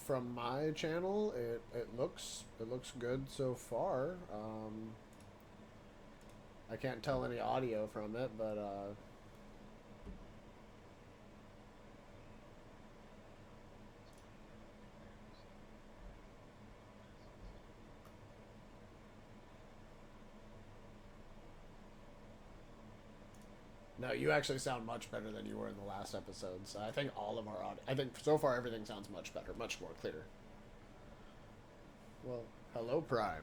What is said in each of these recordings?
from my channel, it looks good so far. I can't tell any audio from it, but no, you actually sound much better than you were in the last episodes. I think all of our audio, I think so far everything sounds much better, much more clear. Well, hello, Prime.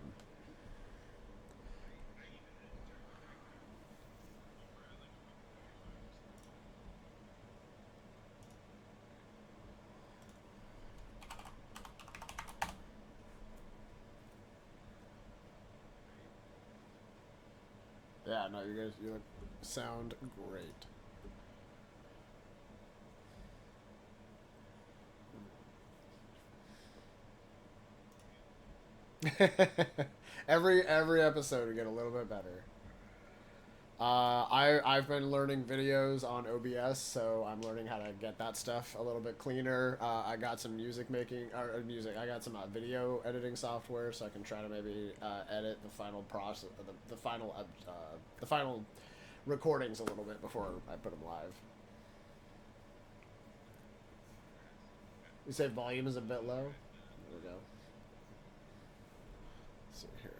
Yeah, no, you sound great. every episode we get a little bit better. I've been learning videos on OBS, so I'm learning how to get that stuff a little bit cleaner. I got some music making or music. I got some video editing software, so I can try to maybe edit the final process, the final recordings a little bit before I put them live. You say volume is a bit low. There we go. Let's see here.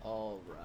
All right.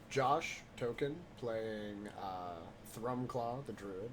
Josh Token playing Thrumclaw the Druid.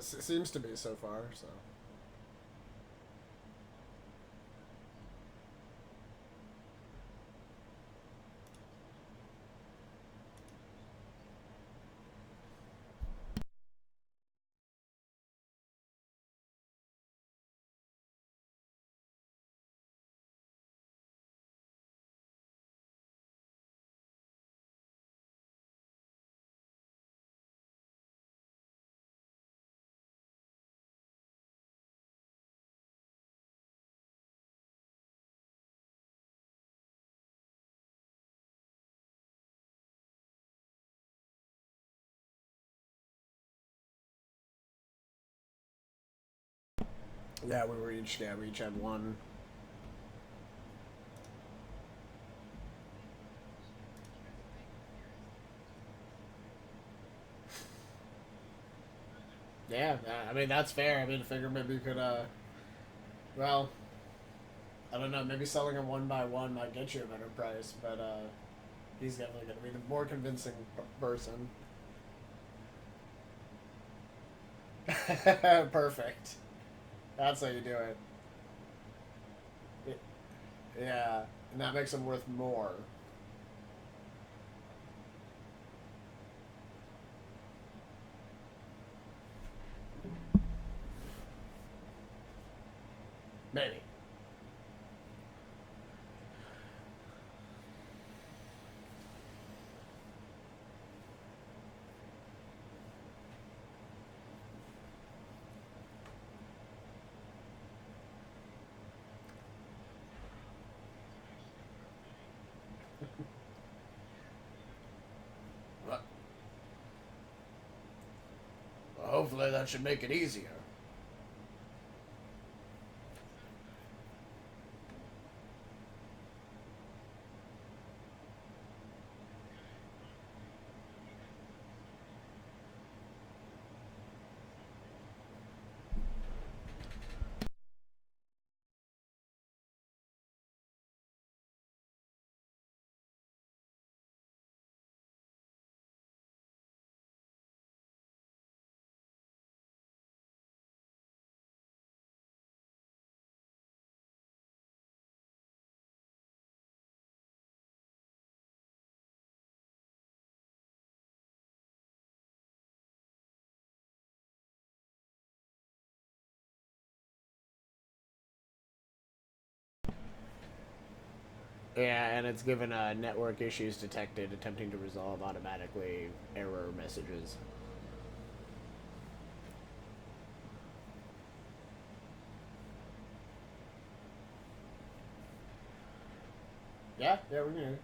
seems to be so far. So yeah, we each had one. Yeah, I mean that's fair. I mean, I figure maybe you could well, I don't know, maybe selling them one by one might get you a better price, but he's definitely gonna be the more convincing person. Perfect. That's how you do it. Yeah, and that makes him worth more. Maybe. Well, hopefully that should make it easier. Yeah, and it's given network issues detected, attempting to resolve automatically error messages. Yeah, yeah, we're gonna.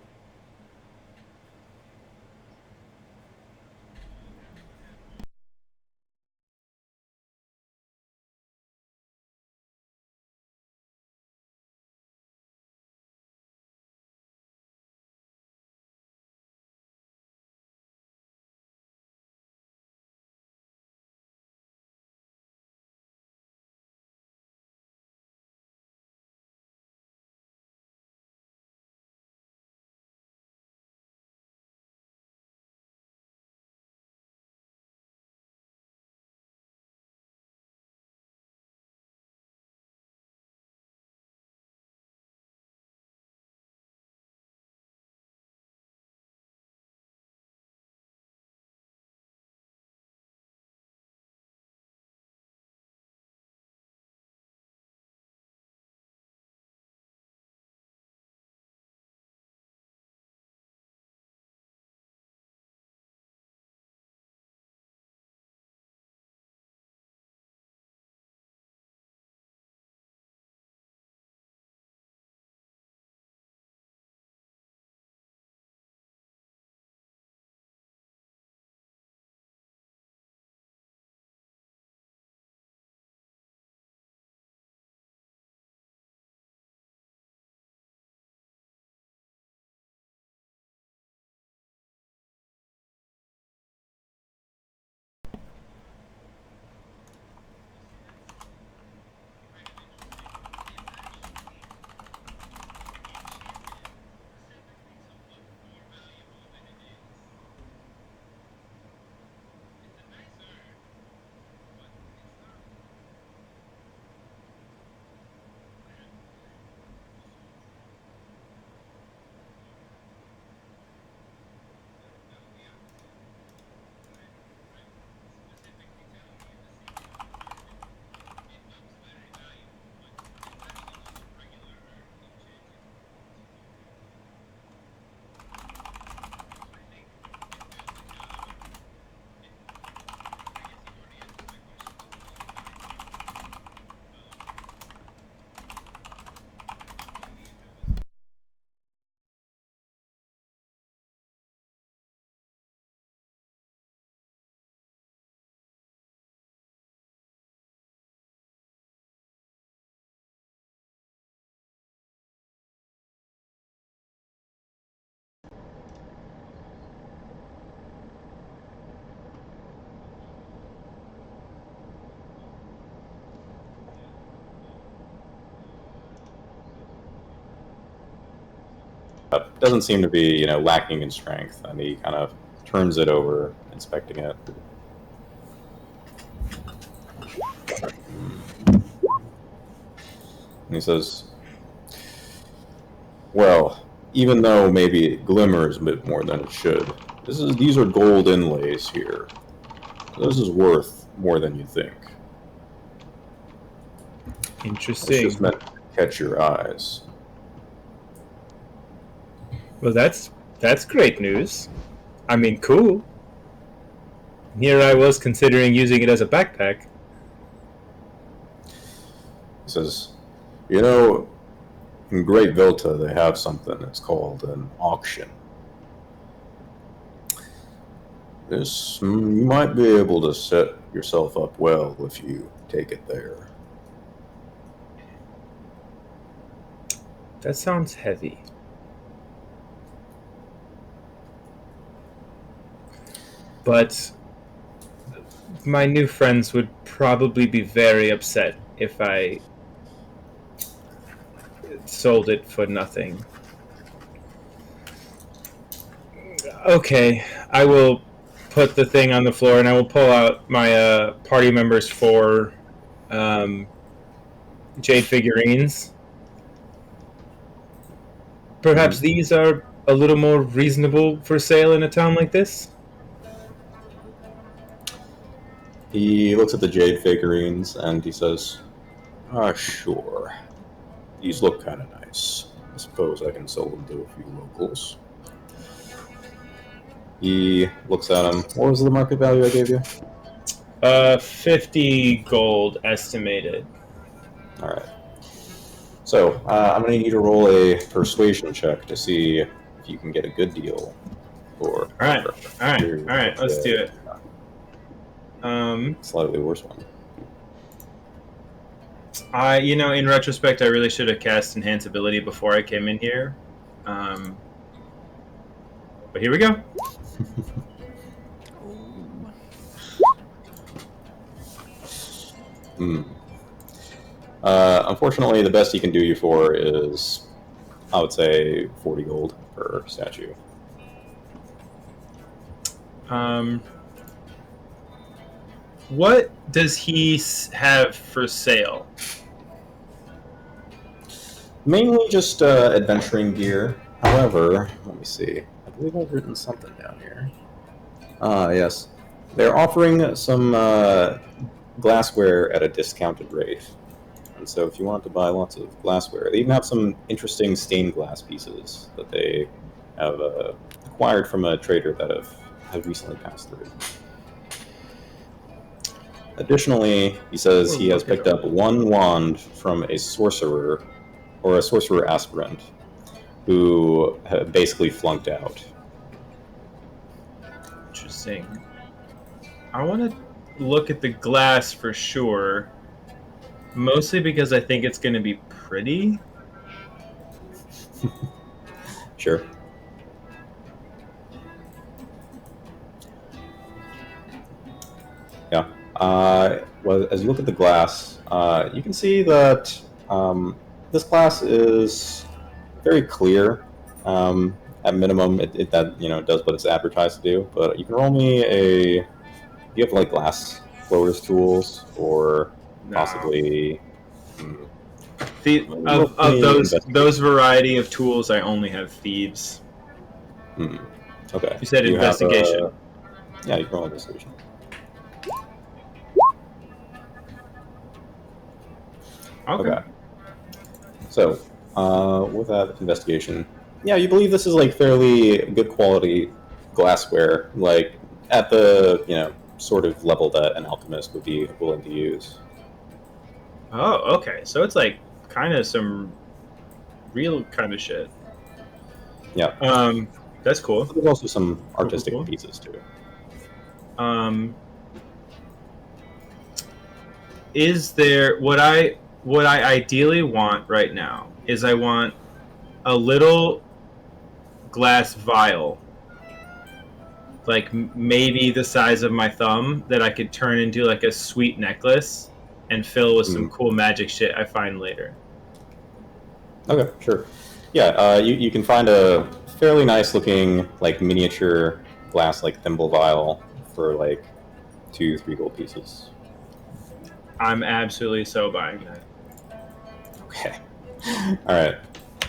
doesn't seem to be, lacking in strength, and he kind of turns it over, inspecting it. And he says, well, even though maybe it glimmers a bit more than it should, these are gold inlays here. This is worth more than you think. Interesting. It's just meant to catch your eyes. Well, that's great news. I mean, cool. Here I was considering using it as a backpack. He says, in Great Vilta they have something that's called an auction. You might be able to set yourself up well if you take it there. That sounds heavy. But my new friends would probably be very upset if I sold it for nothing. Okay, I will put the thing on the floor and I will pull out my party members for jade figurines. Perhaps these are a little more reasonable for sale in a town like this? He looks at the jade figurines and he says, sure. These look kind of nice. I suppose I can sell them to a few locals. He looks at them. What was the market value I gave you? 50 gold estimated. All right. So I'm going to need you to roll a persuasion check to see if you can get a good deal. All right. Let's do it. Slightly worse one. In retrospect, I really should have cast Enhance Ability before I came in here. But here we go. Unfortunately, the best he can do you for is, I would say, 40 gold per statue. What does he have for sale? Mainly just adventuring gear. However, let me see. I believe I've written something down here. Yes. They're offering some glassware at a discounted rate. And so if you want to buy lots of glassware, they even have some interesting stained glass pieces that they have acquired from a trader that have recently passed through. Additionally, he says he has picked up one wand from a sorcerer, or a sorcerer aspirant, who basically flunked out. Interesting. I want to look at the glass for sure, mostly because I think it's going to be pretty. Sure. Yeah. Well, as you look at the glass, you can see that this glass is very clear. At minimum, it does what it's advertised to do. But you can roll me do you have like glass blowers tools or possibly? Of those variety of tools, I only have thieves. Okay. You said investigation. Yeah, you can roll investigation. Okay. So, with that investigation, yeah, you believe this is like fairly good quality glassware, like at the sort of level that an alchemist would be willing to use. Oh, okay. So it's like kind of some real kind of shit. Yeah. That's cool. There's also some artistic pieces too. Is there what I ideally want right now is I want a little glass vial, like maybe the size of my thumb, that I could turn into like a sweet necklace and fill with some cool magic shit I find later. Okay, sure. Yeah, you can find a fairly nice looking, like miniature glass, like thimble vial for like 2-3 gold pieces. I'm absolutely so buying that. Okay. All right.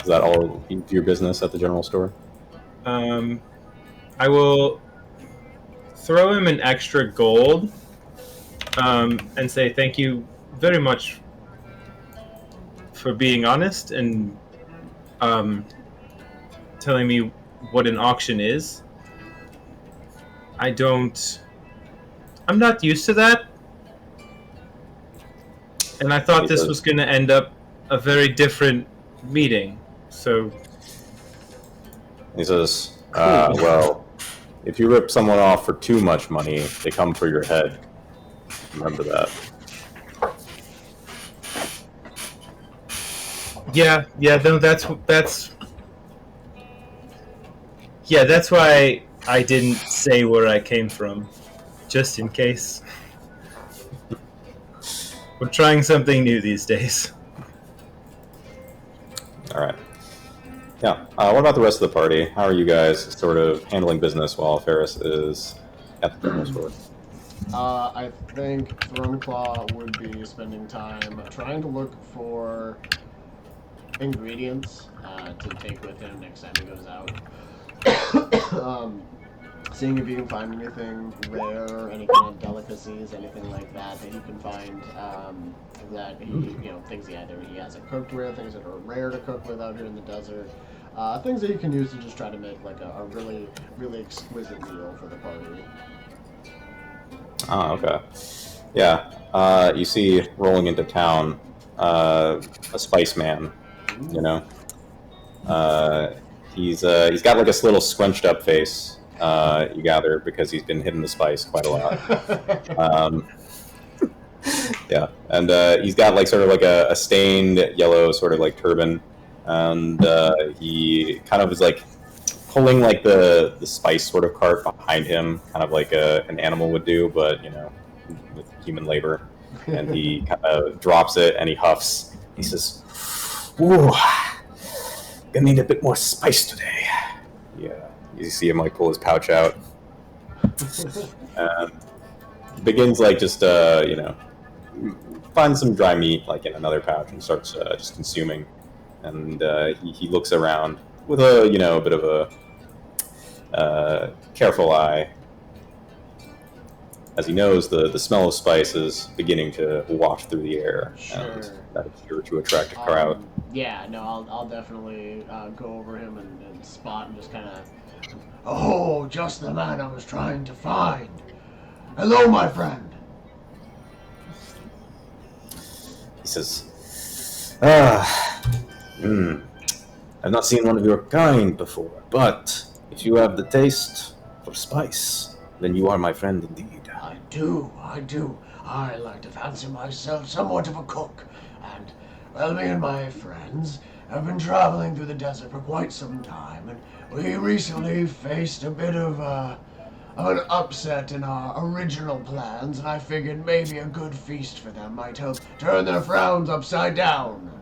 Is that all your business at the general store? I will throw him an extra gold and say thank you very much for being honest and telling me what an auction is. I'm not used to that. And I thought this was going to end up a very different meeting. So he says, well, if you rip someone off for too much money, they come for your head. Remember that. Yeah, no, that's why I didn't say where I came from, just in case. We're trying something new these days. All right. Yeah. What about the rest of the party? How are you guys sort of handling business while Ferris is at the general store? I think Throneclaw would be spending time trying to look for ingredients to take with him next time he goes out. Seeing if he can find anything rare, any kind of delicacies, anything like that that he can find that he, things he hasn't cooked with, things that are rare to cook with out here in the desert, things that he can use to just try to make like a really, really exquisite meal for the party. Oh, okay. Yeah. You see rolling into town a spice man. You know, he's got like this little scrunched up face. You gather because he's been hitting the spice quite a lot. Yeah, and he's got like sort of like a stained yellow sort of like turban, and he kind of is like pulling like the spice sort of cart behind him, kind of like an animal would do, but with human labor. And he kind of drops it and he huffs. He says, "Ooh, gonna need a bit more spice today." Yeah, you see him like pull his pouch out, and begins like just finds some dry meat like in another pouch and starts just consuming. And he looks around with a bit of a careful eye, as he knows the smell of spice is beginning to waft through the air, and that is sure to attract a crowd. I'll definitely go over him and spot and just kind of, oh, just the man I was trying to find. Hello, my friend. He says, I've not seen one of your kind before, but if you have the taste for spice, then you are my friend indeed. I do. I like to fancy myself somewhat of a cook, and, well, me and my friends have been traveling through the desert for quite some time, and we recently faced a bit of an upset in our original plans, and I figured maybe a good feast for them might help turn their frowns upside down.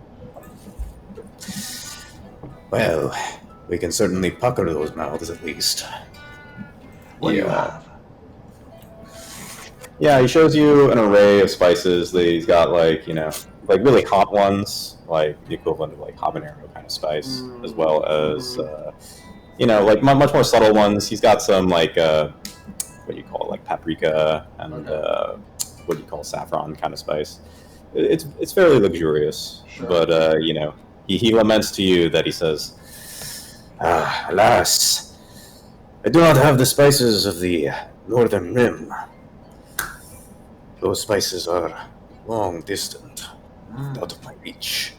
Well, we can certainly pucker those mouths at least. What do you have? Yeah, he shows you an array of spices that he's got, like really hot ones, like the equivalent of like habanero kind of spice, as well as like much more subtle ones. He's got some like what do you call it, like paprika and what do you call saffron kind of spice. It's fairly luxurious, but he laments to you that he says, alas, I do not have the spices of the northern rim. Those spices are long distant, out of my reach.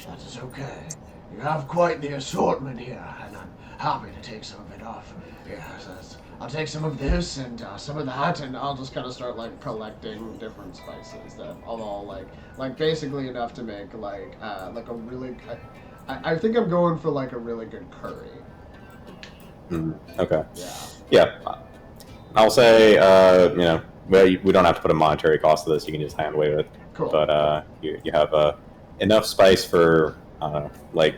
That is okay. You have quite the assortment here, and I'm happy to take some of it off. Yes, I'll take some of this and some of that, and I'll just kind of start like collecting different spices that all like basically enough to make like a really. I think I'm going for like a really good curry. Okay. Yeah. I'll say we don't have to put a monetary cost to this. You can just hand wave it. Cool. But you have enough spice for like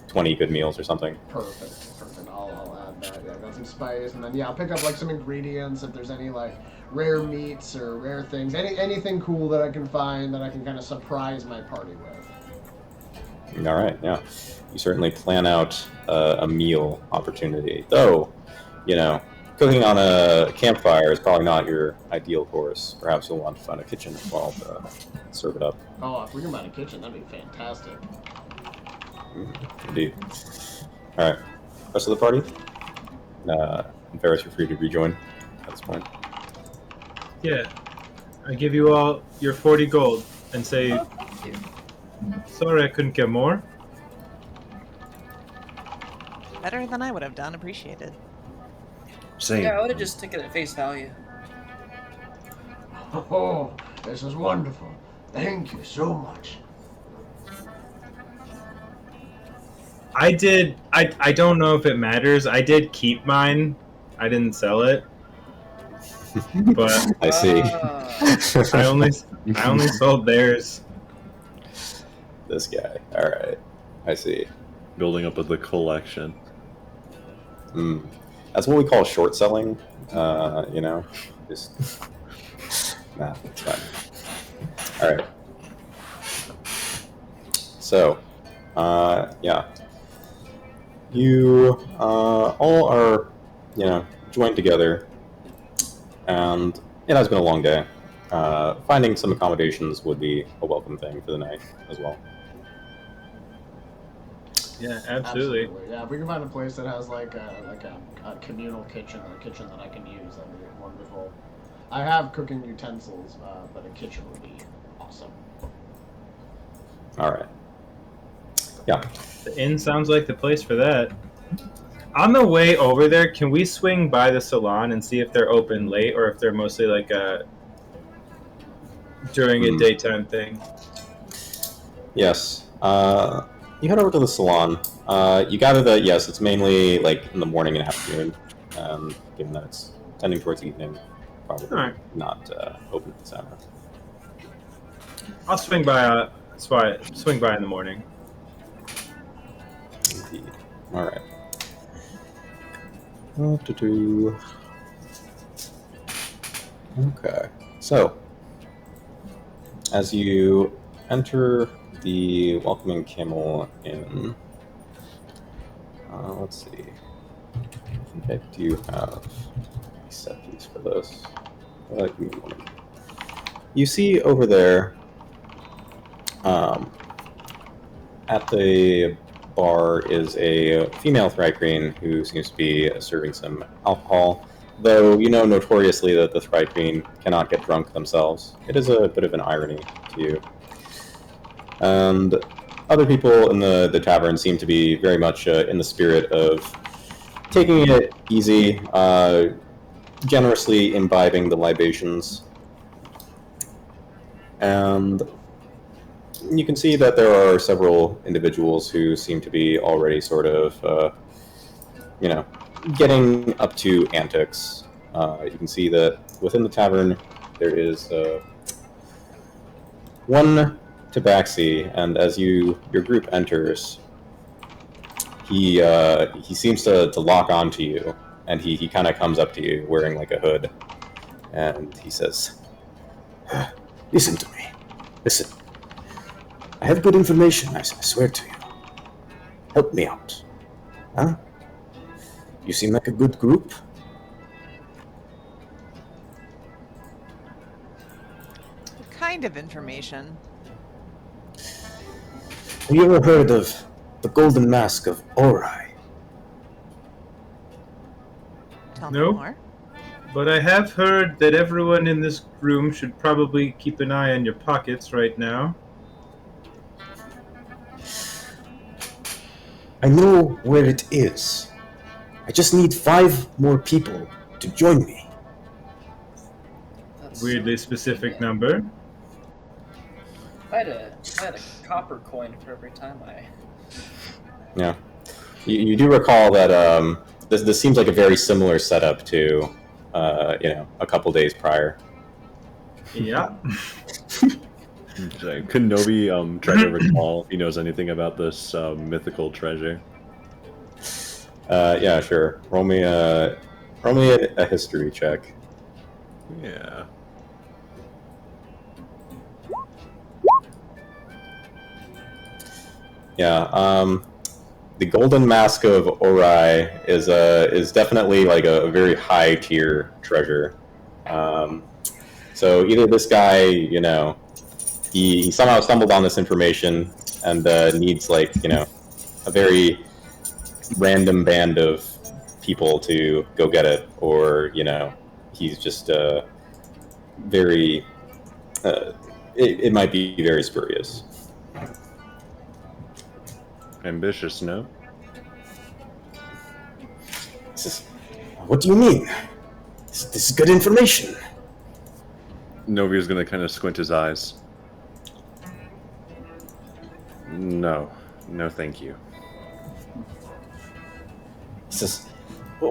20 good meals or something. Perfect. perfect. I'll add that. Yeah, I got some spice, and then yeah, I'll pick up like some ingredients if there's any like rare meats or rare things, anything cool that I can find that I can kind of surprise my party with. All right, yeah. You certainly plan out a meal opportunity, though. You know, cooking on a campfire is probably not your ideal course. Perhaps you'll want to find a kitchen as well to serve it up. Oh, if we can find a kitchen, that'd be fantastic. Indeed. All right. Rest of the party? Ferris, you're free to rejoin at this point. Yeah. I give you all your 40 gold and say, sorry I couldn't get more. Better than I would have done. Appreciated. Same. Yeah, I would have just taken it at face value. Oh, this is wonderful. Thank you so much. I don't know if it matters. I did keep mine. I didn't sell it. But I see. I only sold theirs. This guy. All right. I see. Building up of the collection. That's what we call short selling. You know, just nah, it's fine. All right. So, yeah, you all are, you know, joined together, and it has been a long day. Finding some accommodations would be a welcome thing for the night as well. Yeah, absolutely. Yeah, if we can find a place that has like a communal kitchen, or a kitchen that I can use, that'd be wonderful. I have cooking utensils, but a kitchen would be awesome. All right. Yeah. The inn sounds like the place for that. On the way over there, can we swing by the salon and see if they're open late or if they're mostly like during a daytime thing? Yes. You head over to the salon. You gather that, yes, it's mainly like in the morning and afternoon, given that it's tending towards evening, probably not open at this hour. I'll swing by. Swing by in the morning. Indeed. All right. Okay. So, as you enter the Welcoming Camel Inn, let's see. I think I do have a set piece for this. Give me a moment. You see over there, at the bar is a female Thri-Kreen who seems to be serving some alcohol, though you know notoriously that the Thri-Kreen cannot get drunk themselves. It is a bit of an irony to you. And other people in the tavern seem to be very much in the spirit of taking it easy, generously imbibing the libations. And you can see that there are several individuals who seem to be already sort of, you know, getting up to antics. You can see that within the tavern there is one tabaxi, and as your group enters, he seems to lock onto you, and he kind of comes up to you wearing like a hood, and he says, "Listen to me. Listen. I have good information, I swear to you. Help me out. Huh? You seem like a good group." What kind of information? Have you ever heard of the Golden Mask of Ori? Tell me No. more. But I have heard that everyone in this room should probably keep an eye on your pockets right now. I know where it is. I just need 5 more people to join me. That's Weirdly specific number. I had a copper coin for every time I. Yeah. You do recall that this seems like a very similar setup to, you know, a couple days prior. Yeah. Could Nobi try to recall if he knows anything about this mythical treasure? Yeah, sure. Roll me a history check. Yeah. Yeah. The Golden Mask of Ori is definitely like a very high tier treasure. So either this guy, he somehow stumbled on this information and needs like a very random band of people to go get it, or he's just very. It might be very spurious. Ambitious, no? He says, "What do you mean? This is good information." Novia's gonna kind of squint his eyes. No. No, thank you. He says, "Why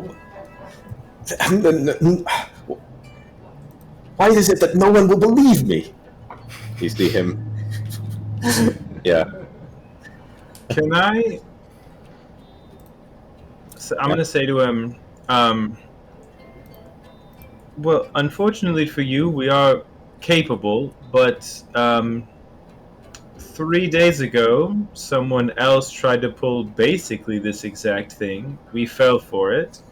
is it that no one will believe me?" You see him. Yeah. Can I? So I'm gonna say to him, well, unfortunately for you, we are capable, but 3 days ago, someone else tried to pull basically this exact thing. We fell for it.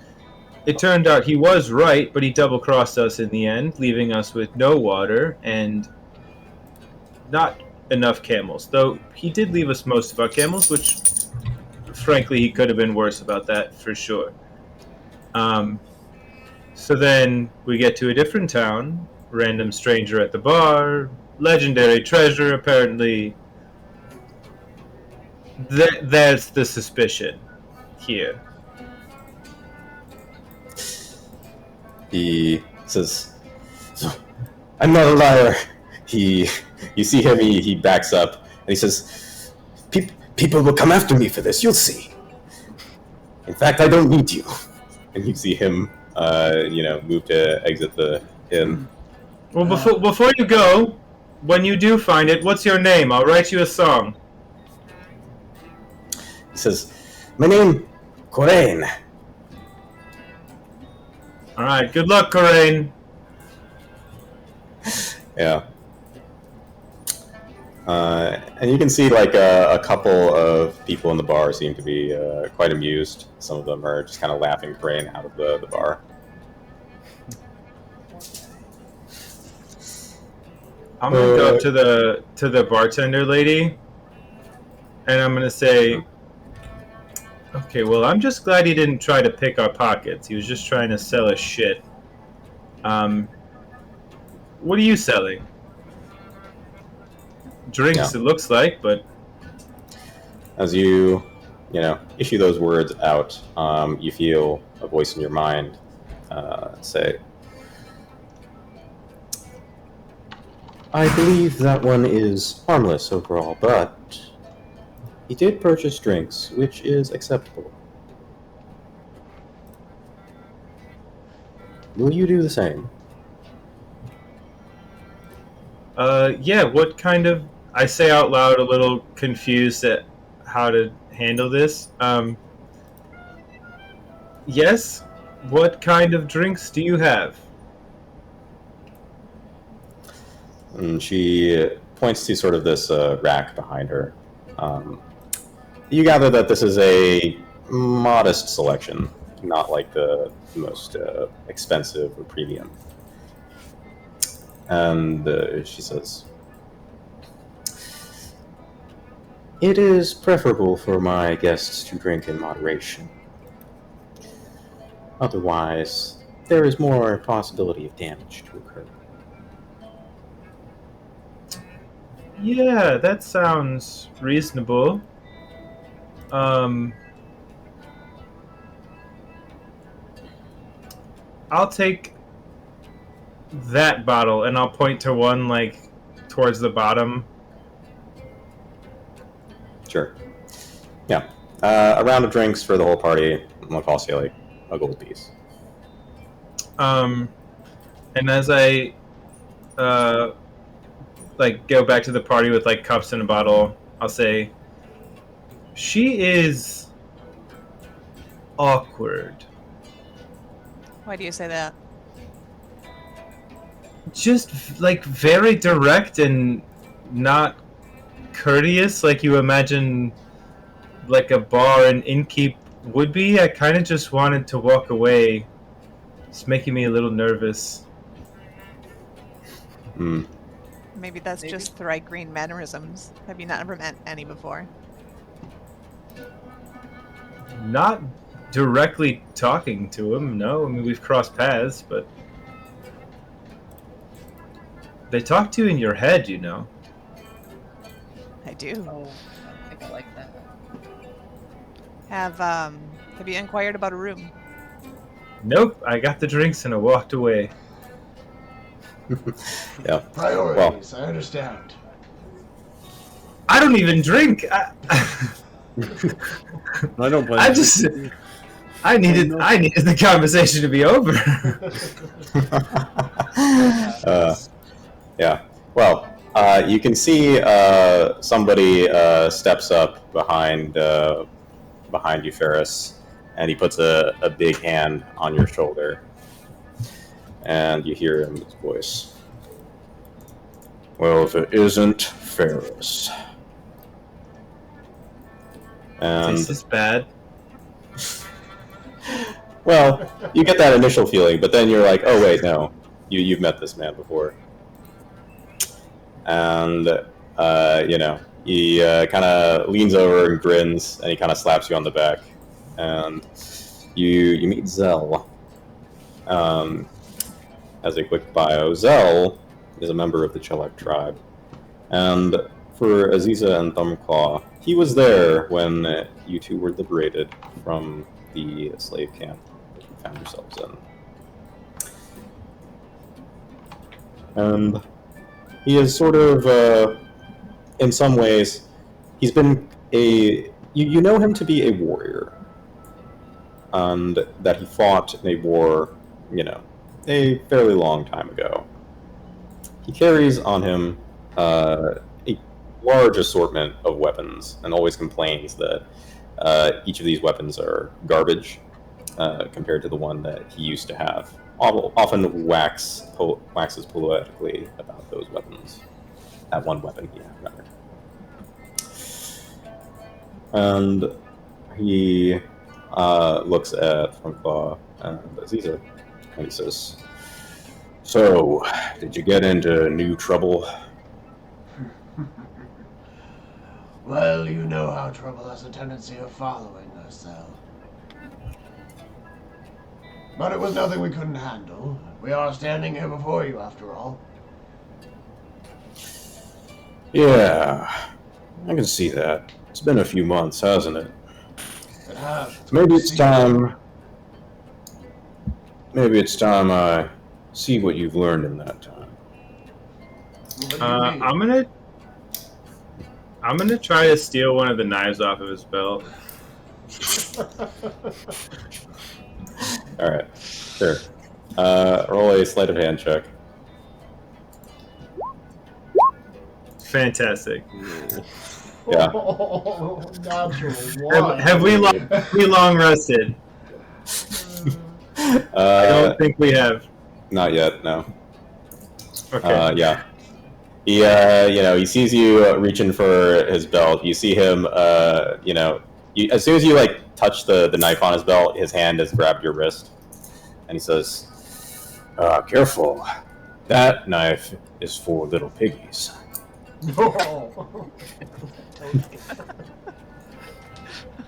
It turned out he was right, but he double-crossed us in the end, leaving us with no water and not enough camels. Though he did leave us most of our camels, which, frankly, he could have been worse about that for sure. So then we get to a different town, random stranger at the bar, legendary treasure, apparently. There's the suspicion here. He says, "I'm not a liar." You see him. He backs up and he says, "People will come after me for this. You'll see. In fact, I don't need you." And you see him, move to exit the inn. Well, before you go, when you do find it, what's your name? I'll write you a song. He says, "My name, Coerced." All right, good luck, Corain. Yeah. And you can see like a couple of people in the bar seem to be quite amused. Some of them are just kind of laughing Crane out of the bar. I'm gonna go up to the bartender lady, and I'm gonna say, "Okay, well, I'm just glad he didn't try to pick our pockets. He was just trying to sell us shit. What are you selling? Drinks, Yeah. it looks like, but As you issue those words out, you feel a voice in your mind say, "I believe that one is harmless overall, but he did purchase drinks, which is acceptable. Will you do the same?" yeah, what kind of?" I say out loud, a little confused at how to handle this. Yes, what kind of drinks do you have? And she points to sort of this rack behind her. You gather that this is a modest selection, not like the most expensive or premium. And she says, "It is preferable for my guests to drink in moderation. Otherwise, there is more possibility of damage to occur." Yeah, that sounds reasonable. I'll take that bottle, and I'll point to one like towards the bottom. Sure. Yeah. A round of drinks for the whole party will cost you like a gold piece. And as I like go back to the party with like cups and a bottle, I'll say, "She is awkward. Why do you say that? Just like very direct and not courteous, like you imagine like a bar and innkeep would be. I kind of just wanted to walk away. It's making me a little nervous. Hmm. Maybe that's just Thry Green mannerisms. Have you not ever met any before? Not directly talking to him, no. I mean, we've crossed paths, but they talk to you in your head, you know. I do. Oh, I think I like that. Have you inquired about a room? Nope, I got the drinks and I walked away. Yeah. Priorities, I understand. I don't even drink. I don't blame I you. just, I needed the conversation to be over. Yeah. Well, you can see somebody steps up behind you, Ferris, and he puts a big hand on your shoulder, and you hear his voice. Well, if it isn't Ferris. And This is bad. well, you get that initial feeling, but then you're like, oh wait, no, you've met this man before. And he kind of leans over and grins, and he kind of slaps you on the back, and you meet Zell. As a quick bio, Zell is a member of the Chelak tribe, and for Aziza and Thumbclaw, he was there when you two were liberated from the slave camp that you found yourselves in. And he is sort of, in some ways, he's been you know him to be a warrior, and that he fought in a war, a fairly long time ago. He carries on him a large assortment of weapons, and always complains that each of these weapons are garbage compared to the one that he used to have. Often waxes poetically about those weapons. That one weapon he had, rather. And he looks at Thumbclaw and Aziza, and he says, "So, did you get into new trouble?" Well, you know how trouble has a tendency of following us, Zell. But it was nothing we couldn't handle. We are standing here before you, after all. Yeah, I can see that. It's been a few months, hasn't it? It has. Maybe it's time I see what you've learned in that time. What do you mean? I'm gonna try to steal one of the knives off of his belt. All right, sure. Roll a sleight of hand check. Fantastic. Yeah. Oh, natural one. Have we long rested? I don't think we have. Not yet, no. Okay. Yeah. He sees you reaching for his belt. You see him, as soon as you touch the knife on his belt, his hand has grabbed your wrist, and he says, "Careful, that knife is for little piggies."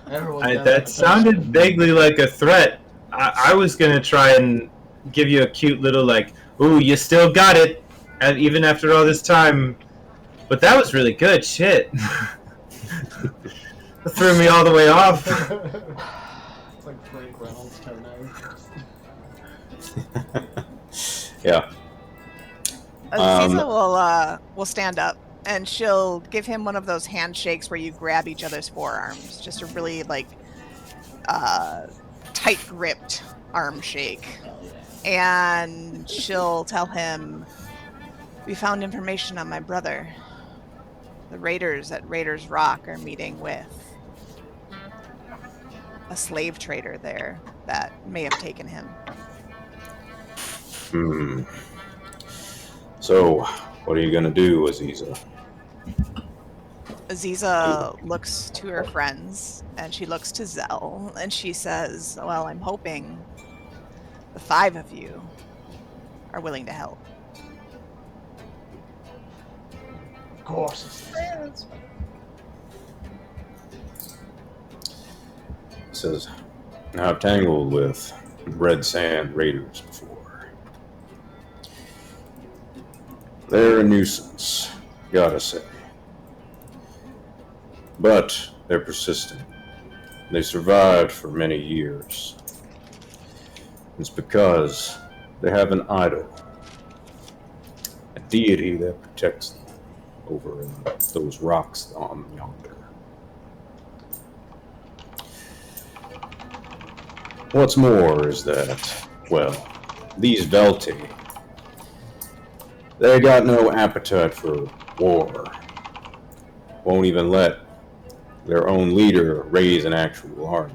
That sounded vaguely like a threat. I was gonna try and give you a cute little "Ooh, you still got it," even after all this time. But that was really good. Shit. That threw me all the way off. It's like Frank Reynolds toe knife. Yeah. Aziza will stand up, and she'll give him one of those handshakes where you grab each other's forearms. Just a really tight-gripped arm shake. And she'll tell him, "We found information on my brother. The raiders at Raiders Rock are meeting with a slave trader there that may have taken him. So, what are you gonna do, Aziza? Aziza looks to her friends and she looks to Zell and she says, well, I'm hoping the 5 of you are willing to help. Of course. He says, I've tangled with Red Sand Raiders before. They're a nuisance, gotta say. But they're persistent. They survived for many years. It's because they have an idol, a deity that protects them over in those rocks on yonder. What's more is that, well, these Velti, they got no appetite for war. Won't even let their own leader raise an actual army.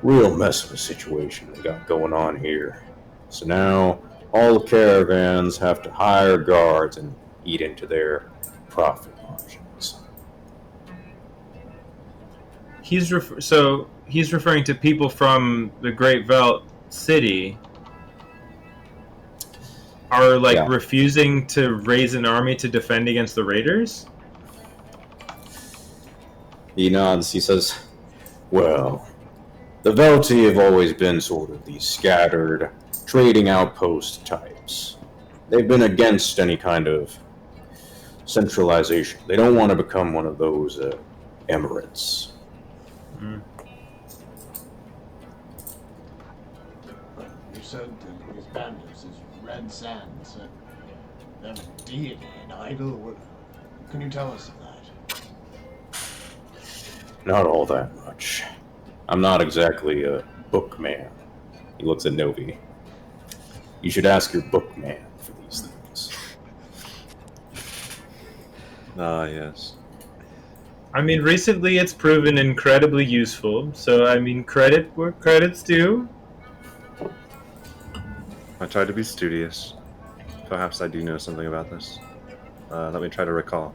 Real mess of a situation they got going on here. So now all the caravans have to hire guards and eat into their profit margins. He's referring to people from the Great Velt City are refusing to raise an army to defend against the raiders? He nods, he says, well, the Velti have always been sort of these scattered, trading outpost types. They've been against any kind of centralization. They don't want to become one of those emirates. You said that these bandits, these red sands, they have a deity, an idol. What can you tell us of that? Not all that much. I'm not exactly a bookman. He looks at Novi. You should ask your bookman for these things. Ah, yes. I mean, recently it's proven incredibly useful, so I mean, credit where credit's due. I try to be studious. Perhaps I do know something about this. Let me try to recall.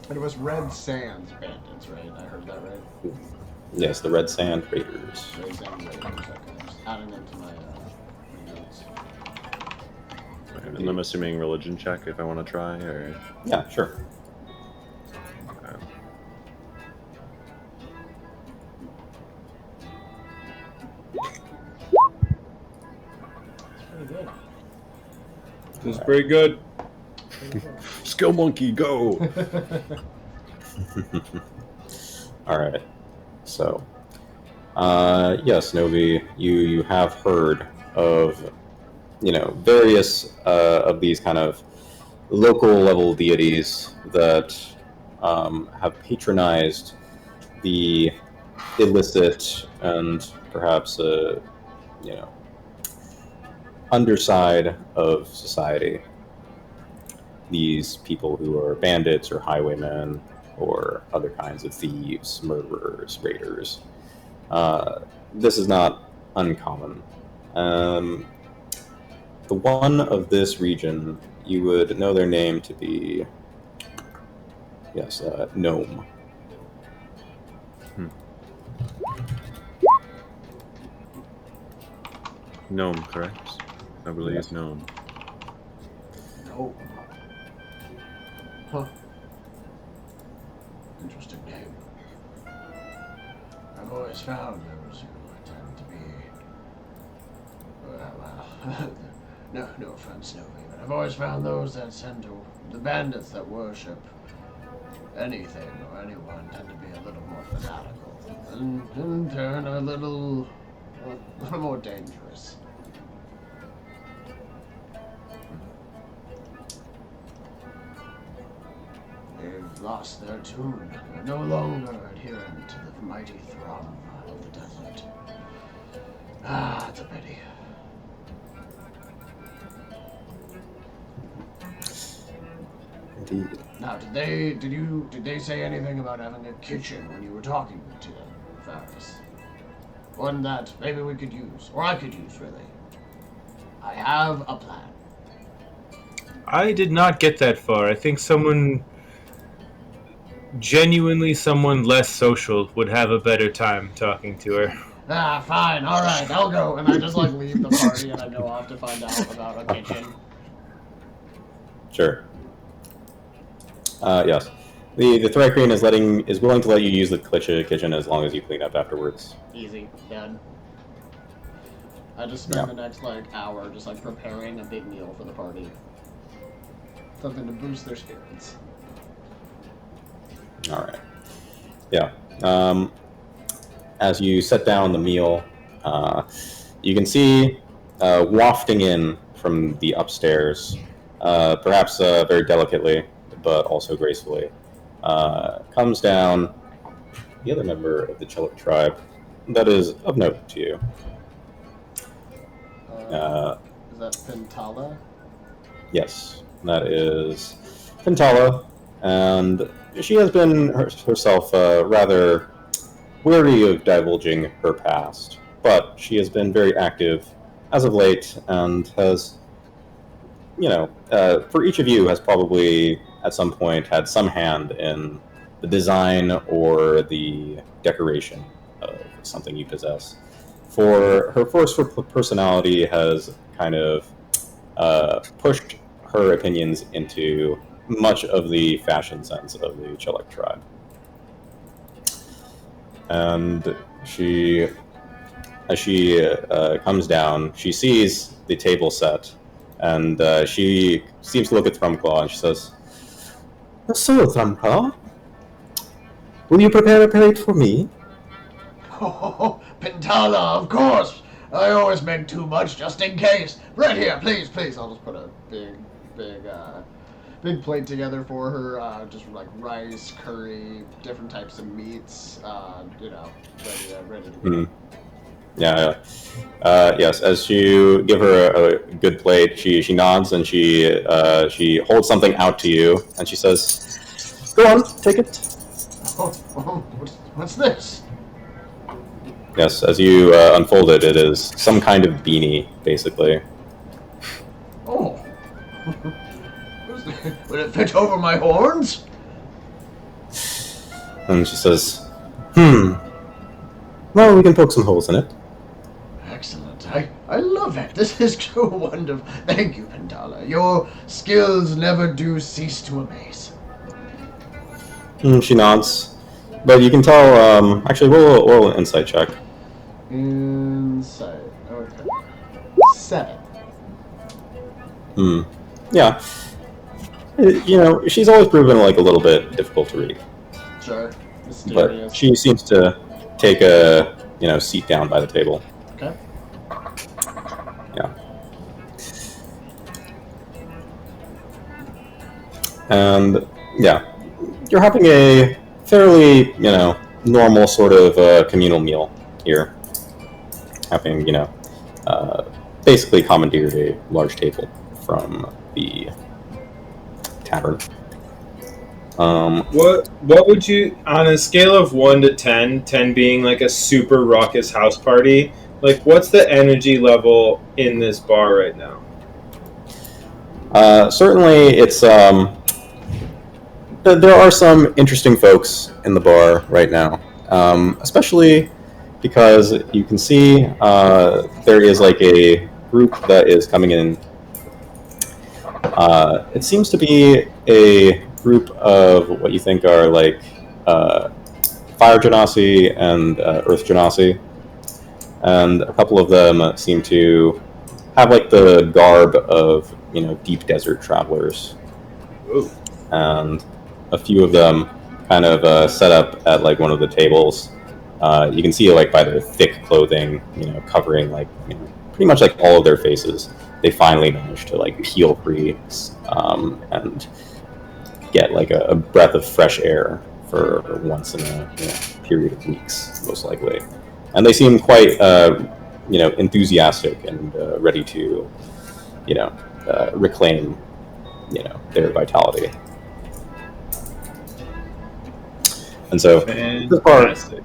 It was Red Sands bandits, right? I heard that right? Yes, the Red Sand Raiders. Red Sands Raiders, okay. I'm just adding them to my notes. And I'm assuming religion check if I want to try, or... Yeah, sure. Okay. Pretty good. This is pretty good. Skill monkey, go! All right. So, yes, Novi, you have heard of, various of these kind of local level deities that have patronized the illicit and perhaps, underside of society. These people who are bandits or highwaymen or other kinds of thieves, murderers, raiders. This is not uncommon. The one of this region, you would know their name to be, yes, Gnome. Gnome, correct? I believe Yes. gnome. No. Huh. Interesting name. I've always found those who tend to be... well, no offense, Novi, but I've always found those that tend to... the bandits that worship anything or anyone tend to be a little more fanatical. And in turn, a little more dangerous. They've lost their tune. They're no longer adherent to the mighty thrum of the desert. Ah, it's a pity. Indeed. Now, did they say anything about having a kitchen when you were talking to Faris? One that maybe we could use, or I could use, really. I have a plan. I did not get that far. I think someone less social would have a better time talking to her. Ah, fine, alright, I'll go. And I just, like, leave the party and I go off to find out about a kitchen. Sure. Yes. The Threat Queen is willing to let you use the kitchen as long as you clean up afterwards. Easy, done. I just spend the next, like, hour just, like, preparing a big meal for the party. Something to boost their spirits. Alright. Yeah. As you set down the meal, you can see wafting in from the upstairs, perhaps very delicately, but also gracefully, comes down the other member of the Chillick tribe that is of note to you. Is that Pentala? Yes, that is Pentala, and she has been herself rather wary of divulging her past, but she has been very active as of late and has, for each of you, has probably at some point had some hand in the design or the decoration of something you possess. For her forceful personality has kind of pushed her opinions into much of the fashion sense of the Chillick tribe. And as she comes down, she sees the table set, and she seems to look at Thrumclaw, and she says, "So, Thrumclaw, will you prepare a plate for me?" Oh, Pentala, of course! I always make too much just in case. Right here, please, please. I'll just put a big plate together for her. Just like rice, curry, different types of meats. Ready to go. Yeah. Yes. As you give her a good plate, she nods and she holds something out to you, and she says, "Go on, take it." What's this? Yes. As you unfold it, it is some kind of beanie, basically. Oh. Would it fit over my horns? And she says, "Well, we can poke some holes in it." Excellent. I love it. This is so wonderful. Thank you, Pentala. Your skills never do cease to amaze. She nods. But you can tell, actually, we'll insight check. Insight. Okay. 7. Yeah. She's always proven, like, a little bit difficult to read. Sure. Mysterious. But she seems to take a, seat down by the table. Okay. Yeah. And, yeah. You're having a fairly, normal sort of communal meal here. Having, basically commandeered a large table from the tavern. What would you, on a scale of 1 to 10, 10 being like a super raucous house party, like what's the energy level in this bar right now? Certainly it's there are some interesting folks in the bar right now, especially because you can see there is like a group that is coming in. It seems to be a group of what you think are like fire genasi and earth genasi, and a couple of them seem to have like the garb of deep desert travelers. Ooh. And a few of them kind of set up at like one of the tables. You can see like by their thick clothing, covering like pretty much like all of their faces. They finally managed to like peel free and get like a breath of fresh air for once in a period of weeks, most likely. And they seem quite enthusiastic and ready to reclaim their vitality. And so this bar Fantastic.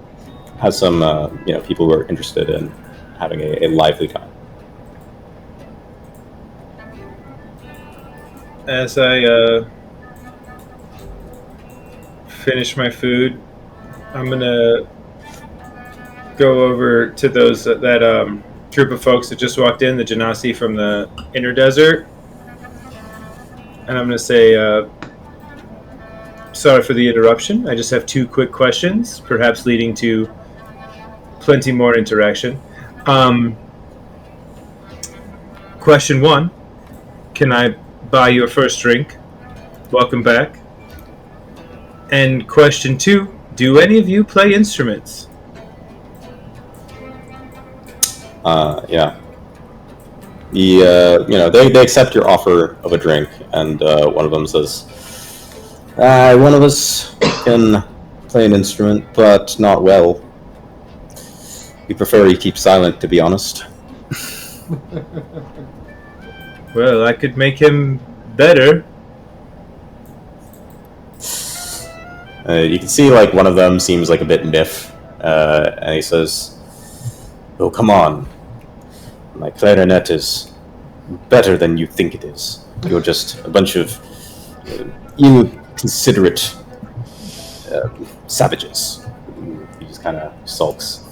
has some people who are interested in having a lively time. As I finish my food, I'm gonna go over to those that group of folks that just walked in, the Genasi from the Inner Desert, and I'm gonna say, sorry for the interruption. I just have 2 quick questions, perhaps leading to plenty more interaction. Question 1: can I buy you a first drink? Welcome back. And question 2: do any of you play instruments? Yeah. They accept your offer of a drink, and one of them says, one of us can play an instrument, but not well. We prefer you keep silent, to be honest. Well, I could make him better. You can see, like, one of them seems like a bit miffed, and he says, "Oh, come on. My clarinet is better than you think it is. You're just a bunch of inconsiderate savages." He just kind of sulks.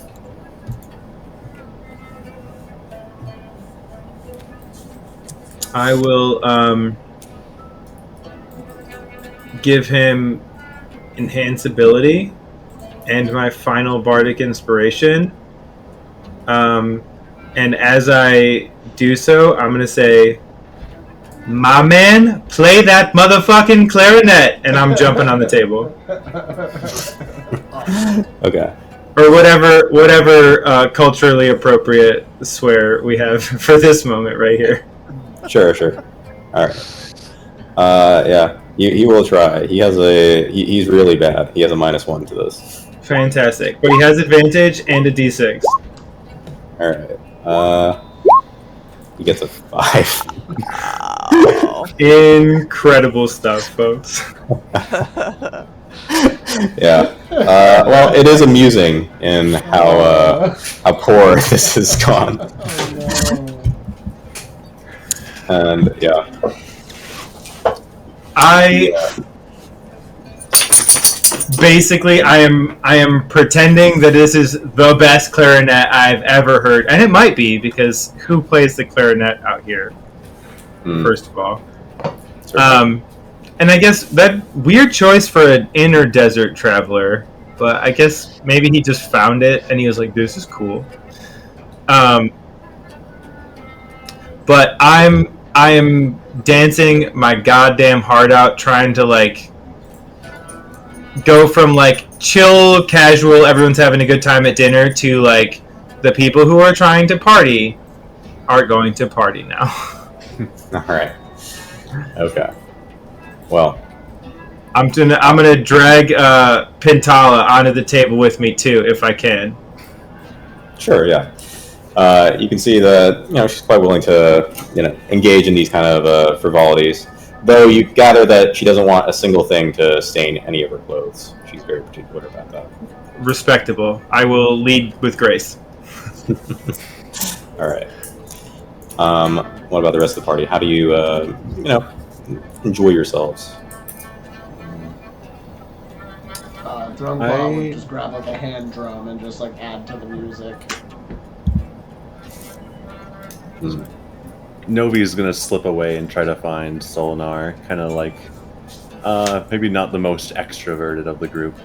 I will give him enhance ability and my final bardic inspiration. And as I do so, I'm going to say, "My man, play that motherfucking clarinet," and I'm jumping on the table. Okay. Or whatever culturally appropriate swear we have for this moment right here. Sure. All right. Yeah. He will try. He's really bad. He has a -1 to this. Fantastic. But he has advantage and a d6. All right. He gets a 5. Oh. Incredible stuff, folks. Yeah. Well, it is amusing in how poor this has gone. Oh, no. And yeah. Basically, I am pretending that this is the best clarinet I've ever heard, and it might be, because who plays the clarinet out here? First of all, and I guess that weird choice for an inner desert traveler, but I guess maybe he just found it and he was like, "This is cool." But I am dancing my goddamn heart out, trying to like go from like chill, casual, everyone's having a good time at dinner, to like the people who are trying to party are going to party now. All right. Okay. Well, I'm gonna drag Pintala onto the table with me too, if I can. sure. Yeah. You can see that she's quite willing to engage in these kind of frivolities. Though you gather that she doesn't want a single thing to stain any of her clothes. She's very particular about that. Respectable. I will lead with grace. All right. What about the rest of the party? How do you, enjoy yourselves? Drum Claw would just grab like a hand drum and just like add to the music. Novi is gonna slip away and try to find Solinar, kind of like, maybe not the most extroverted of the group.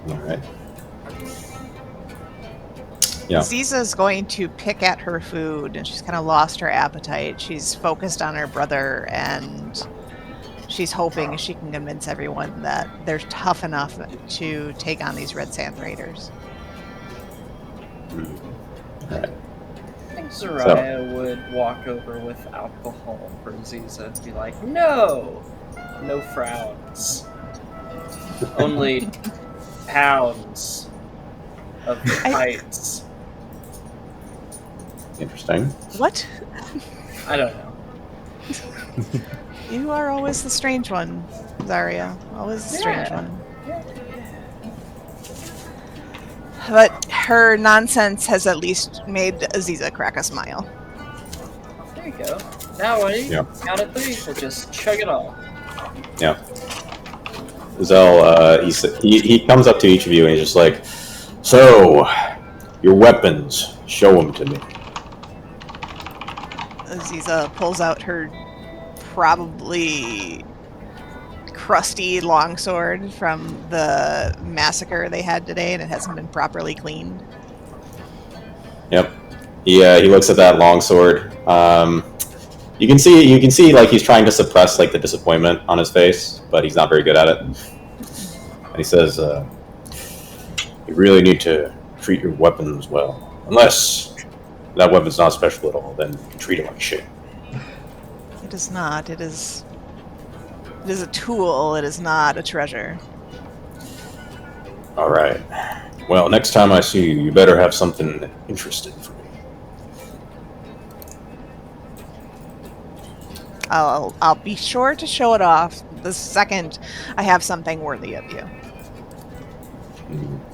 All right. Yeah. Ziza's going to pick at her food, and she's kind of lost her appetite. She's focused on her brother, and she's hoping she can convince everyone that they're tough enough to take on these Red Sand Raiders. All right. I think Soraya would walk over with alcohol for Ziza and be like, "No frowns. Only pounds of heights." Interesting. What? I don't know. You are always the strange one, Zarya. Always the strange Yeah. one. Yeah. But her nonsense has at least made Aziza crack a smile. There you go. Now ready? Yeah. Count of 3. We'll just chug it all. Yeah. Zell, he comes up to each of you and he's just like, so, your weapons, show them to me. Aziza pulls out her probably crusty longsword from the massacre they had today, and it hasn't been properly cleaned. Yep. He looks at that longsword. You can see like he's trying to suppress like the disappointment on his face, but he's not very good at it. And he says, "You really need to treat your weapons well. Unless that weapon's not special at all, then you can treat it like shit." It is not. It is a tool. It is not a treasure. All right. Well, next time I see you, you better have something interesting for me. I'll be sure to show it off the second I have something worthy of you.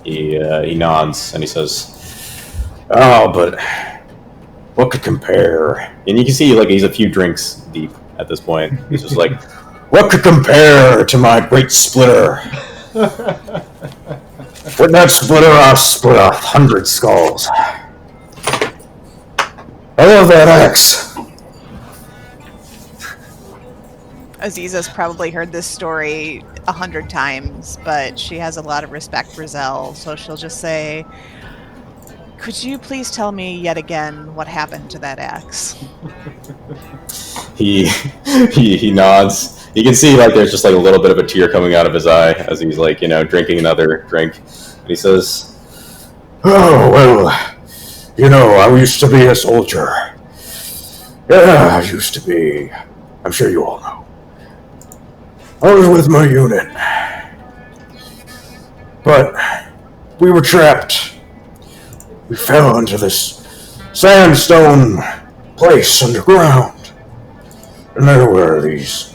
He nods and he says, "Oh, but what could compare?" And you can see like he's a few drinks deep at this point. He's just like, "What could compare to my great splitter? With that splitter, I've split 100 skulls. I love that axe." Aziza's probably heard this story 100 times, but she has a lot of respect for Zell, so she'll just say, "Could you please tell me yet again what happened to that axe?" He nods. You can see like there's just like a little bit of a tear coming out of his eye as he's like, drinking another drink. And he says, "Oh, well, I used to be a soldier. Yeah, I used to be. I'm sure you all know. I was with my unit. But we were trapped. We fell into this sandstone place underground. And there were these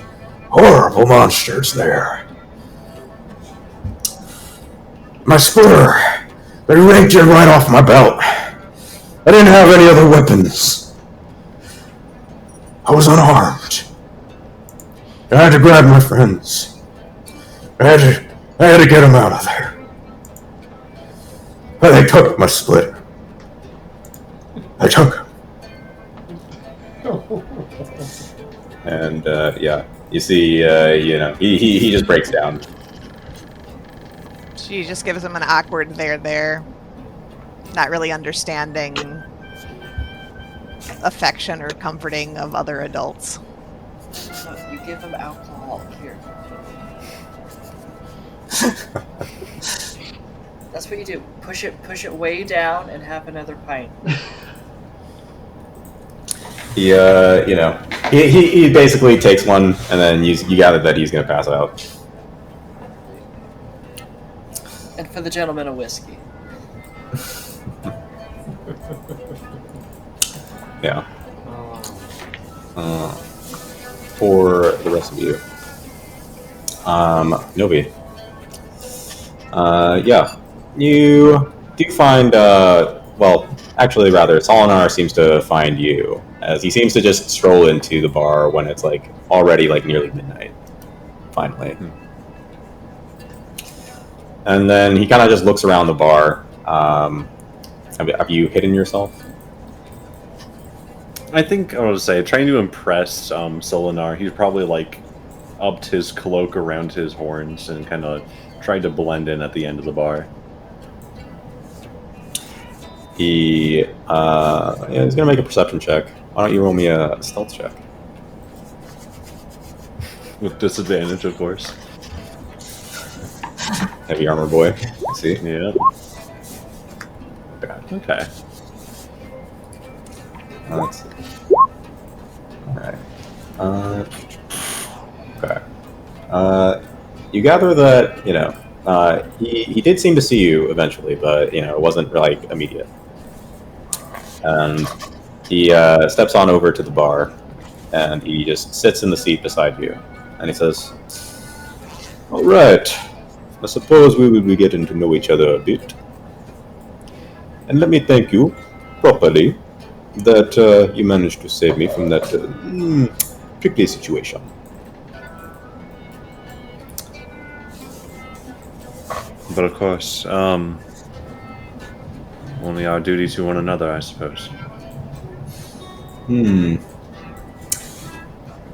horrible monsters there. My splitter, they yanked it right off my belt. I didn't have any other weapons. I was unarmed. I had to grab my friends. I had to get them out of there. But they took my splitter. I took him." And you see, he just breaks down. She just gives him an awkward there, not really understanding affection or comforting of other adults. So you give him alcohol. Here. That's what you do. Push it way down and have another pint. He basically takes one, and then you gather that he's gonna pass out. And for the gentleman, a whiskey. Yeah. For the rest of you, Novi. You do find. Actually, rather, Solinar seems to find you, as he seems to just stroll into the bar when it's like already like nearly midnight. Finally. And then he kind of just looks around the bar. Have you hidden yourself? I think I would say trying to impress Solinar. He's probably like upped his cloak around his horns and kind of tried to blend in at the end of the bar. He's gonna make a perception check. Why don't you roll me a stealth check? With disadvantage, of course. Heavy armor boy. Let's see. Yeah. Okay. Let's see. Alright. Okay. You gather that, he did seem to see you eventually, but, it wasn't, like, immediate. And he steps on over to the bar, and he just sits in the seat beside you. And he says, "Alright, I suppose we will be getting to know each other a bit. And let me thank you properly that you managed to save me from that tricky situation. But of course, only our duty to one another, I suppose.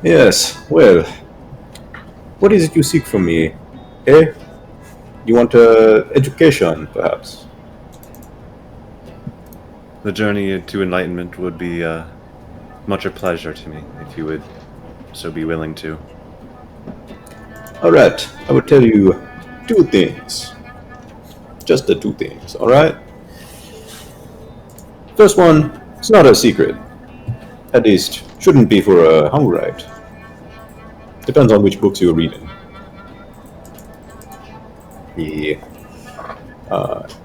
Yes, well, what is it you seek from me? Eh? You want education, perhaps? The journey to enlightenment would be much a pleasure to me, if you would so be willing to. Alright, I will tell you two things. Just the two things, alright? First one, it's not a secret. At least, shouldn't be for a Hungurite. Depends on which books you're reading. He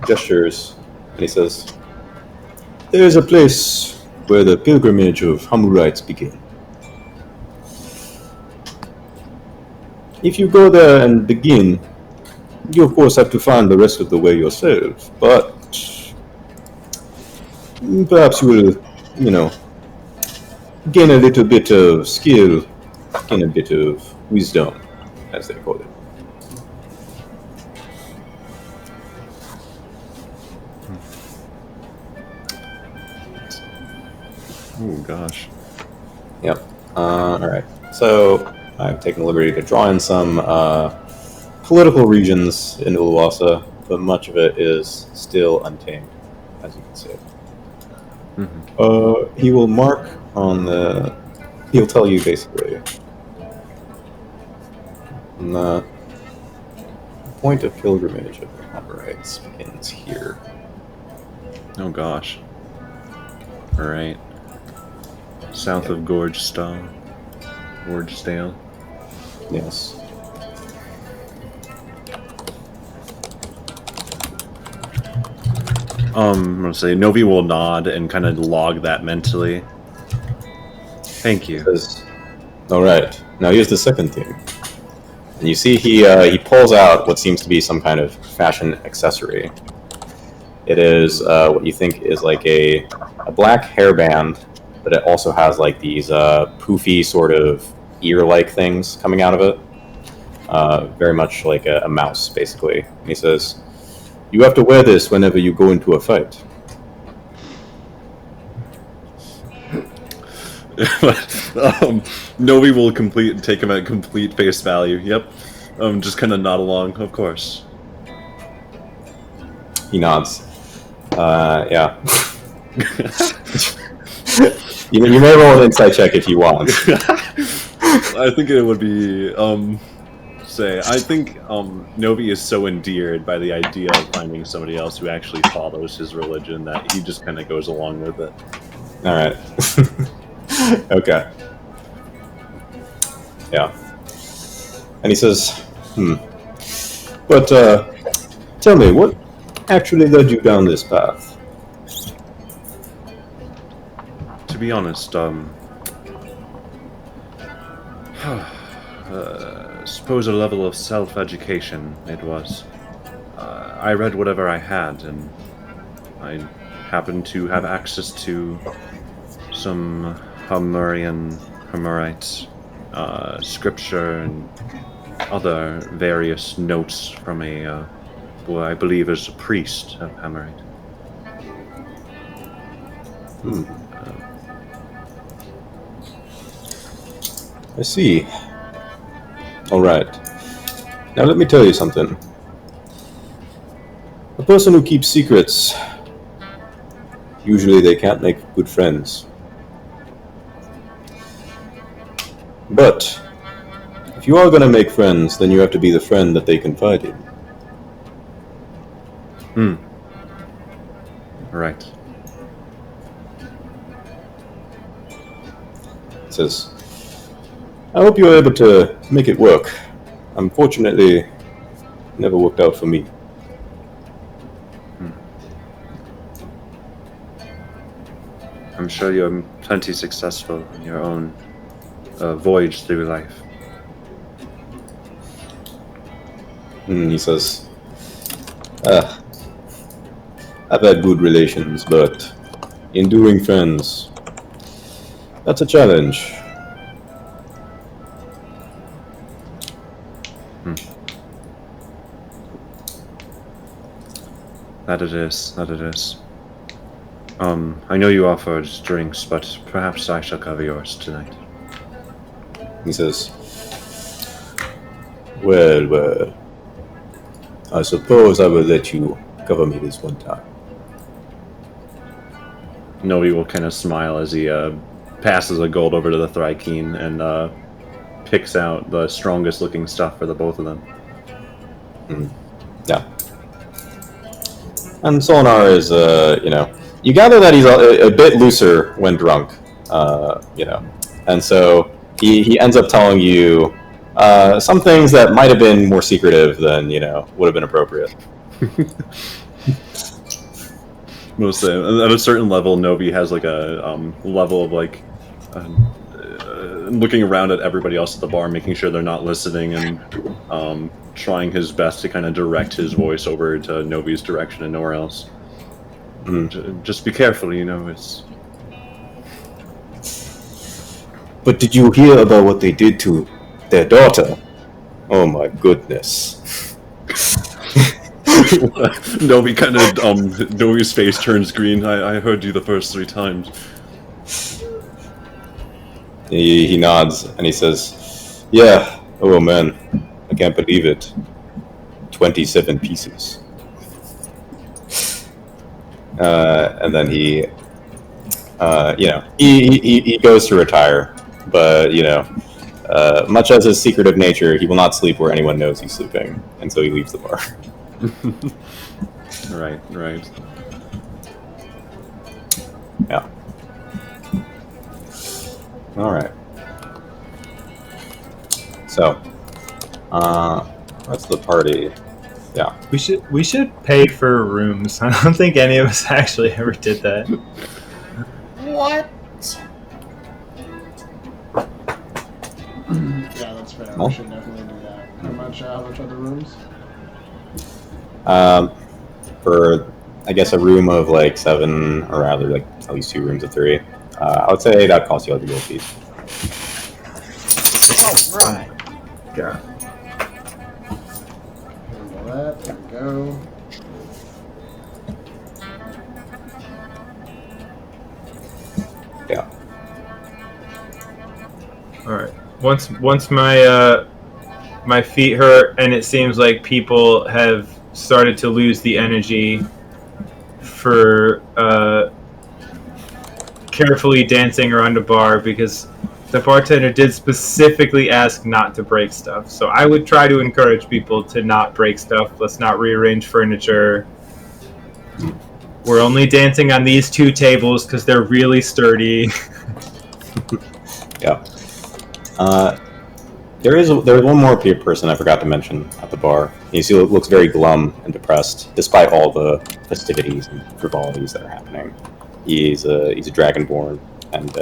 gestures and he says, "There's a place where the pilgrimage of Hungurites begin. If you go there and begin, you of course have to find the rest of the way yourself, but perhaps you will, gain a little bit of skill, gain a bit of wisdom, as they call it." Oh gosh. Yep. Alright. So, I've taken the liberty to draw in some political regions in Ulwase, but much of it is still untamed, as you can see. He will mark on the... He'll tell you basically. On the point of pilgrimage of the Hungarites begins here. Oh gosh. Alright. South of Gorgestone. Gorgestale. Yes. I'm gonna say Novi will nod and kind of log that mentally. Thank you. Alright, now here's the second thing. And you see he pulls out what seems to be some kind of fashion accessory. It is what you think is like a black hairband, but it also has like these poofy sort of ear-like things coming out of it. Very much like a mouse, basically. And he says, "You have to wear this whenever you go into a fight." Novi will take him at complete face value. Yep. Just kind of nod along, of course. He nods. Yeah. you may roll an insight check if you want. I think it would be I think Novi is so endeared by the idea of finding somebody else who actually follows his religion that he just kind of goes along with it. All right. Okay. Yeah. And he says, But tell me, what actually led you down this path? To be honest, suppose a level of self-education it was. I read whatever I had, and I happened to have access to some Humurite scripture and other various notes from who I believe is a priest of Hammerite. I see. Alright. Now let me tell you something. A person who keeps secrets, usually they can't make good friends. But if you are going to make friends, then you have to be the friend that they confide in. Right. It says, I hope you're able to make it work. Unfortunately, it never worked out for me. I'm sure you're plenty successful in your own voyage through life. He says, I've had good relations, but enduring friends, that's a challenge. That it is. That it is. I know you offered drinks, but perhaps I shall cover yours tonight. He says, well, I suppose I will let you cover me this one time. Novi will kind of smile as he passes a gold over to the Thrykeen and picks out the strongest looking stuff for the both of them. Yeah. And Solinar is, you gather that he's a bit looser when drunk, and so he ends up telling you some things that might have been more secretive than, would have been appropriate. Mostly, at a certain level, Novi has like a level of like looking around at everybody else at the bar, making sure they're not listening, and trying his best to kind of direct his voice over to Novi's direction and nowhere else. Just be careful, it's... But did you hear about what they did to their daughter? Oh my goodness. Novi kind of, Novi's face turns green. I heard you the first 3 times. He nods and he says, yeah, oh man, I can't believe it. 27 pieces. And then he goes to retire, but, much as his secretive nature, he will not sleep where anyone knows he's sleeping, and so he leaves the bar. Right. Yeah. All right. So, that's the party. Yeah. We should pay for rooms. I don't think any of us actually ever did that. What? Yeah, that's fair. Well. We should definitely do that. How much are the rooms? For, I guess, a room of like 7, or rather like at least 2 rooms of 3, I would say that costs you like a gold piece. All right. Yeah. Handle that. There we go. Yeah. All right. Once my my feet hurt and it seems like people have started to lose the energy for carefully dancing around a bar, because the bartender did specifically ask not to break stuff. So I would try to encourage people to not break stuff. Let's not rearrange furniture. We're only dancing on these 2 tables because they're really sturdy. Yeah. There's one more person I forgot to mention at the bar. He looks very glum and depressed, despite all the festivities and frivolities that are happening. He's a dragonborn, and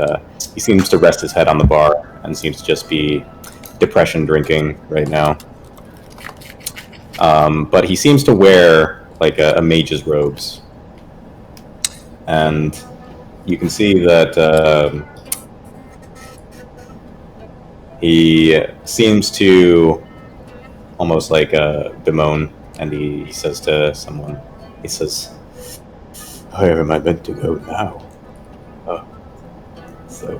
he seems to rest his head on the bar and seems to just be depression drinking right now. But he seems to wear like a mage's robes, and you can see that he seems to almost like bemoan, and he says to someone, he says, "Where am I meant to go now? So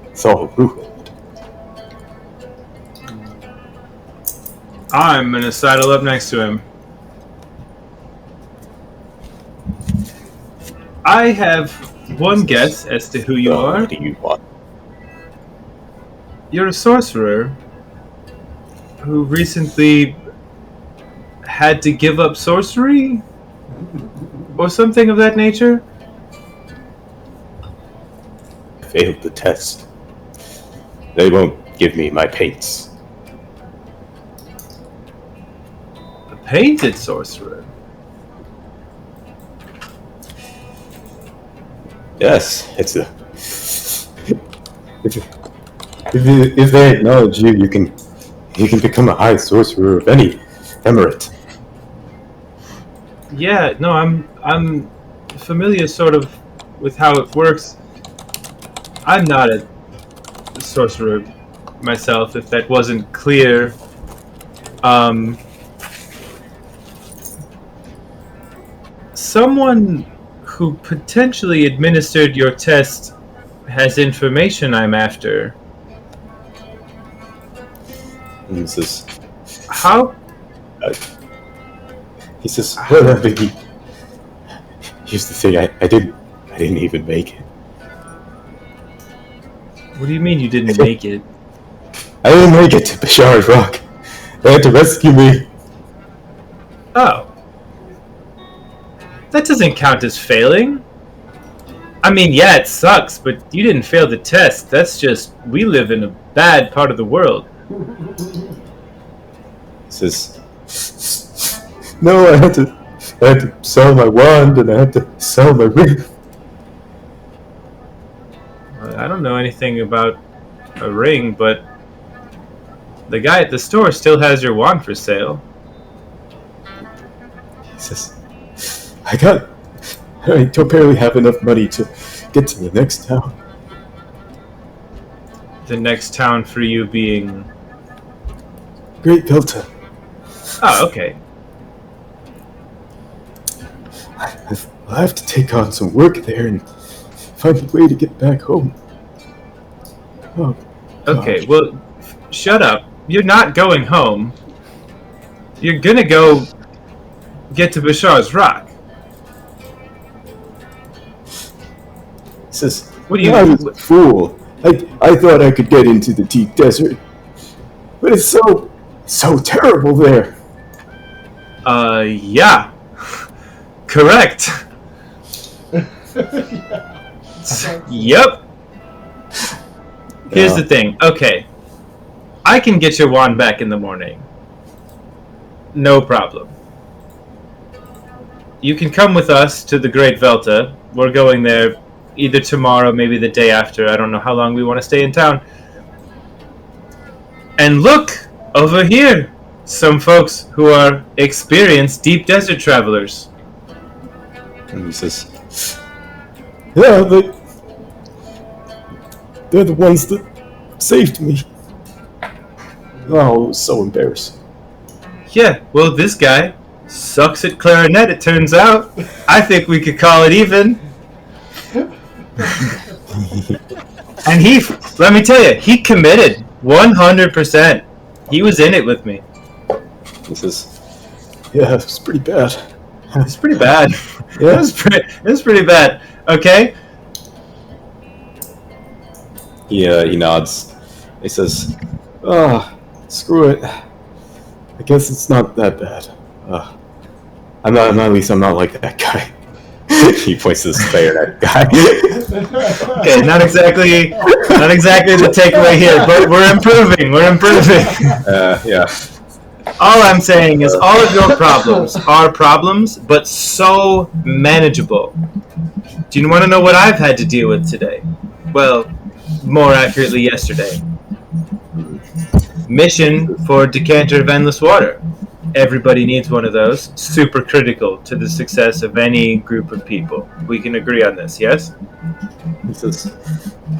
it's all ruined." I'm going to sidle up next to him. I have one guess as to who you are. What do you want? You're a sorcerer who recently had to give up sorcery? Or something of that nature? I failed the test. They won't give me my paints. A painted sorcerer? Yes, it's a... If they acknowledge you, you can become a high sorcerer of any emirate. Yeah, no, I'm familiar sort of with how it works. I'm not a sorcerer myself, if that wasn't clear. Someone who potentially administered your test has information I'm after. And he says, How? well, but here's the thing, I didn't even make it. What do you mean you didn't make it? I didn't make it to Bashar's Rock. They had to rescue me. Oh. That doesn't count as failing. I mean, yeah, it sucks, but you didn't fail the test. That's just, we live in a bad part of the world. He says, no, I had to sell my wand and I had to sell my ring. I don't know anything about a ring, but the guy at the store still has your wand for sale. He says, I don't barely have enough money to get to the next town. The next town for you being... Great Delta. Oh, okay. I'll have to take on some work there and find a way to get back home. Oh, Okay, well, shut up. You're not going home. You're gonna go get to Bashar's Rock. He says, What do you... I was a fool. I thought I could get into the deep desert. But it's so terrible there. Yeah. Correct. Yep. Here's the thing. Okay. I can get your wand back in the morning. No problem. You can come with us to the Great Velta. We're going there either tomorrow, maybe the day after. I don't know how long we want to stay in town. And look! Over here! Some folks who are experienced deep desert travelers. And he says, yeah, they're the ones that saved me. Oh, it was so embarrassing. Yeah, well, this guy sucks at clarinet, it turns out. I think we could call it even. And he, let me tell you, he committed 100%. He was in it with me. He says, yeah, it was pretty bad. It's pretty bad. Yeah? It was pretty bad. Okay? He nods. He says, screw it. I guess it's not that bad. I'm not like that guy. He points to this bayonet guy. Okay, not exactly the takeaway here, but we're improving. Yeah. All I'm saying is all of your problems are problems, but so manageable. Do you want to know what I've had to deal with today? Well, more accurately, yesterday. Mission for Decanter of Endless Water. Everybody needs one of those. Super critical to the success of any group of people. We can agree on this, yes? He says,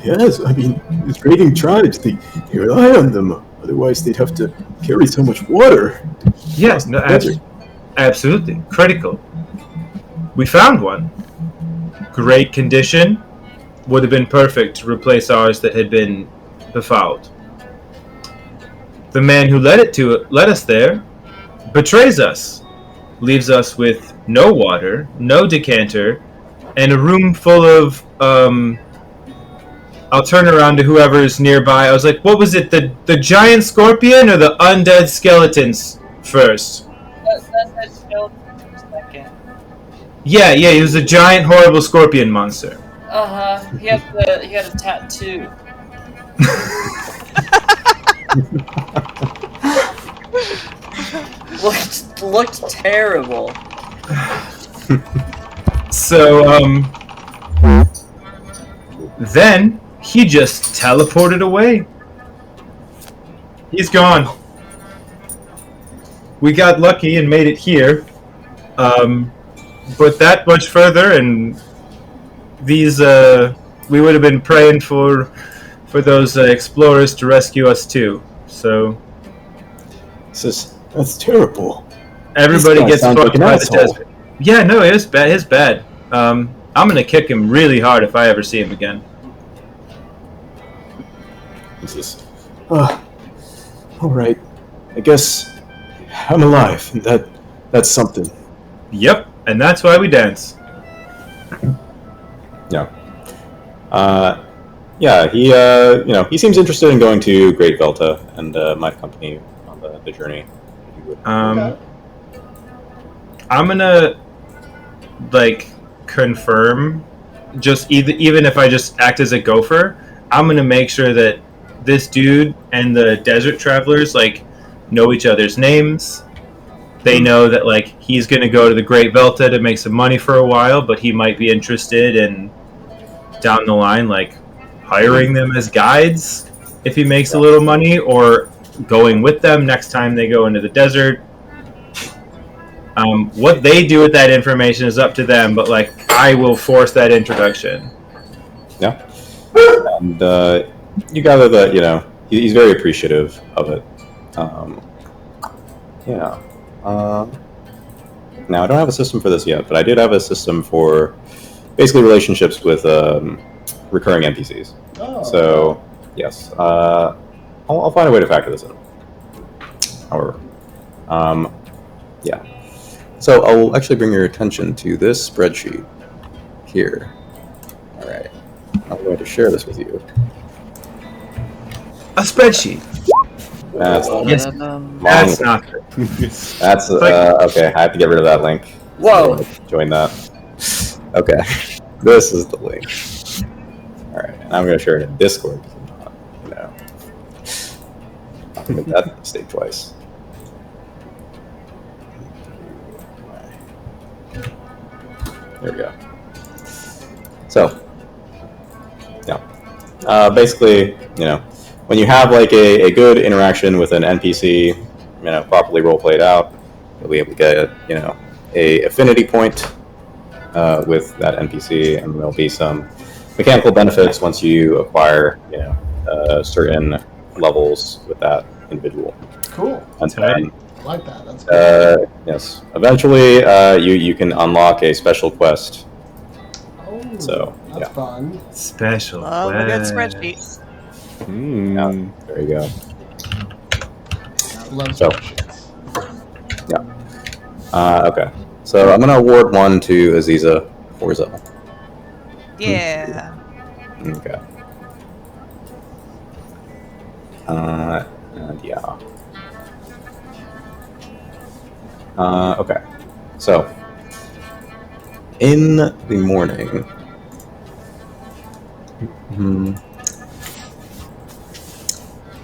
yes, I mean, these raiding tribes, they rely on them. Otherwise, they'd have to carry so much water. Yes, no, absolutely. Critical. We found one. Great condition. Would have been perfect to replace ours that had been befouled. The man who led us there betrays us. Leaves us with no water, no decanter, and a room full of I'll turn around to whoever's nearby. I was like, what was it? The giant scorpion or the undead skeletons first? That skeleton for a second. Yeah, he was a giant, horrible scorpion monster. He had a tattoo. looked terrible. So, then he just teleported away. He's gone. We got lucky and made it here. but that much further, and these we would have been praying for those explorers to rescue us too. So That's terrible. everybody This guy gets sounds fucked like an by the asshole. desert. Yeah, no, it was bad. It's bad. I'm gonna kick him really hard if I ever see him again. All right. I guess I'm alive. That's something. Yep, and that's why we dance. Yeah. Yeah. He seems interested in going to Great Velta and might accompany you on the journey. Okay. I'm gonna confirm. Just even if I just act as a gopher, I'm gonna make sure that this dude and the desert travelers know each other's names. They know that he's gonna go to the Great Velta to make some money for a while, but he might be interested in down the line hiring them as guides if he makes a little money, or going with them next time they go into the desert. What they do with that information is up to them, but I will force that introduction. Yeah. And you gather that he's very appreciative of it. Yeah. Now I don't have a system for this yet, but I did have a system for basically relationships with recurring NPCs. Oh. So yes, I'll find a way to factor this in. However, yeah. So I'll actually bring your attention to this spreadsheet here. All right. I'm going to share this with you. A spreadsheet. That's Yes. long. That's not good. That's okay. I have to get rid of that link. Whoa. Join that. Okay. This is the link. All right. And I'm going to share it in Discord. I'll make that mistake twice. There we go. So, yeah. Basically, when you have a good interaction with an NPC, properly role played out, you'll be able to get a affinity point with that NPC, and there'll be some mechanical benefits once you acquire certain levels with that individual. Cool. And then, I like that. That's cool. yes, eventually you can unlock a special quest. Oh, So that's fun. Special. Love a good quest. spreadsheet. Yeah, there you go. Love So- spreadsheets. Okay. So I'm gonna award one to Aziza Forza. Yeah. Okay. And yeah. Okay. So in the morning,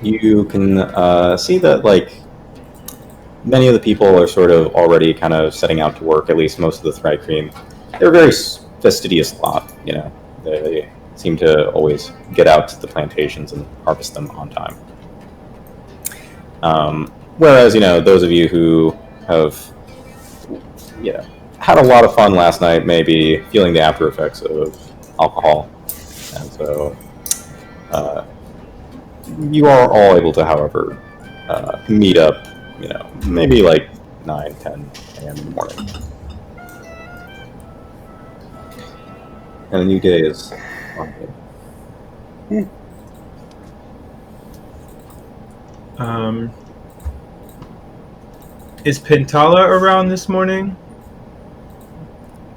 you can see that many of the people are sort of already kind of setting out to work. At least most of the Thrive Cream. They're a very fastidious lot. They seem to always get out to the plantations and harvest them on time. Whereas those of you who have had a lot of fun last night may be feeling the after effects of alcohol, and so you are all able to, however, meet up. Maybe 9, 10 a.m. in the morning. And a new day is on here. Is Pintala around this morning?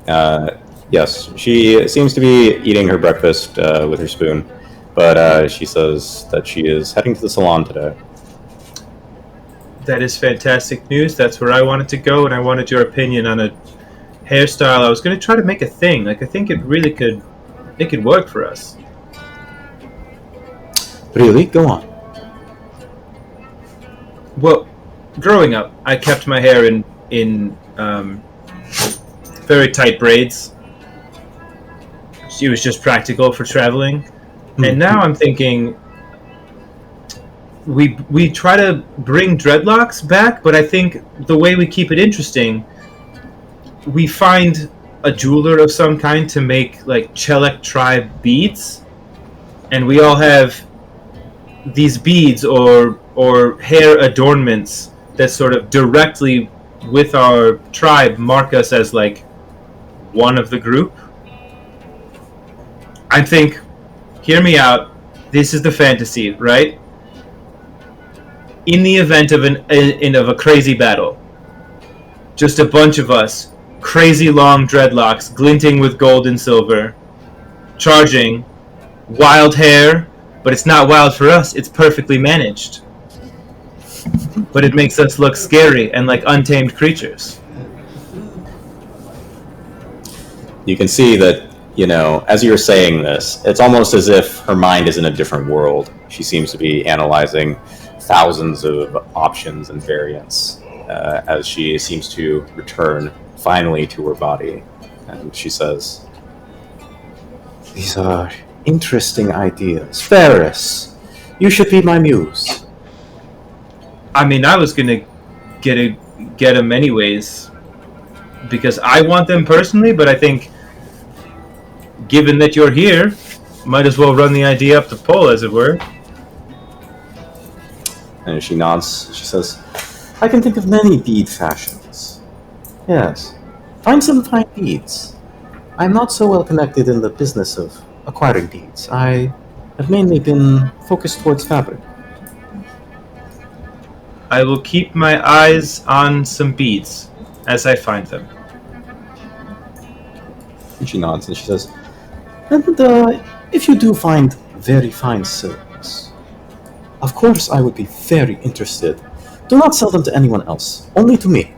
Yes, she seems to be eating her breakfast with her spoon, but she says that she is heading to the salon today. That is fantastic news. That's where I wanted to go, and I wanted your opinion on a hairstyle. I was going to try to make a thing. I think it really could work for us. Really? Go on. Well, growing up, I kept my hair in very tight braids. It was just practical for traveling. And now I'm thinking we try to bring dreadlocks back, but I think the way we keep it interesting, we find a jeweler of some kind to make like Chelek tribe beads, and we all have these beads or hair adornments that sort of directly with our tribe mark us as like one of the group. I think, hear me out. This is the fantasy, right? In the event of of a crazy battle, just a bunch of us, crazy long dreadlocks glinting with gold and silver, charging, wild hair, but it's not wild for us, it's perfectly managed. But it makes us look scary and like untamed creatures. You can see that, as you're saying this, it's almost as if her mind is in a different world. She seems to be analyzing thousands of options and variants as she seems to return finally to her body. And she says, "These are interesting ideas. Ferris, you should be my muse." I mean, I was gonna get them anyways, because I want them personally, but I think, given that you're here, might as well run the idea up the pole, as it were. And she nods. She says, "I can think of many bead fashions. Yes. Find some fine beads. I'm not so well connected in the business of acquiring beads. I have mainly been focused towards fabric." I will keep my eyes on some beads as I find them. And she nods and she says, "And if you do find very fine silks, of course I would be very interested. Do not sell them to anyone else, only to me."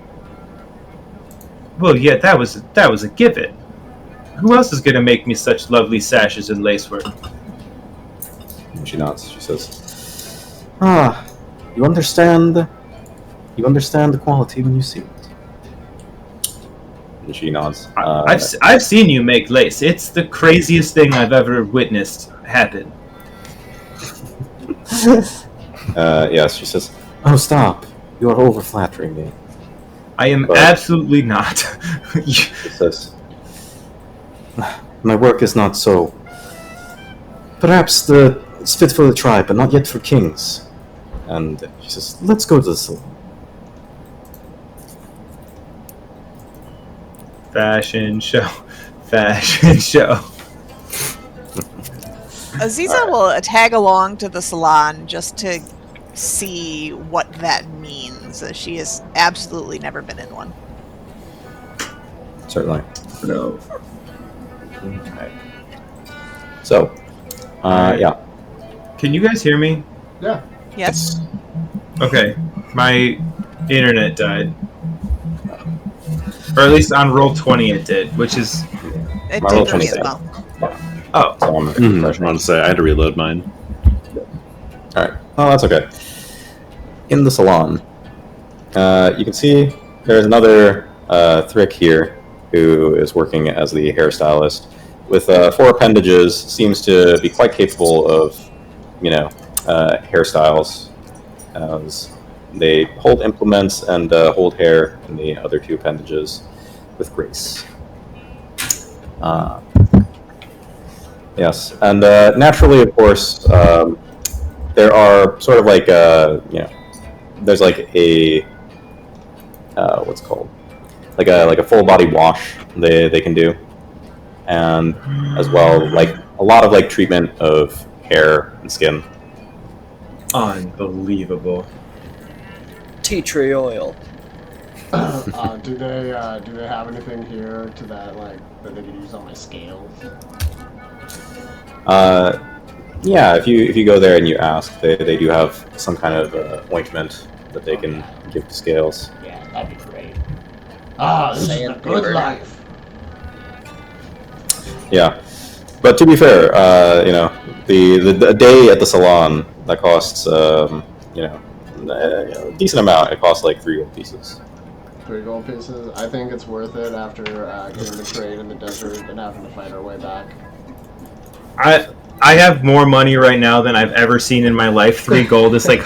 Well, yeah, that was a given. Who else is gonna make me such lovely sashes and lacework? And she nods. She says, "Ah, you understand the quality when you see it." And she nods. I've seen you make lace. It's the craziest thing I've ever witnessed happen. Yes, she says, "Oh, stop. You are over-flattering me." I am But- absolutely not. She says, "My work is not so. Perhaps it's fit for the tribe, but not yet for kings." And she says, "Let's go to the salon." Fashion show. Fashion show. Aziza will tag along to the salon just to see what that means. She has absolutely never been in one. Certainly. No. Okay. So, yeah. Can you guys hear me? Yeah. Yes. Okay. My internet died. Or at least on Roll20 it did, which is... It My did roll for me 20 as well. Oh. So I'm I was going to say, I had to reload mine. Alright. Oh, that's okay. In the salon, you can see there's another Thrick here who is working as the hairstylist. With 4 appendages, seems to be quite capable of, hairstyles. As they hold implements and hold hair in the other 2 appendages with grace. Yes, and naturally, of course, there are sort of like there's like a what's it called, like a full body wash they can do, and as well like a lot of like treatment of hair and skin. Unbelievable. Tea tree oil. Do they have anything here to that that they could use on my scales? Yeah, if you go there and you ask, they do have some kind of ointment that they can give to scales. Yeah, that'd be great. This is the Sandpaper. good life. Yeah, but to be fair, the day at the salon that costs a decent amount. It costs like 3 gold pieces. 3 gold pieces. I think it's worth it after getting the trade in the desert and having to fight our way back. I have more money right now than I've ever seen in my life. 3 gold is like,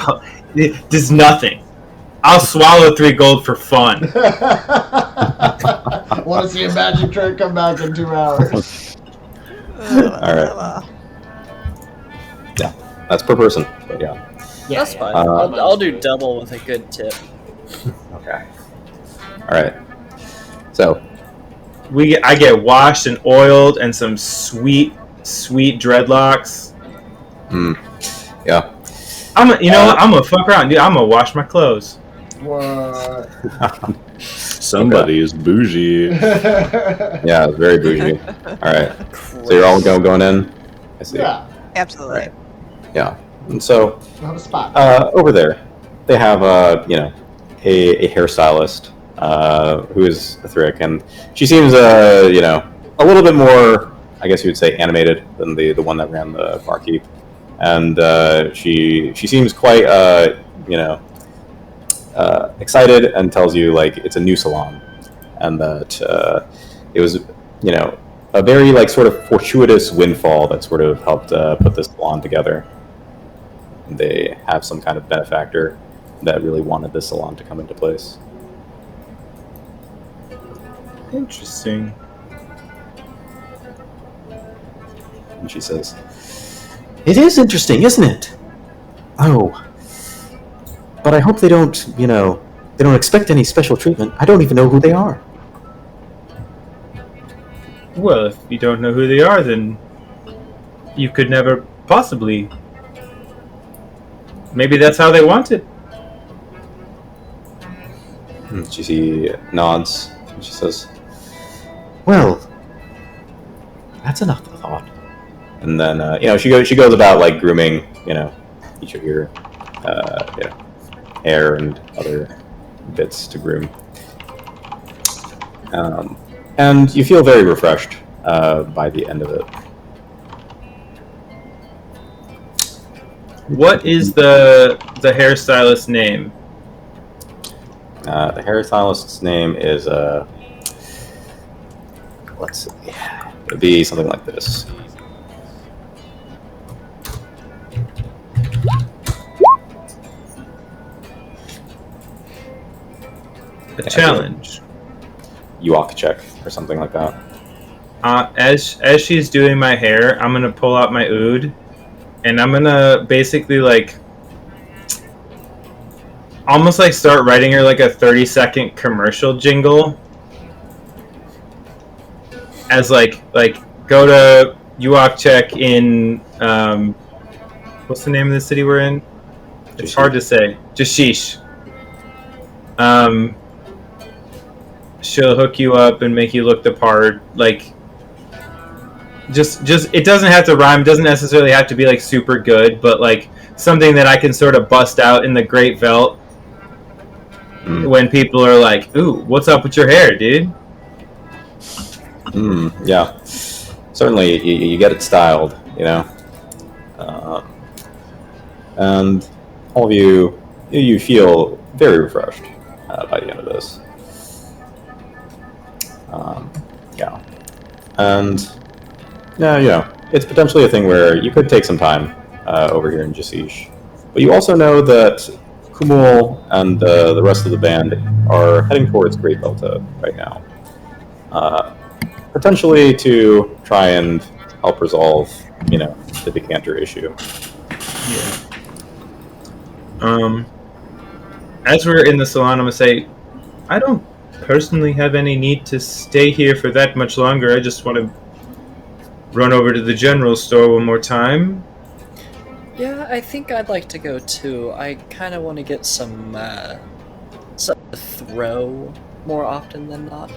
it is nothing. I'll swallow 3 gold for fun. Want to see a magic trick? Come back in 2 hours. Alright. Yeah, that's per person, but yeah. That's fine. Uh, I'll do double with a good tip. Okay. Alright. So, I get washed and oiled and some sweet dreadlocks. yeah. You know what? I'm gonna fuck around, dude. I'm gonna wash my clothes. What? Somebody is bougie. Yeah, it's very bougie. Alright. So you're all going in? I see. Yeah. Absolutely. Right. Yeah. And so, We'll have a spot. over there, they have a hairstylist who is Thrick, and she seems a little bit more, I guess you would say, animated than the one that ran the barkeep, and she seems quite excited and tells you like it's a new salon, and that it was a very like sort of fortuitous windfall that sort of helped put this salon together. They have some kind of benefactor that really wanted this salon to come into place. Interesting. And she says, "It is interesting, isn't it? Oh, but I hope they don't expect any special treatment. I don't even know who they are." Well, if you don't know who they are, then you could never possibly. Maybe that's how they want it. She nods and she says, "Well, that's enough of thought." And then she goes about like grooming each of your hair and other bits to groom. And you feel very refreshed by the end of it. What is the hairstylist's name? The hairstylist's name is let's see, it would be something like this. A challenge. Yuak check or something like that. As she's doing my hair, I'm gonna pull out my oud, and I'm gonna basically like almost like start writing her like a 30-second commercial jingle. As like go to Yuak check in what's the name of the city we're in? It's hard to say. Jashish. She'll hook you up and make you look the part. Like, just it doesn't have to rhyme. Doesn't necessarily have to be like super good, but like something that I can sort of bust out in the Great Velt when people are like, "Ooh, what's up with your hair, dude?" Yeah, certainly you get it styled, and all of you feel very refreshed by the end of this. Yeah, and it's potentially a thing where you could take some time over here in Jashish, but you also know that Kumul and the rest of the band are heading towards Great Delta right now, potentially to try and help resolve, the decanter issue. Yeah. As we're in the salon, I'm gonna say, I don't personally have any need to stay here for that much longer. I just want to run over to the general store one more time. Yeah, I think I'd like to go too. I kind of want to get some something to throw more often than not.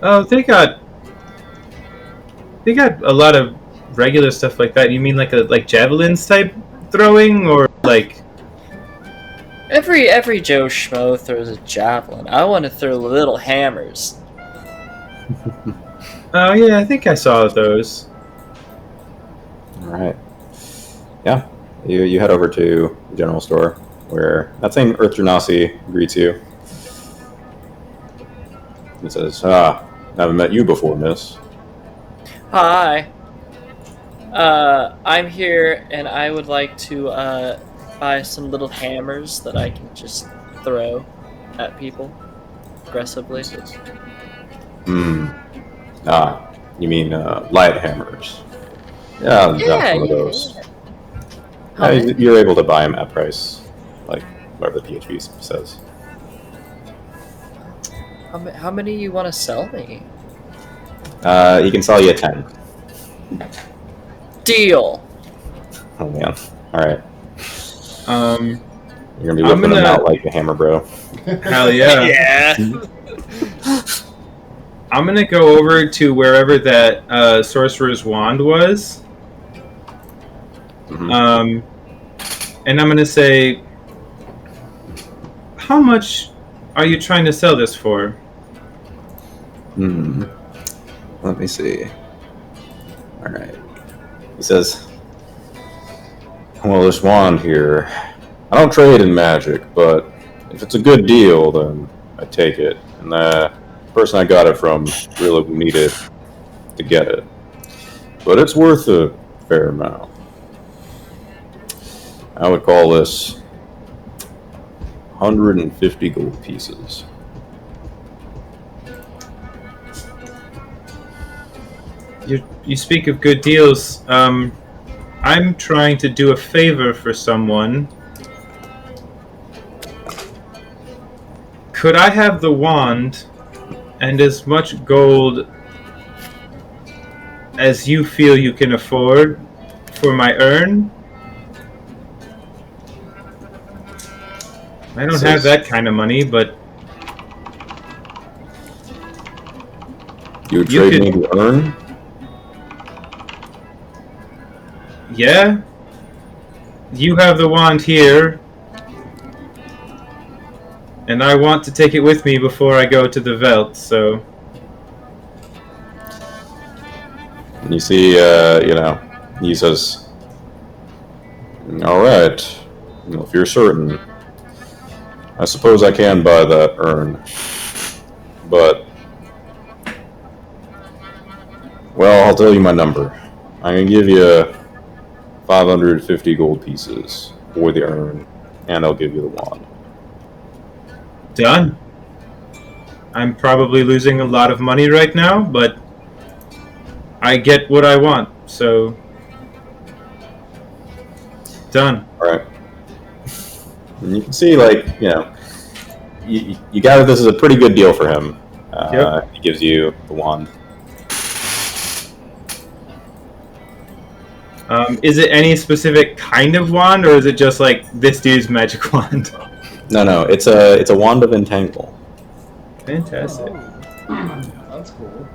Oh, they got a lot of regular stuff like that. You mean like javelins type throwing, or like? Every Joe Schmo throws a javelin. I want to throw little hammers. Oh yeah, I think I saw those. All right. Yeah, you head over to the general store where that same Earth Genasi greets you. He says, haven't met you before, miss." Hi. I'm here and I would like to buy some little hammers that I can just throw at people. aggressively. You mean light hammers? Yeah, I'll drop some of Yeah. those. How many? You're able to buy them at price, like whatever the PHB says. How many you want to sell me? He can sell you 10. Deal. Oh man! All right, you're gonna be I'm whipping them gonna- out like a hammer, bro. Hell yeah. Yeah. I'm gonna go over to wherever that sorcerer's wand was. Mhm. And I'm gonna say, how much are you trying to sell this for? Let me see. All right. He says, "Well, this wand here, I don't trade in magic, but if it's a good deal, then I take it. And the person I got it from really needed to get it. But it's worth a fair amount. I would call this 150 gold pieces." You speak of good deals. I'm trying to do a favor for someone. Could I have the wand and as much gold as you feel you can afford for my urn? I don't have that kind of money, but You would You trade could- me the urn? yeah. You have the wand here, and I want to take it with me before I go to the Veld, so... And you see, he says, "All right, well, if you're certain, I suppose I can buy that urn. But, well, I'll tell you my number. I can give you 550 gold pieces for the urn, and I'll give you the wand." Done. I'm probably losing a lot of money right now, but I get what I want, so... Done. All right. And you can see, you gather this is a pretty good deal for him. Yep. He gives you the wand. Is it any specific kind of wand, or is it just like this dude's magic wand? No, it's a wand of entangle. Fantastic. That's cool.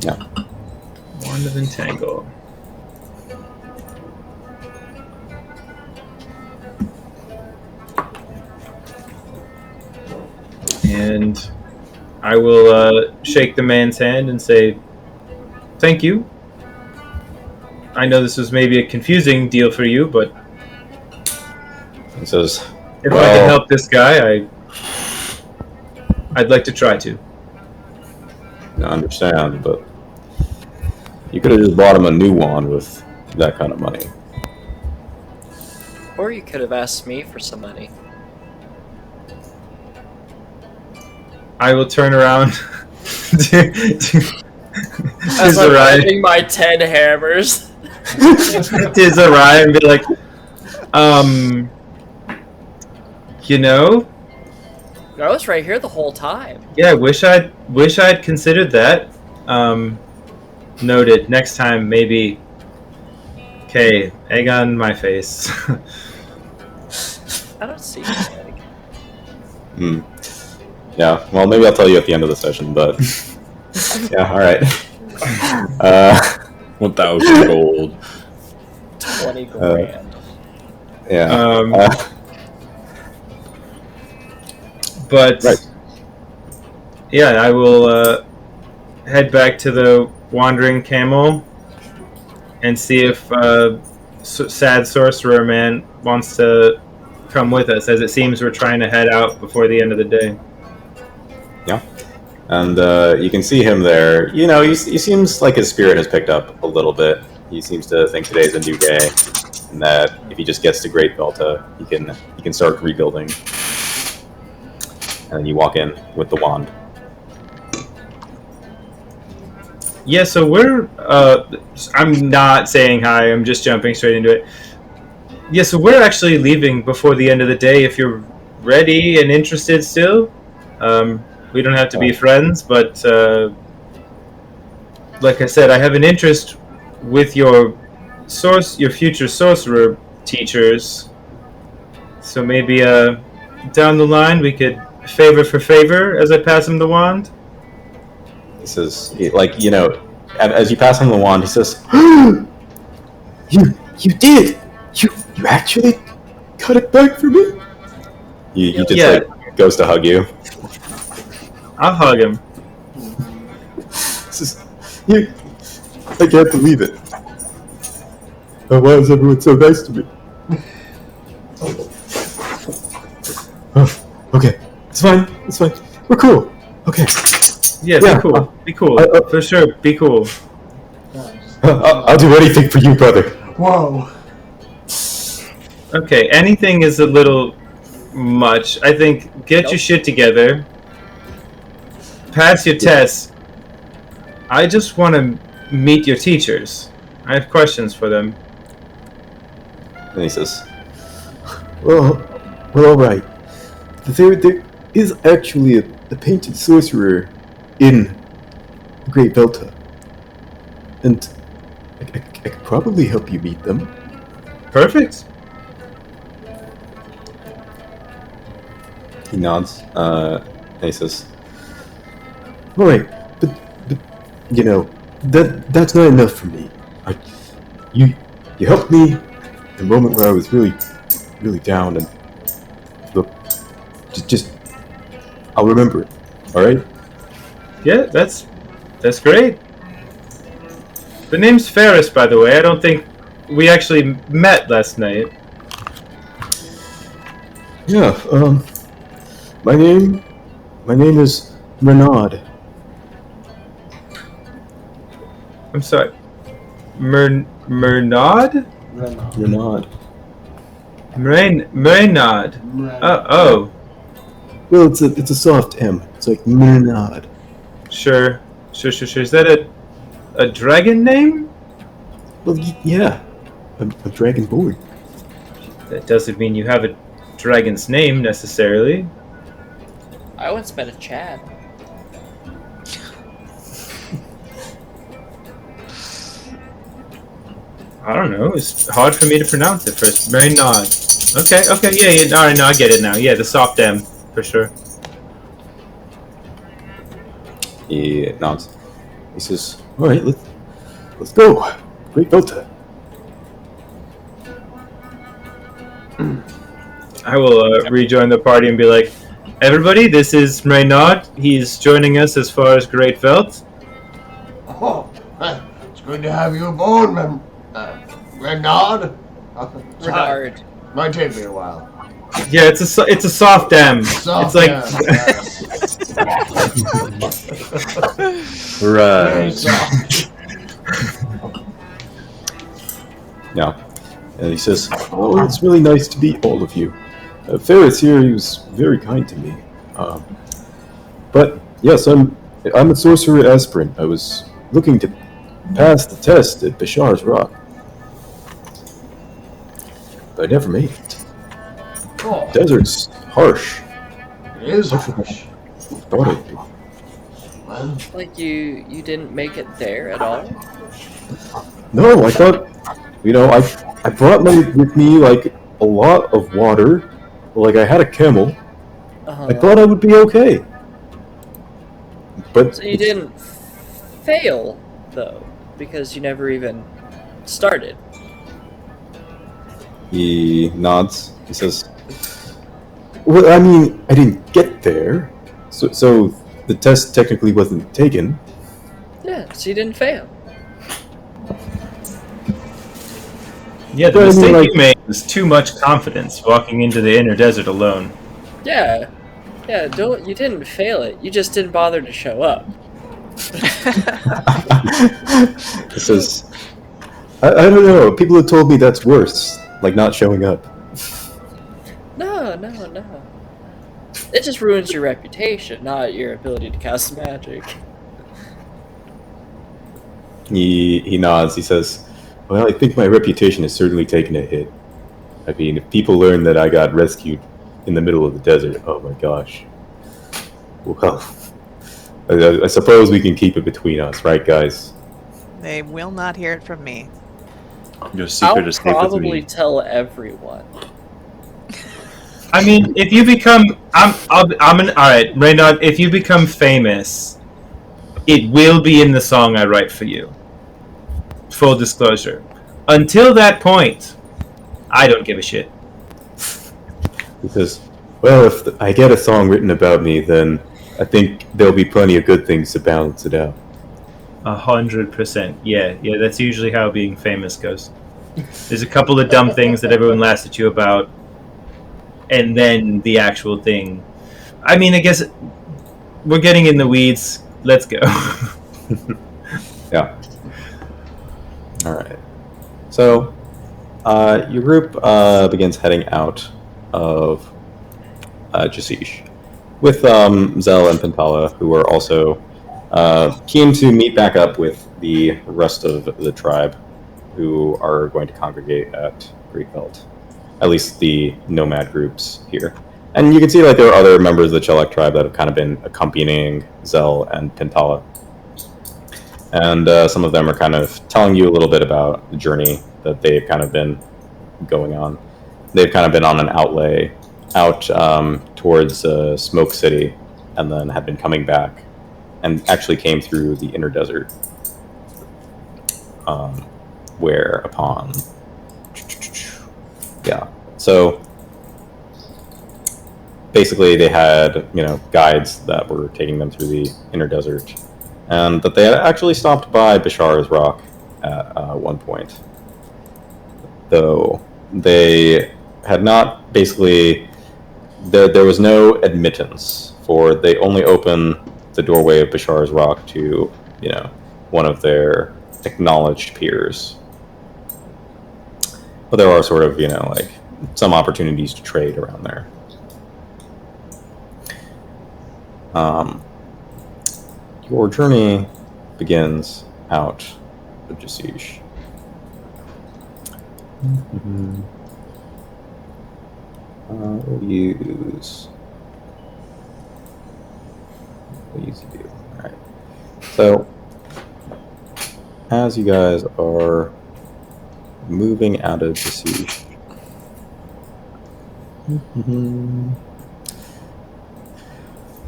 Yeah. Wand of Entangle. And I will shake the man's hand and say, "Thank you. I know this was maybe a confusing deal for you, but He says, if I Well- can help this guy, I'd like to try to." "I understand, but you could have just bought him a new wand with that kind of money." Or you could have asked me for some money. I will turn around to As I'm Zarai. holding my 10 hammers. To Zarai and be like, you know, I was right here the whole time. yeah, wish I'd considered that. Noted. Next time, maybe. Okay, egg on my face. I don't see anything. Hmm. Yeah, well, maybe I'll tell you at the end of the session, but yeah, all right. 1,000 gold. 20 grand. Yeah. But Right. yeah, I will head back to the Wandering Camel and see if Sad Sorcerer Man wants to come with us, as it seems we're trying to head out before the end of the day. And you can see him there. You know, he seems like his spirit has picked up a little bit. He seems to think today's a new day. and that if he just gets to Great Belta, he can start rebuilding. And then you walk in with the wand. Yeah, so we're. I'm not saying hi. I'm just jumping straight into it. Yeah, so we're actually leaving before the end of the day. If you're ready and interested still, we don't have to be friends, but like I said, I have an interest with your future sorcerer teachers. So maybe down the line we could favor for favor as I pass him the wand. He says, as you pass him the wand, he says, You did! You actually cut it back for me? He just goes to hug you. I'll hug him. I can't believe it. Why is everyone so nice to me? Okay, it's fine. We're cool. Okay. Yeah, be cool. For sure, be cool. I'll do anything for you, brother. Whoa. Okay, anything is a little much. I think get your shit together. Pass your tests. I just want to meet your teachers. I have questions for them. And he says, Well, all right. There is actually a painted sorcerer in the Great Belta. And I could probably help you meet them. Perfect. He nods, and he says, All right, but that's not enough for me. You helped me in the moment where I was really, really down, and look, just I'll remember it. All right? Yeah, that's great. The name's Ferris, by the way. I don't think we actually met last night. Yeah. My name is Renaud. I'm sorry. Mernaud? Renaud. Mernaud. Oh. Well, it's a soft M. It's like Renaud. Sure. Is that a dragon name? Well, yeah. I'm dragonborn. That doesn't mean you have a dragon's name necessarily. I once met a Chad. I don't know. It's hard for me to pronounce it first. Mernaud. Okay. Yeah. All right, no, I get it now. Yeah, the soft M for sure. He nods. He says, "All right, let's go. Great Belta." I will rejoin the party and be like, everybody, this is Renaud. He's joining us as far as Great Veld. Oh, it's good to have you aboard, Renaud. Renard. Might take me a while. Yeah, it's a soft M. Soft it's like M, yes. Very Right. soft. No. And he says, "Oh, it's really nice to meet all of you. Ferris here, he was very kind to me. But yes, I'm a sorcerer aspirant. I was looking to pass the test at Bashar's Rock, but I never made it. Oh, Desert's harsh. it is harsh. Thought it'd be. Well, Like you didn't make it there at all? No, I thought, I brought with me like a lot of water. Like I had a camel. I thought I would be okay. But So you didn't fail, though, because you never even started. He nods. He says, "Well, I mean, I didn't get there, so the test technically wasn't taken." Yeah, so you didn't fail. yeah, the But I mean, mistake like- you made was too much confidence walking into the inner desert alone. Yeah. Yeah, you didn't fail it. You just didn't bother to show up. He says, I don't know. People have told me that's worse, like not showing up. No. It just ruins your reputation, not your ability to cast magic. He nods. He says, "Well, I think my reputation has certainly taken a hit. I mean, if people learn that I got rescued in the middle of the desert, oh my gosh. Well, I suppose we can keep it between us, right, guys?" They will not hear it from me. Your secret I'll is safe with probably me. tell everyone. I mean, if you become, all right, Raynard. If you become famous, it will be in the song I write for you. Full disclosure. Until that point, I don't give a shit. He says, "Well, if I get a song written about me, then I think there'll be plenty of good things to balance it out." 100%. Yeah. That's usually how being famous goes. There's a couple of dumb things that everyone laughs at you about, and then the actual thing. I mean, I guess we're getting in the weeds. Let's go. Yeah. All right. So, your group begins heading out of Jasish with Zell and Pantala, who are also keen to meet back up with the rest of the tribe, who are going to congregate at Greekbelt. At least the nomad groups here. And you can see like there are other members of the Chelek tribe that have kind of been accompanying Zell and Pantala. And some of them are kind of telling you a little bit about the journey that they've kind of been going on. They've kind of been on an outlay out towards Smoke City, and then have been coming back, and actually came through the inner desert, whereupon, yeah. So basically, they had guides that were taking them through the inner desert. And that they had actually stopped by Bashar's Rock at one point. Though they had not basically... There was no admittance, for they only open the doorway of Bashar's Rock to, one of their acknowledged peers. But there are sort of, like, some opportunities to trade around there. Your journey begins out of Jasish. We'll use you. Alright. So, as you guys are moving out of Jasish,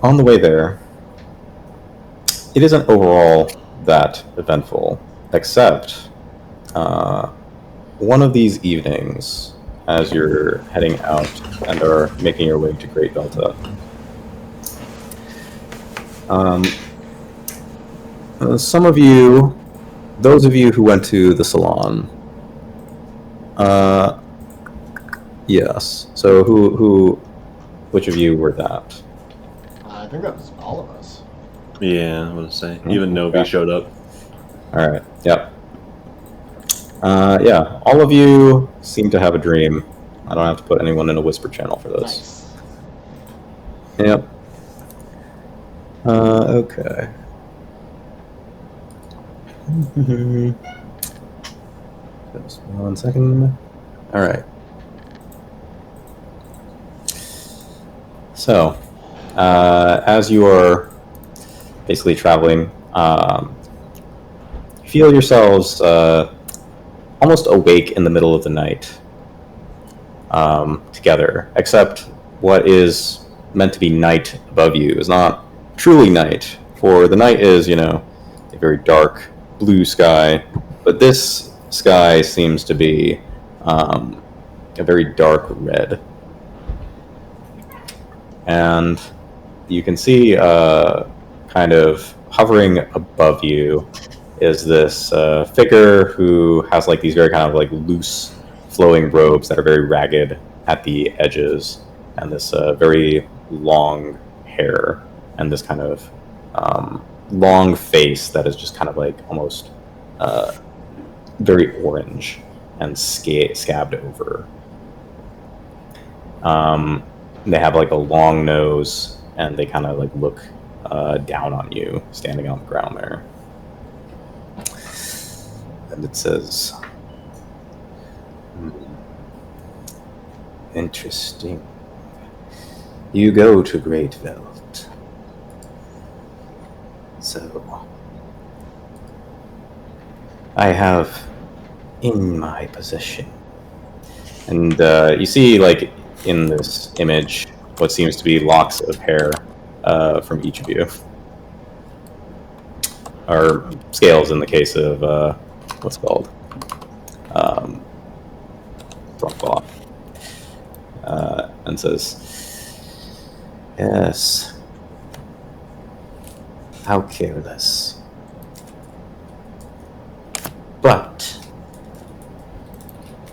on the way there, it isn't overall that eventful, except one of these evenings, as you're heading out and are making your way to Great Delta. Some of you, those of you who went to the salon, yes. So which of you were that? I think that was all of us. Yeah, I want to say. Even Novi showed up. All right. Yep. Yeah. All of you seem to have a dream. I don't have to put anyone in a whisper channel for this. Nice. Yep. Okay. Just 1 second. All right. So, as you are basically traveling, feel yourselves almost awake in the middle of the night together, except what is meant to be night above you is not truly night, for the night is, a very dark blue sky, but this sky seems to be a very dark red. And you can see kind of hovering above you is this figure who has like these very kind of like loose flowing robes that are very ragged at the edges, and this very long hair, and this kind of long face that is just kind of like almost very orange and scabbed over. They have like a long nose, and they kind of like look down on you, standing on the ground there. And it says, interesting. You go to Great Veld. So, I have in my possession. And you see, like, in this image, what seems to be locks of hair from each of you. Or scales in the case of, what's it called? Throckclaw. And says, yes, how careless. But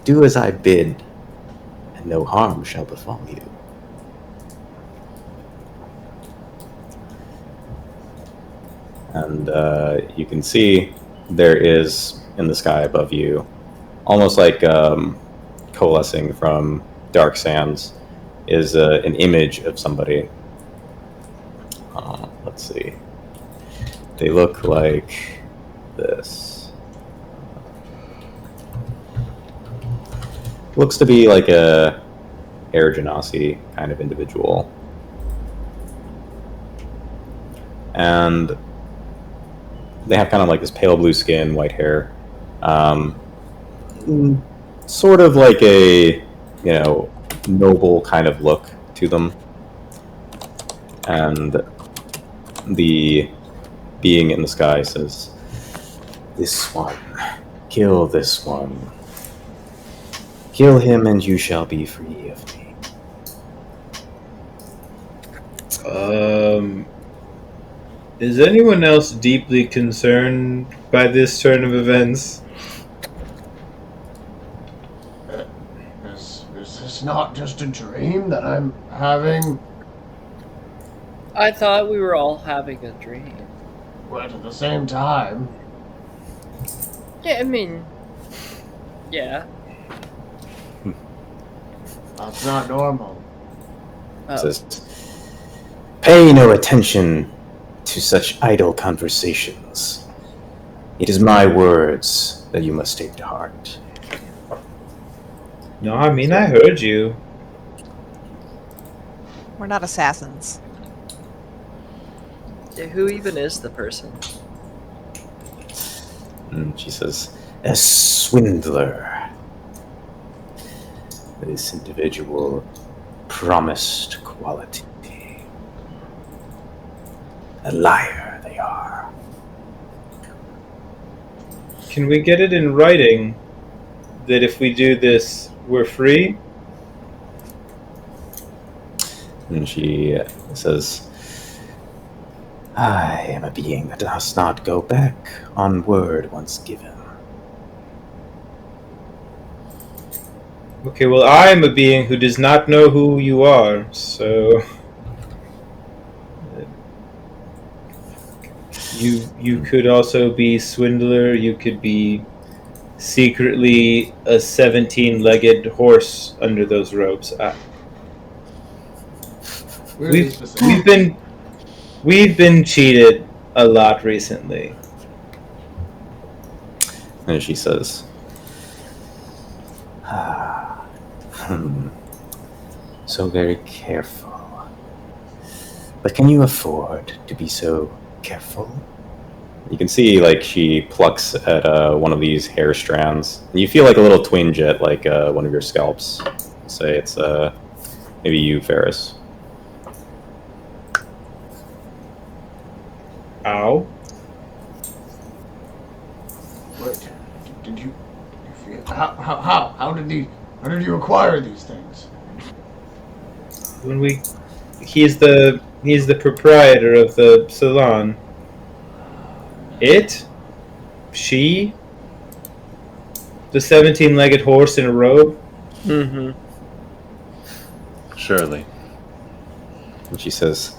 do as I bid, and no harm shall befall you. And you can see there is, in the sky above you, almost like coalescing from dark sands, is an image of somebody. Let's see. They look like this. Looks to be like a Air Genasi kind of individual. And they have kind of like this pale blue skin, white hair. Sort of like a, noble kind of look to them. And the being in the sky says, this one, kill this one. Kill him and you shall be free of me. Is anyone else deeply concerned by this turn of events? Is this not just a dream that I'm having? I thought we were all having a dream. But at the same time, Yeah, I mean, yeah. that's not normal. Oh. Says, pay no attention to such idle conversations. It is my words that you must take to heart. No, I mean, I heard you. We're not assassins. Yeah, who even is the person? And she says, a swindler. This individual promised quality. A liar they are. Can we get it in writing that if we do this, we're free? And she says, I am a being that does not go back on word once given. Okay, well, I am a being who does not know who you are, so... You could also be Swindler, you could be secretly a 17-legged horse under those robes. We've been cheated a lot recently. And she says, so very careful. But can you afford to be so careful? You can see, like, she plucks at one of these hair strands. And you feel like a little twinge at, like, one of your scalps. Say it's, maybe you, Ferris. Ow. Wait, did you how did you acquire these things? He's the proprietor of the salon. She, the 17-legged horse in a robe. Mm-hmm. Surely. And she says,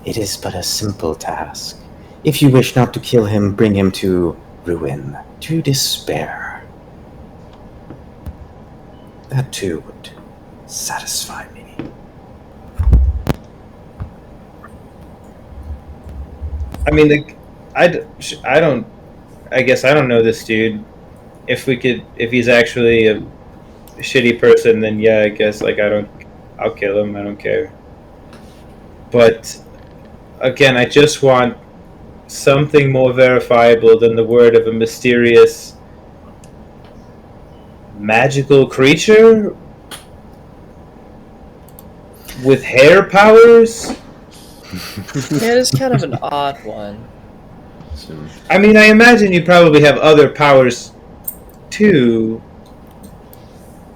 it is but a simple task. If you wish not to kill him, bring him to ruin, to despair. That too would satisfy me. I mean, I guess I don't know this dude. If he's actually a shitty person, then yeah, I guess I'll kill him. I don't care. But again, I just want something more verifiable than the word of a mysterious magical creature with hair powers. Yeah, it is kind of an odd one. I mean, I imagine you probably have other powers too.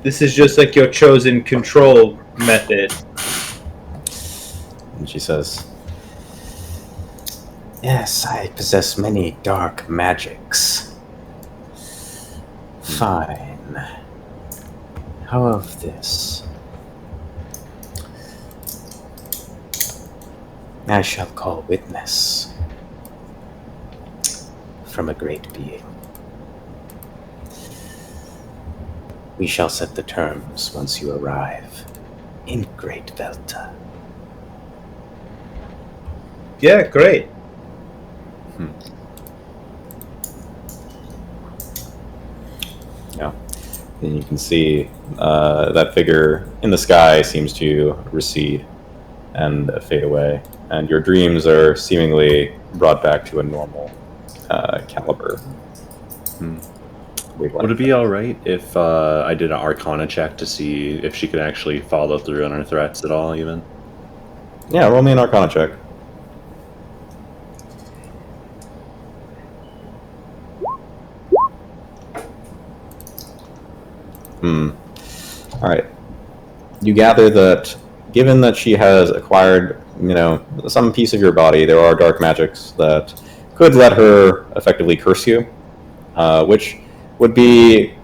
This is just like your chosen control method. And she says, "Yes, I possess many dark magics." Fine. How of this? I shall call witness from a great being. We shall set the terms once you arrive in Great Velta. Yeah, great. Yeah. And you can see that figure in the sky seems to recede and fade away. And your dreams are seemingly brought back to a normal caliber. Would it be alright if I did an Arcana check to see if she could actually follow through on her threats at all, even? Yeah, roll me an Arcana check. Alright. You gather that, given that she has acquired, some piece of your body, there are dark magics that could let her effectively curse you, which would be,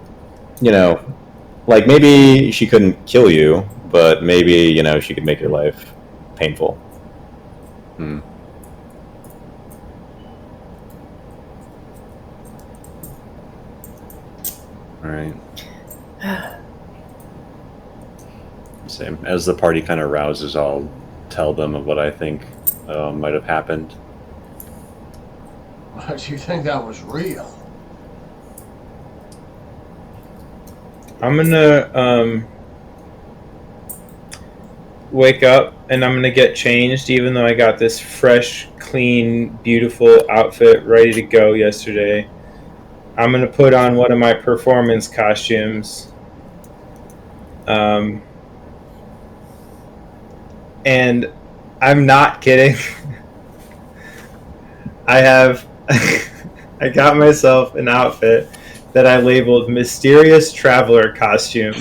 like maybe she couldn't kill you, but maybe, she could make your life painful. Alright. Same. As the party kind of rouses, I'll tell them of what I think might have happened. Why do you think that was real? I'm gonna wake up and I'm gonna get changed, even though I got this fresh, clean, beautiful outfit ready to go yesterday. I'm gonna put on one of my performance costumes. And I'm not kidding. I got myself an outfit that I labeled Mysterious Traveler Costume.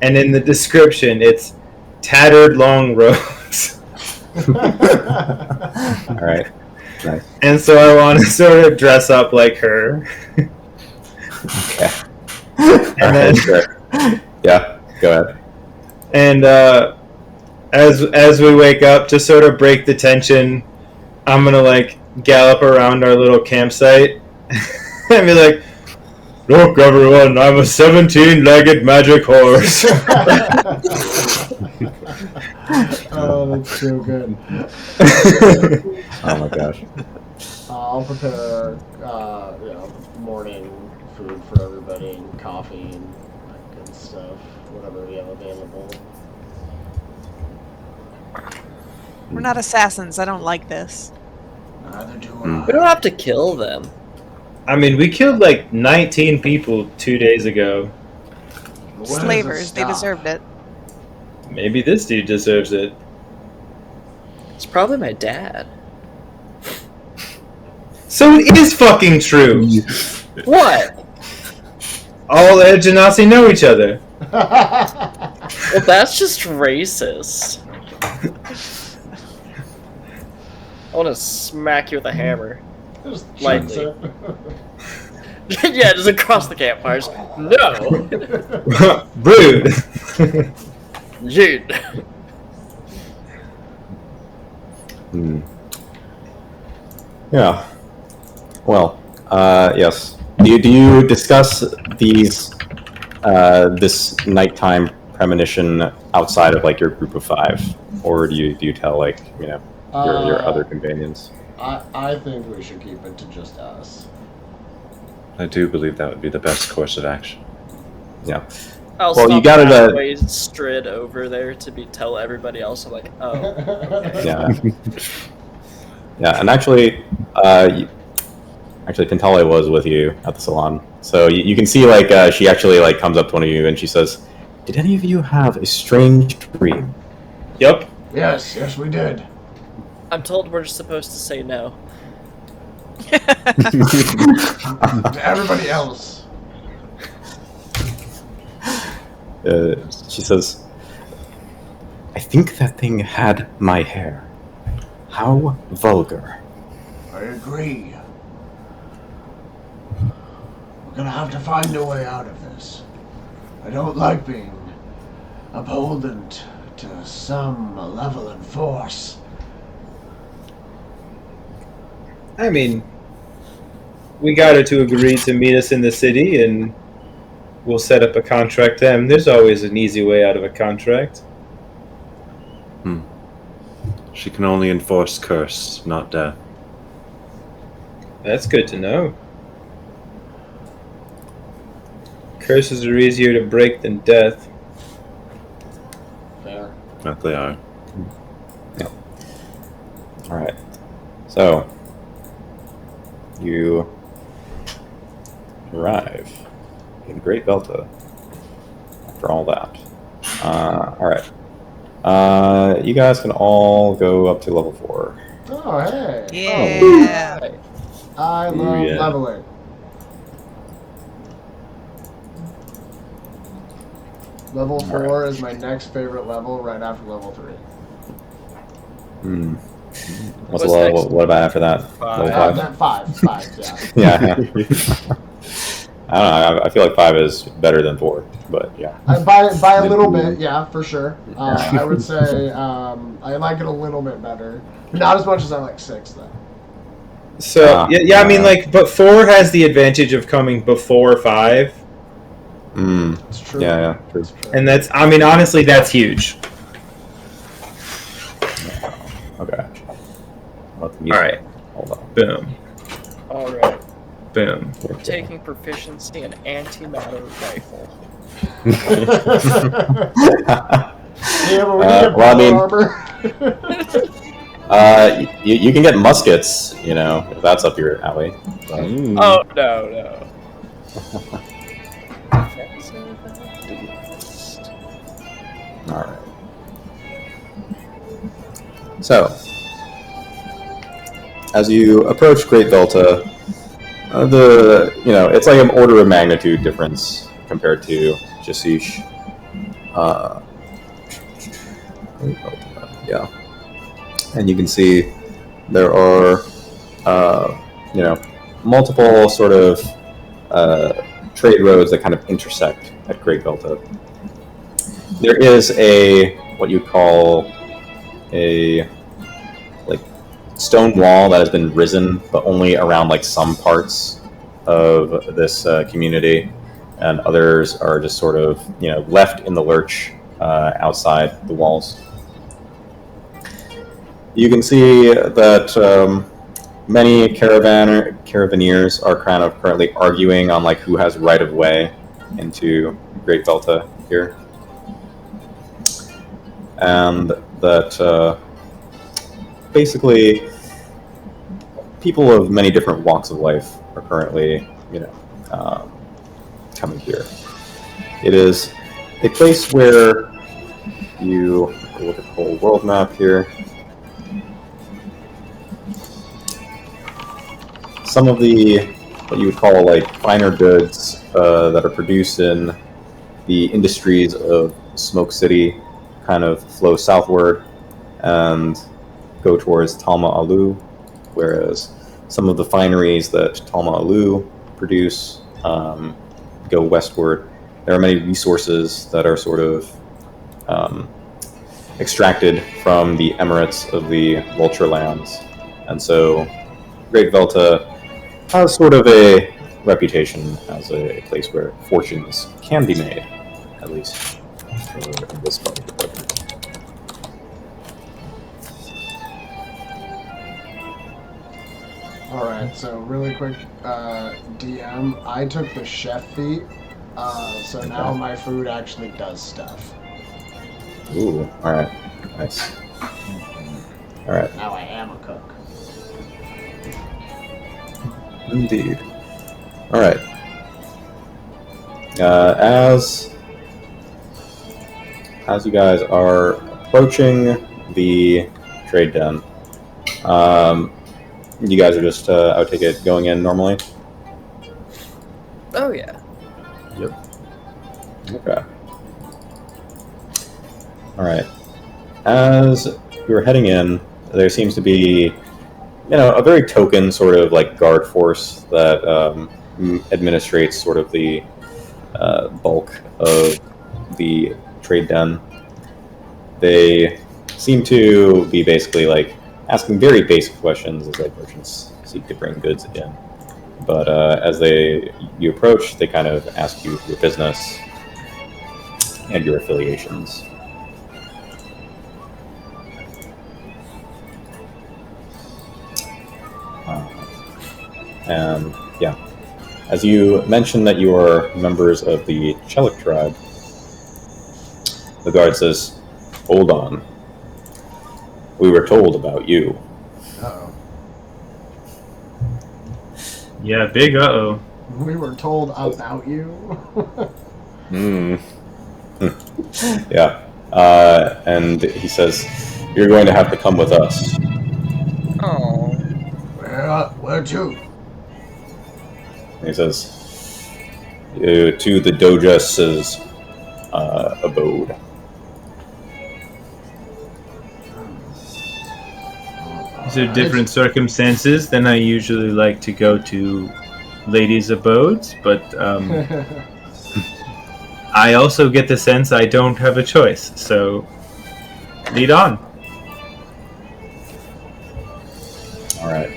And in the description, it's tattered long robes. Alright. Nice. And so I want to sort of dress up like her. Okay. And then, sure. Yeah, go ahead. And as we wake up, to sort of break the tension, I'm gonna gallop around our little campsite and be like, "Look, everyone, I'm a 17-legged magic horse." Oh, that's so good. Oh my gosh. I'll prepare, morning food for everybody, and coffee and that good stuff, whatever we have available. We're not assassins. I don't like this. Neither do We don't have to kill them. I mean, we killed 19 people 2 days ago. Slavers. They deserved it. Maybe this dude deserves it. It's probably my dad. So it is fucking true. What? All Edge and Nazi know each other. Well, that's just racist. I want to smack you with a hammer. Just Lightly. it. Yeah, just across the campfires. No! Rude. Dude. Yeah. Well, yes. Do you discuss these this nighttime premonition outside of like your group of 5, or do you tell like your other companions? I think we should keep it to just us. I do believe that would be the best course of action. Yeah. I'll Well, stop you got it, halfway Strid over there to tell everybody else. I'm like, oh. Yeah. Yeah, and actually, Tintale was with you at the salon, so you can see like she actually like comes up to one of you and she says, "Did any of you have a strange dream?" Yep. Yes, we did. I'm told we're supposed to say no. To everybody else. She says, "I think that thing had my hair. How vulgar." I agree. We're gonna have to find a way out of this. I don't like being beholden to some malevolent force. I mean, we got her to agree to meet us in the city, and we'll set up a contract then. There's always an easy way out of a contract. She can only enforce curse, not death. That's good to know. Curses are easier to break than death. Fair. That they are. Yeah. All right. So you arrive in Great Velta after all that. All right. You guys can all go up to level 4. Oh, hey. Yeah. I love yeah. leveling. Level 4 is my next favorite level, right after level 3. What's What's the level? next? What about after that? Five. Level 5, yeah. Yeah. I don't know. I feel like 5 is better than 4, but yeah. By a little bit, yeah, for sure. I would say I like it a little bit better. Not as much as I like 6, though. So I mean, like, but 4 has the advantage of coming before 5, It's true. Yeah, true. It's true. and that's, I mean, honestly, that's huge. Okay. All right, Hold on. boom, Alright. boom. Taking proficiency in antimatter rifle. Yeah, but we can get well, I mean- armor. You can get muskets, if that's up your alley. But, Oh, no. all right. So, as you approach Great Velta, it's like an order of magnitude difference compared to Jasish. Yeah, and you can see there are, multiple sort of trade roads that kind of intersect at Great Velta. There is what you call a stone wall that has been risen, but only around like some parts of this community, and others are just sort of left in the lurch outside the walls. You can see that many caravaneers are kind of currently arguing on like who has right of way into Great Velta here, and that basically people of many different walks of life are currently coming here. It is a place where you look at the whole world map here. Some of the what you would call like finer goods that are produced in the industries of Smoke City kind of flow southward and go towards Talma Alu, whereas some of the fineries that Talma Alu produce go westward. There are many resources that are sort of extracted from the emirates of the Vulture lands, and so Great Velta has sort of a reputation as a place where fortunes can be made, at least for this part of the program. Alright, so really quick, DM, I took the chef feat, so now my food actually does stuff. Ooh, alright. Nice. Alright. Now I am a cook. Indeed. Alright. As you guys are approaching the trade den, you guys are just, I would take it, going in normally? Oh yeah. Yep. Okay. Alright. As you're heading in, there seems to be, a very token sort of like guard force that administrates sort of the bulk of the trade den. They seem to be basically like asking very basic questions as like merchants seek to bring goods in. But as you approach, they kind of ask you your business and your affiliations. And yeah, as you mentioned that you are members of the Chelik tribe, the guard says, "Hold on. We were told about you." Uh-oh. Yeah, big uh-oh. We were told about you? Yeah. And he says, "You're going to have to come with us." Oh. Where to? And he says, "To the Doja's abode." These are different circumstances than I usually like to go to ladies' abodes, but I also get the sense I don't have a choice, so lead on. All right.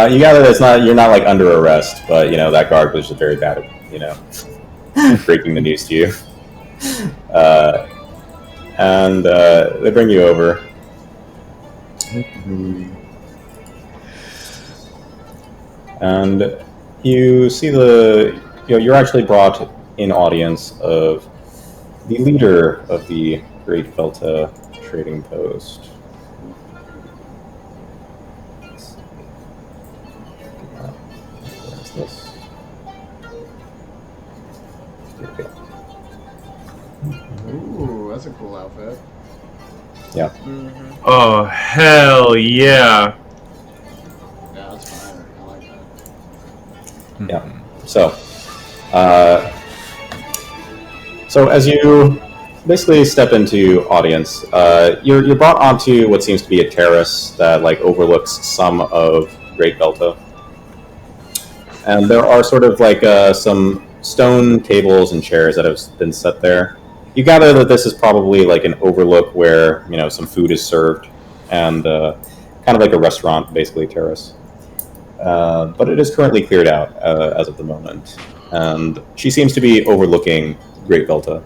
You gather that you're not like under arrest, but that guard was just very bad at breaking the news to you. And they bring you over. And you see you're actually brought in audience of the leader of the Great Velta Trading Post. Where's this? Okay. Ooh, that's a cool outfit. Yeah. Mm-hmm. Oh, hell yeah. Yeah, that's fire. I like that. Yeah. So as you basically step into audience, you're brought onto what seems to be a terrace that like overlooks some of Great Velta, and there are sort of like some stone tables and chairs that have been set there. You gather that this is probably like an overlook where some food is served, and kind of like a restaurant, basically terrace. But it is currently cleared out as of the moment, and she seems to be overlooking Great Velta.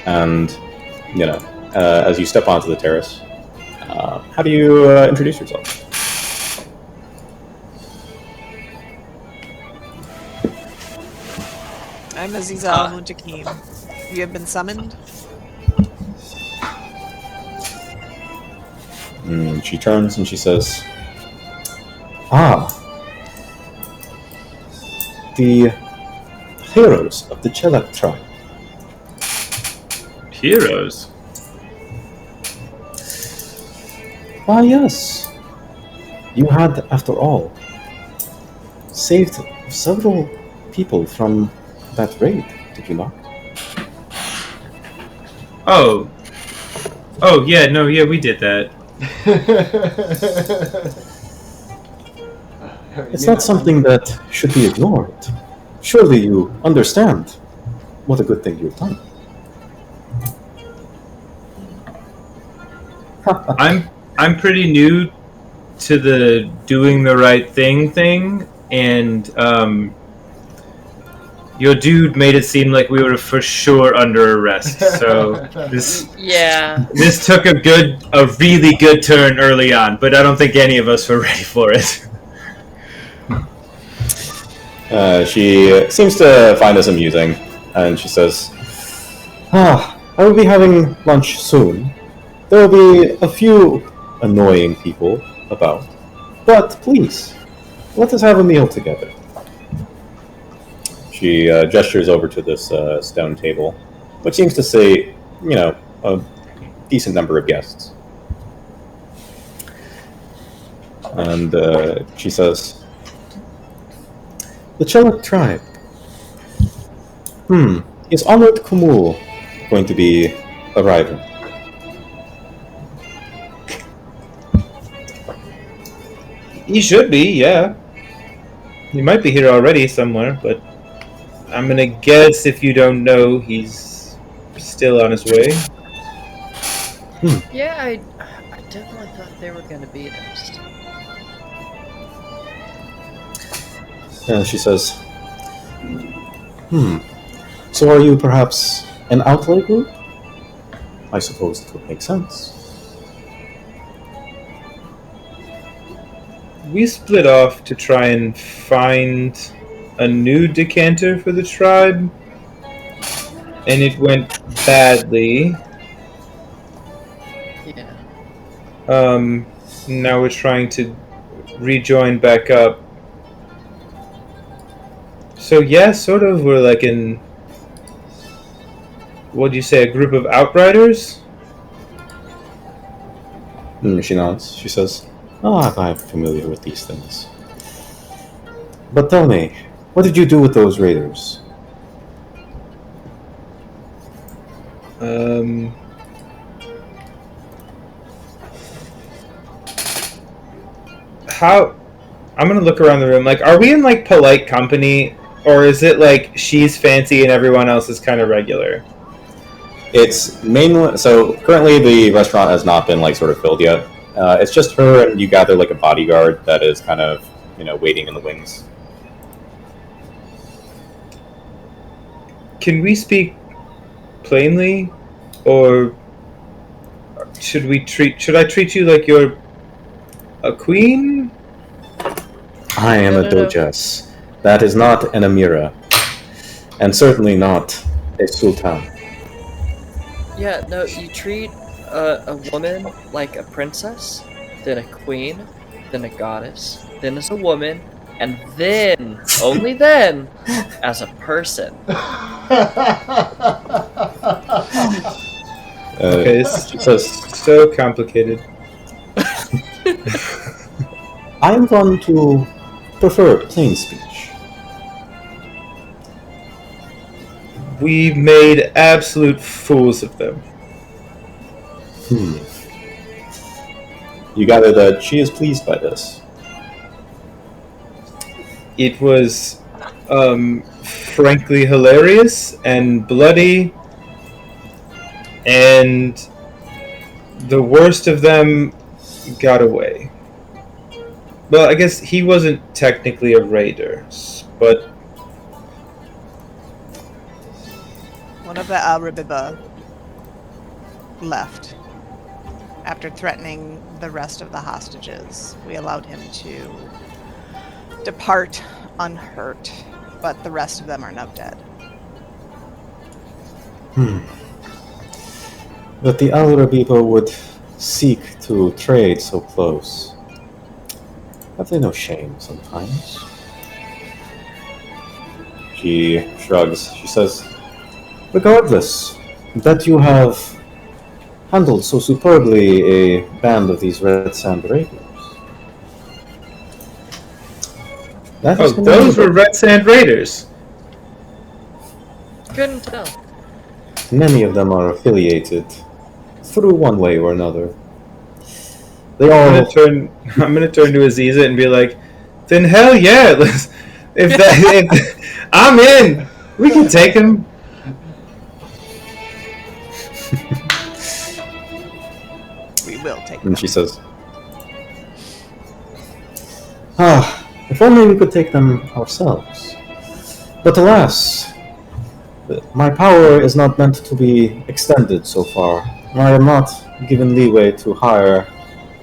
And as you step onto the terrace, how do you introduce yourself? I'm Aziza Al-Muntakim. You have been summoned? She turns and she says, "Ah, the heroes of the Chelik tribe." Heroes? Why, yes. You had, after all, saved several people from that raid, did you not? Oh, yeah, no, yeah, we did that. It's not something that should be ignored. Surely you understand what a good thing you've done. I'm pretty new to the doing the right thing, and your dude made it seem like we were for sure under arrest. So this took a really good turn early on, but I don't think any of us were ready for it. She seems to find this amusing, and she says, I will be having lunch soon. There will be a few annoying people about, but please, let us have a meal together. She gestures over to this stone table, which seems to say, a decent number of guests. And she says, the Chelak tribe. Is Honored Kumul going to be arriving? He should be, yeah. He might be here already somewhere, but I'm gonna guess if you don't know, he's still on his way. Yeah, I definitely thought they were going to be there. And she says, so are you perhaps an outlay group? I suppose it would make sense. We split off to try and find a new decanter for the tribe, and it went badly. Yeah. Now we're trying to rejoin back up. So yeah, sort of, we're like in, what'd you say, a group of outriders? She nods. She says, I'm familiar with these things. But tell me, what did you do with those raiders? How? I'm gonna look around the room. Like, are we in like polite company, or is it like she's fancy and everyone else is kind of regular? It's mainly so. Currently, the restaurant has not been like sort of filled yet. It's just her, and you gather like a bodyguard that is kind of waiting in the wings. Can we speak plainly, or should I treat you like you're a queen? I am a Dojas. That is not an Amira, and certainly not a Sultan. Yeah, no, you treat a woman like a princess, then a queen, then a goddess, then as a woman, and then, only then, as a person. Okay, this is so complicated. I am one to prefer plain speech. We made absolute fools of them. You gather that she is pleased by this. It was, frankly hilarious and bloody, and the worst of them got away. Well, I guess he wasn't technically a raider, but One of the Al-Rabiba left. After threatening the rest of the hostages, we allowed him to depart unhurt, but the rest of them are now dead. That the Al-Rabiba would seek to trade so close. Have they no shame sometimes? She shrugs. She says, regardless, that you have handled so superbly a band of these Red Sand Raiders. those were Red Sand Raiders. Couldn't tell. Many of them are affiliated through one way or another. They all. I'm gonna turn to Aziza and be like, then hell yeah, if I'm in, we can take him. We will take And she says, If only we could take them ourselves. But alas, my power is not meant to be extended so far. I am not given leeway to hire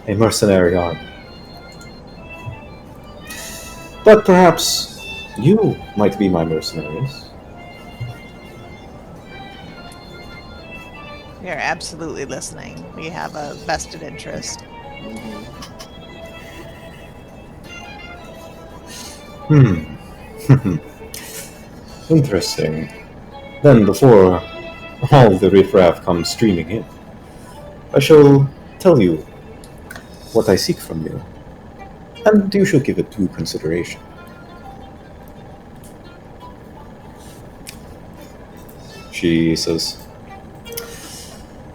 a mercenary army. But perhaps you might be my mercenaries. We are absolutely listening. We have a vested interest. Interesting. Then, before all the riffraff comes streaming in, I shall tell you what I seek from you, and you shall give it due consideration. She says,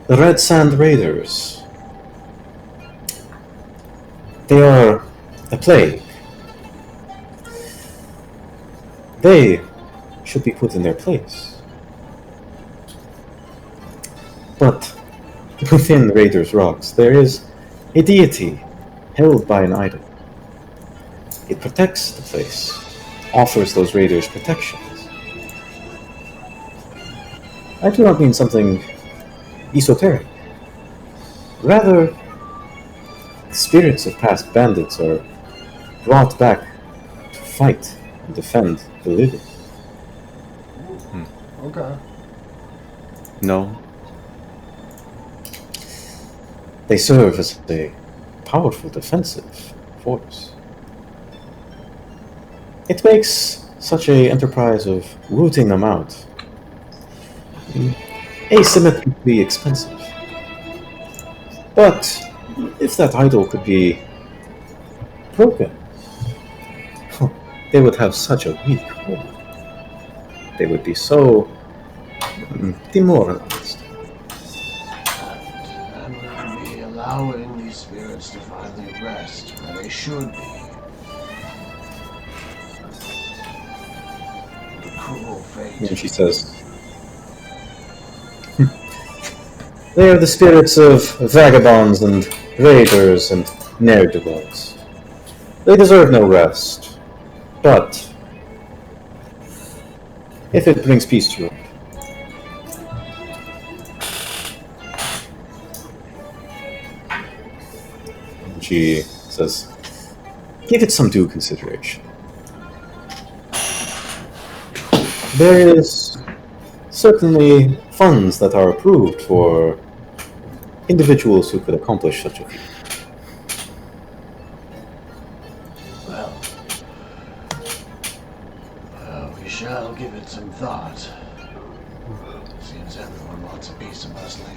the Red Sand Raiders. They are a plague. They should be put in their place. But within Raiders' Rocks, there is a deity held by an idol. It protects the place, offers those raiders protections. I do not mean something esoteric. Rather, the spirits of past bandits are brought back to fight and defend the living. Okay. No. They serve as a powerful defensive force. It makes such an enterprise of rooting them out asymmetrically expensive. But if that idol could be broken, they would have such a weak hold. They would be so demoralized. And we'll be allowing these spirits to finally rest where they should be. The cruel fate. And she says, they are the spirits of vagabonds and raiders and ne'er-do-wells. They deserve no rest. But if it brings peace to you, she says, give it some due consideration. There is certainly funds that are approved for individuals who could accomplish such a feat. Well, we shall give it some thought. Seems everyone wants a piece of us lately.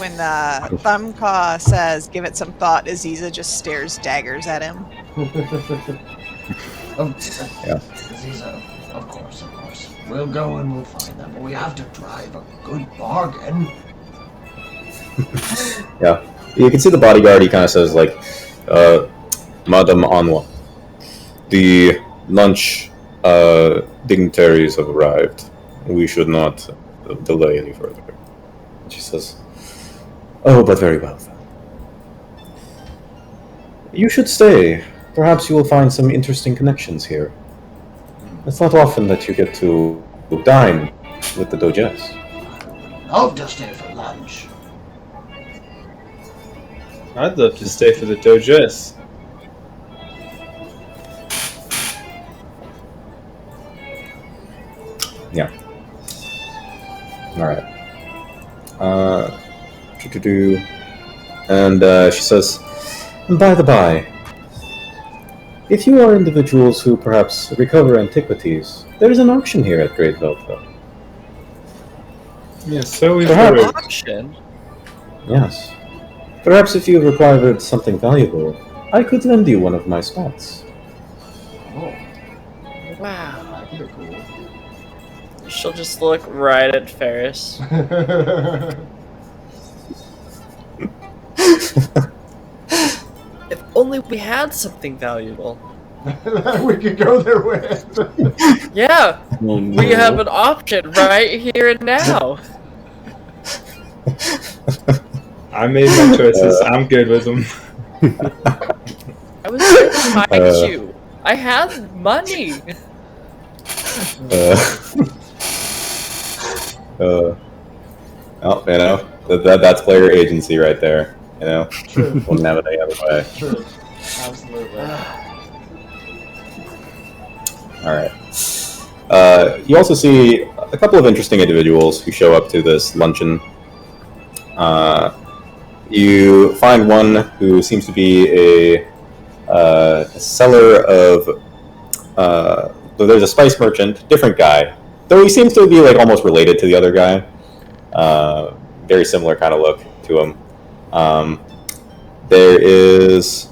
When Thumbclaw says, give it some thought, Aziza just stares daggers at him. Yeah. Aziza, of course. We'll go and we'll find them, but we have to drive a good bargain. Yeah. You can see the bodyguard, he kind of says, like, Madame Anwa, the lunch dignitaries have arrived. We should not delay any further. She says, oh, but very well then. You should stay. Perhaps you will find some interesting connections here. It's not often that you get to dine with the Doges. I would love to stay for lunch. I'd love to stay for the Doges. Yeah. Alright. And she says, by the by, if you are individuals who perhaps recover antiquities, there is an auction here at Great Velta. Yes, so we've Perhaps. heard. Auction? Yes. Perhaps if you required something valuable, I could lend you one of my spots. Oh, Wow. that'd be cool. She'll just look right at Ferris. If only we had something valuable. We could go there with. Yeah, Oh, we have an option right here and now. I made my choices. I'm good with them. I was right behind you. I had money. Well, that's player agency right there. True. Wouldn't have it any other way. True. Absolutely. All right. You also see a couple of interesting individuals who show up to this luncheon. You find one who seems to be a seller of. There's a spice merchant, different guy, though he seems to be like almost related to the other guy. Very similar kind of look to him. There is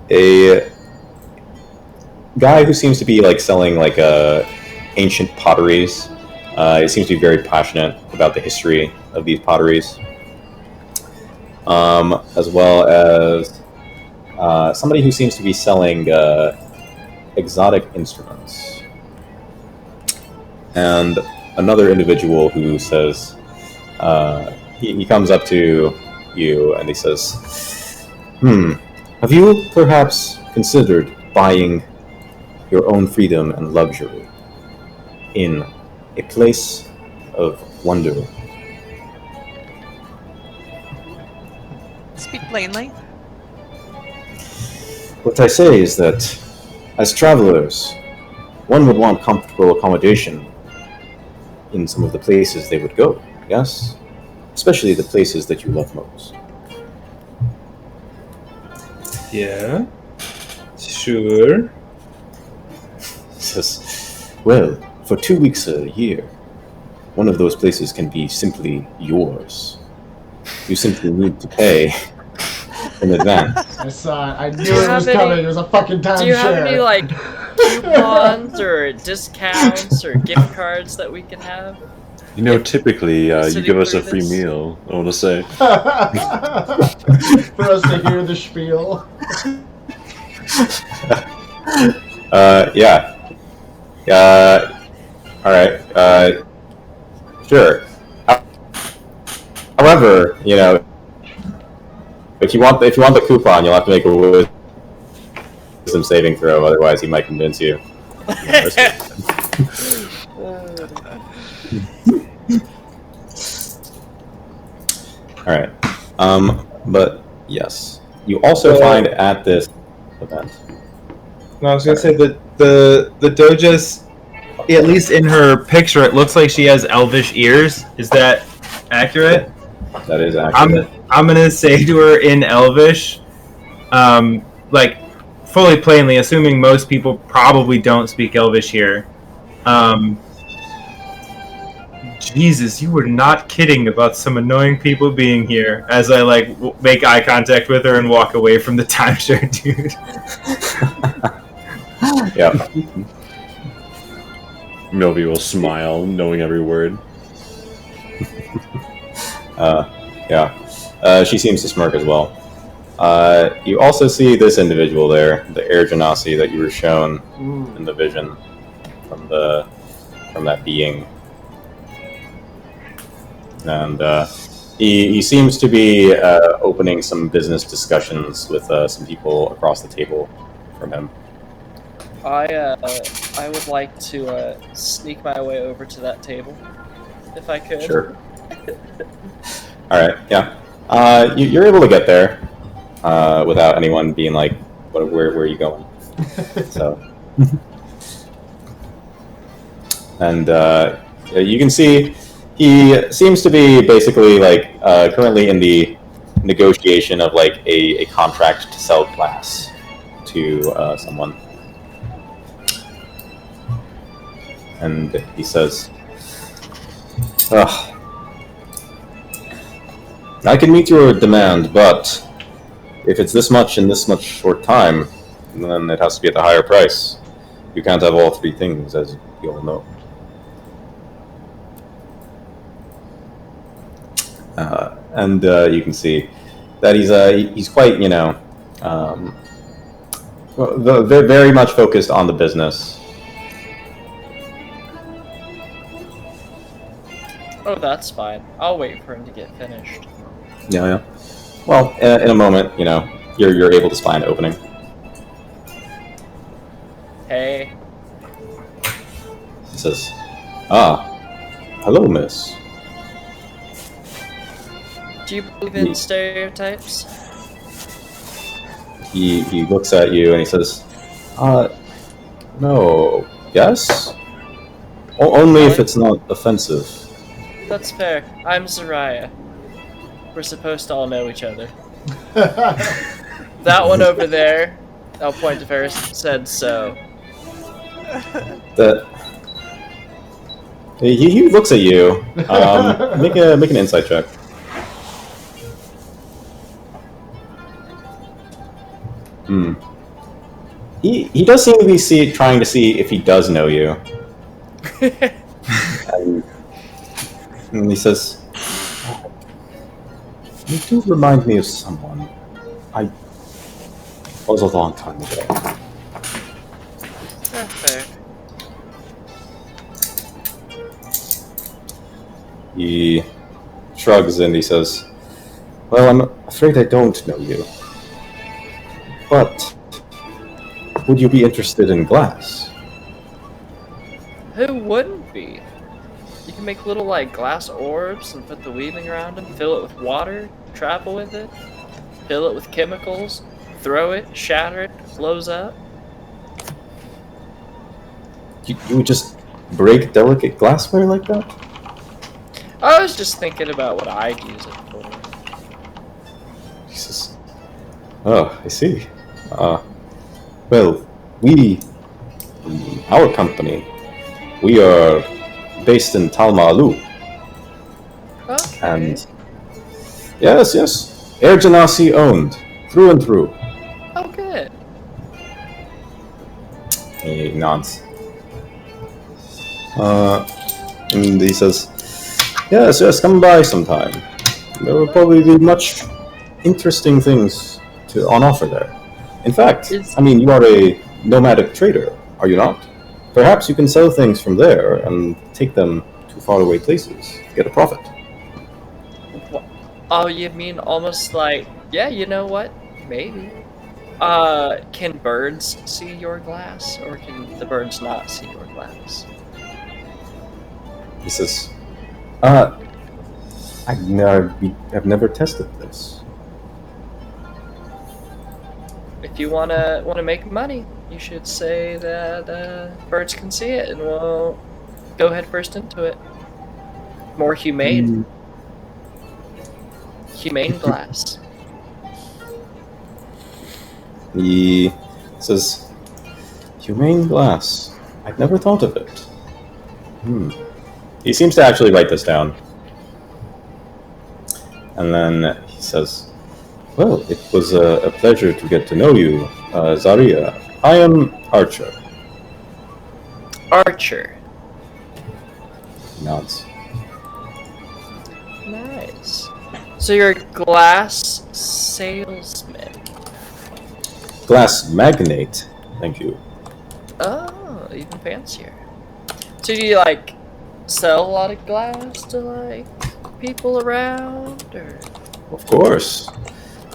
a guy who seems to be like selling like ancient potteries. He seems to be very passionate about the history of these potteries, as well as somebody who seems to be selling exotic instruments, and another individual who says he comes up to you and he says, have you perhaps considered buying your own freedom and luxury in a place of wonder? Speak plainly. What I say is that, as travelers, one would want comfortable accommodation in some of the places they would go, yes? Especially the places that you love most. Yeah. Sure. Says, well, for 2 weeks a year, one of those places can be simply yours. You simply need to pay in advance. I saw it. I knew you it was have coming. any- It was a fucking timeshare. Do you have any like coupons or discounts or gift cards that we can have? Typically, you Sitting give us through a free this? meal, I want to say. For us to hear the spiel. Yeah. Alright, sure. However, if you want the coupon, you'll have to make a wisdom saving throw, otherwise he might convince you. Alright. But yes. You also find at this event. No, I was gonna say that the Doja's, at least in her picture, it looks like she has elvish ears. Is that accurate? That is accurate. I'm gonna say to her in elvish, like fully plainly, assuming most people probably don't speak elvish here. Jesus, you were not kidding about some annoying people being here. As I make eye contact with her and walk away from the timeshare, dude. Yeah. Milby will smile, knowing every word. Yeah. She seems to smirk as well. You also see this individual there, the Air Genasi that you were shown in the vision from that being. And he seems to be opening some business discussions with some people across the table from him. I would like to sneak my way over to that table, if I could. Sure. All right. Yeah. You're able to get there without anyone being like, "Where are you going?" So, and you can see he seems to be basically currently in the negotiation of a contract to sell glass to someone. And he says, I can meet your demand, but if it's this much in this much short time, then it has to be at a higher price. You can't have all three things, as you all know. And you can see that he's quite, very much focused on the business. Oh, that's fine. I'll wait for him to get finished. Yeah. Well, in a moment, you're able to spy an opening. Hey. He says, "Ah, hello, miss." Do you believe in stereotypes? He looks at you and he says, no, yes? Only if it's not offensive." That's fair. I'm Zariah. We're supposed to all know each other. That one over there, I'll point to Ferris, said so. That he looks at you. Make an insight check. He does seem to be trying to see if he does know you. And he says, "You do remind me of someone. I was a long time ago." Fair. He shrugs and he says, "Well, I'm afraid I don't know you. But would you be interested in glass?" Who wouldn't be? You can make little glass orbs and put the weaving around them, fill it with water, travel with it, fill it with chemicals, throw it, shatter it, blows up. You would just break delicate glassware like that? I was just thinking about what I'd use it for. He says, "Oh, I see. Well, our company, we are based in Talma Alu. Okay. And yes, Air Genasi owned, through and through." Oh, good. He nods. And he says, yes, come by sometime. There will probably be much interesting things on offer there. In fact, you are a nomadic trader, are you not? Perhaps you can sell things from there and take them to faraway places to get a profit. Oh, you mean almost yeah, you know what? Maybe. Can birds see your glass, or can the birds not see your glass? He says, I've never tested this. If you wanna make money, you should say that birds can see it, and we'll go head first into it. More humane. Humane glass. He says, "Humane glass. I've never thought of it." He seems to actually write this down. And then he says, "Well, it was a pleasure to get to know you, Zaria. I am Archer." Archer. He nods. Nice. So you're a glass salesman. Glass magnate. Thank you. Oh, even fancier. So do you sell a lot of glass to people around, or? Of course.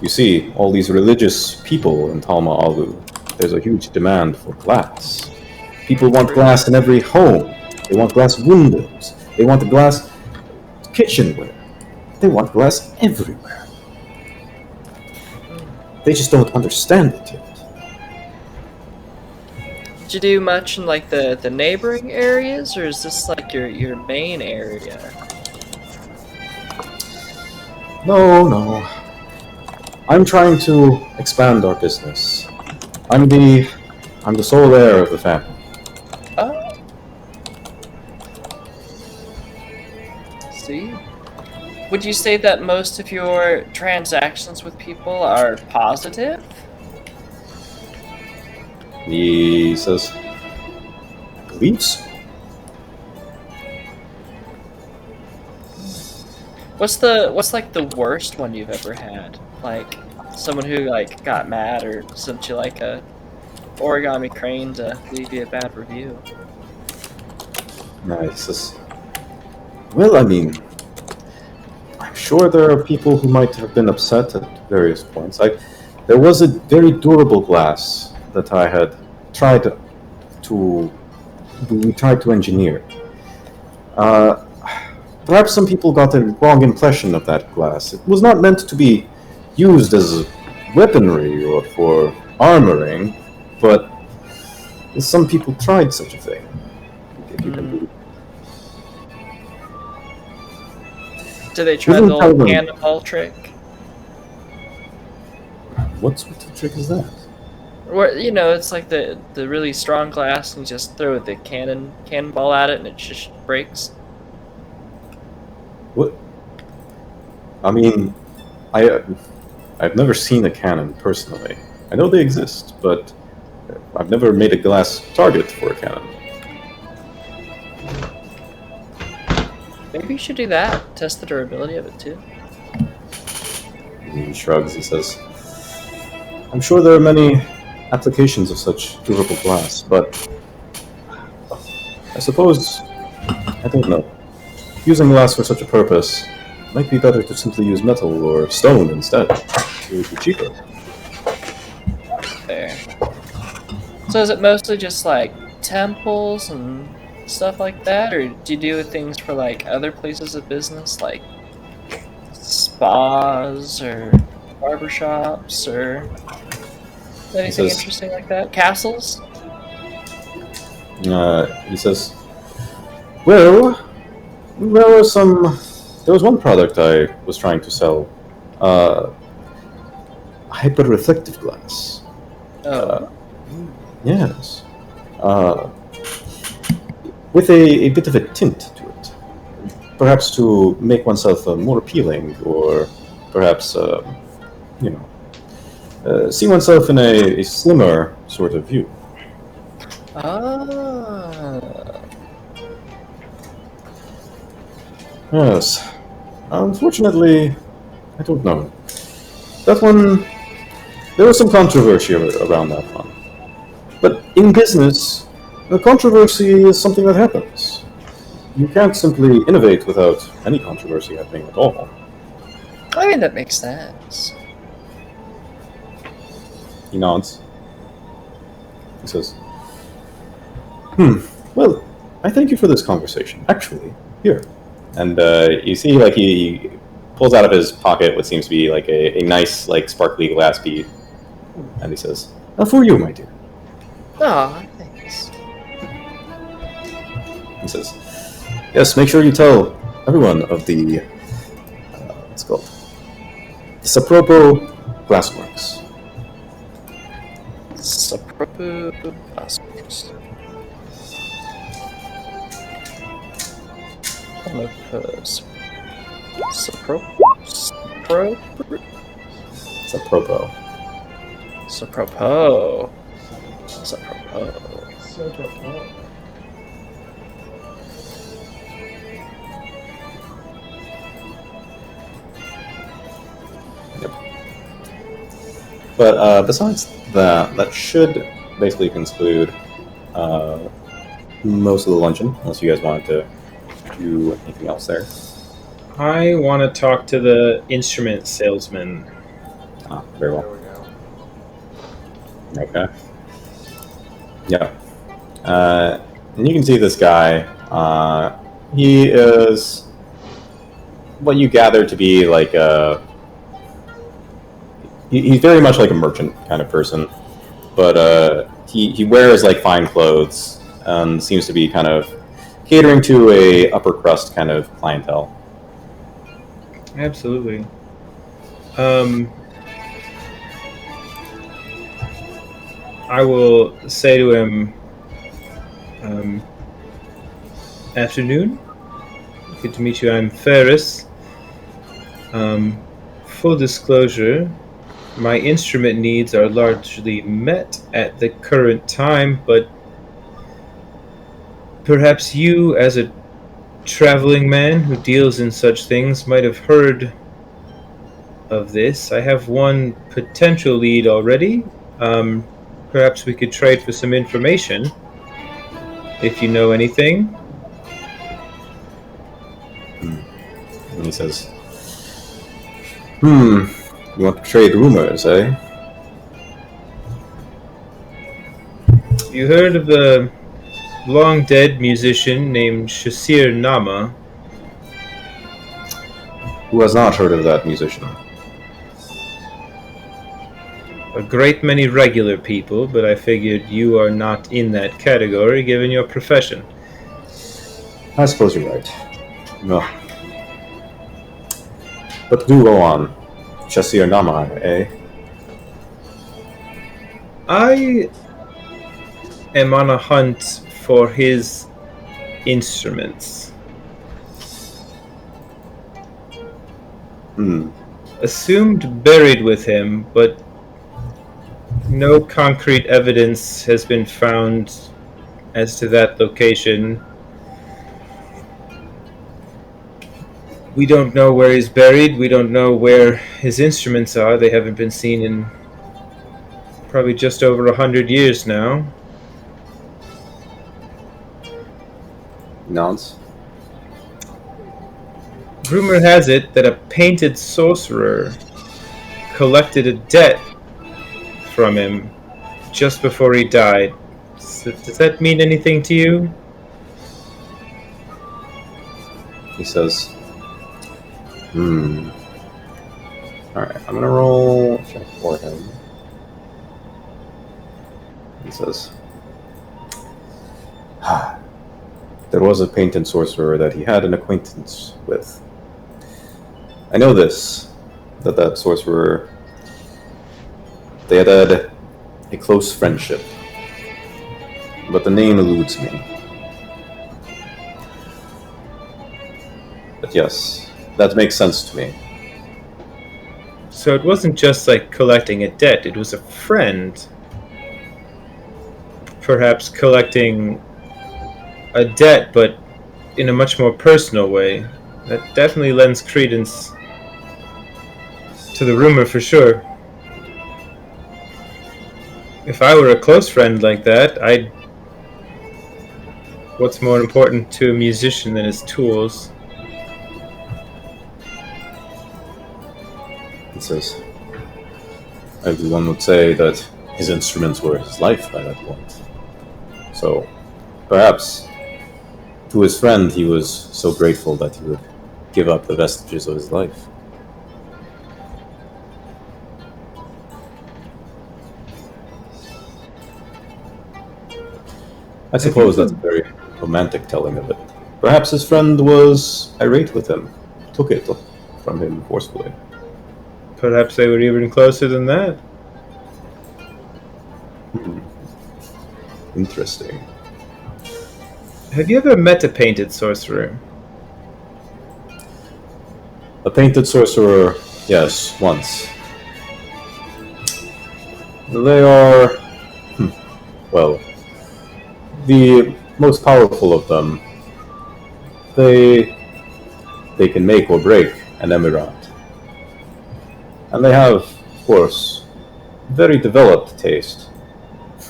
You see, all these religious people in Talma Alu, there's a huge demand for glass. People want glass in every home. They want glass windows. They want the glass kitchenware. They want glass everywhere. They just don't understand it yet. Did you do much in the neighboring areas, or is this your main area? No. I'm trying to expand our business. I'm the sole heir of the family. Oh. See? Would you say that most of your transactions with people are positive? He says, "I believe so." What's the worst one you've ever had? Someone who got mad or sent you a origami crane to leave you a bad review. He says, "Well, I'm sure there are people who might have been upset at various points. There was a very durable glass that I had tried to engineer. Perhaps some people got a wrong impression of that glass. It was not meant to be used as weaponry or for armoring, but some people tried such a thing. If you can believe. Do they try the old cannonball trick? What trick is that? Where, it's like the really strong glass, and you just throw the cannonball at it, and it just breaks. What? I mean, I've never seen a cannon personally. I know they exist, but I've never made a glass target for a cannon. Maybe you should do that. Test the durability of it too. He shrugs and says, I'm sure there are many applications of such durable glass, but I suppose, I don't know. Using glass for such a purpose might be better to simply use metal or stone instead. It would be cheaper. There. So is it mostly just like temples and stuff like that, or do you do things for like other places of business, like spas or barbershops or anything interesting like that? Castles? He says, well, there was one product I was trying to sell. Hyper-reflective glass. Oh. Yes. With a bit of a tint to it. Perhaps to make oneself more appealing, or perhaps, see oneself in a slimmer sort of view. Ah. Yes. Unfortunately, I don't know. That one, there was some controversy around that one. But in business, the controversy is something that happens. You can't simply innovate without any controversy happening at all. I mean, that makes sense. He nods. He says, well, I thank you for this conversation. Actually, here. And you see, like, he pulls out of his pocket what seems to be like a nice, like, sparkly glass bead. And he says, for you, my dear. Oh, thanks. He says, yes, make sure you tell everyone of the, what's it called? The Sapropo Glassworks. Sapropo Glassworks. Sapropo. Yep. But besides that should basically conclude most of the luncheon, unless you guys wanted to do anything else there. I want to talk to the instrument salesman. Very well. There we go. Okay. Yeah. And you can see this guy. He is what you gather to be like a... He's very much like a merchant kind of person. But he wears like fine clothes and seems to be kind of catering to a upper crust kind of clientele. Absolutely. I will say to him, afternoon. Good to meet you. I'm Ferris. Full disclosure, my instrument needs are largely met at the current time, but perhaps you, as a traveling man who deals in such things, might have heard of this. I have one potential lead already. Perhaps we could trade for some information, if you know anything. And he says, You want to trade rumors, eh? You heard of the long-dead musician named Shasir Nama? Who has not heard of that musician? A great many regular people, but I figured you are not in that category given your profession. I suppose you're right. No. But do go on. Shasir Nama, eh? I am on a hunt for his instruments. Assumed buried with him, but no concrete evidence has been found as to that location. We don't know where he's buried. We don't know where his instruments are. They haven't been seen in probably just over 100 years now. Nods. Rumor has it that a painted sorcerer collected a debt from him just before he died. Does that mean anything to you? He says, Alright, I'm gonna roll a check for him. He says, there was a painted sorcerer that he had an acquaintance with. I know this, that sorcerer, they had a close friendship, but the name eludes me. But yes, that makes sense to me. So it wasn't just like collecting a debt, it was a friend. Perhaps collecting a debt, but in a much more personal way. That definitely lends credence to the rumor for sure. If I were a close friend like that, what's more important to a musician than his tools? He says, everyone would say that his instruments were his life by that point. So, perhaps, to his friend, he was so grateful that he would give up the vestiges of his life. I suppose that's a very romantic telling of it. Perhaps his friend was irate with him, took it from him forcefully. Perhaps they were even closer than that. Interesting. Have you ever met a painted sorcerer? A painted sorcerer, yes, once. They are, well, the most powerful of them. They can make or break an emirate. And they have, of course, very developed taste.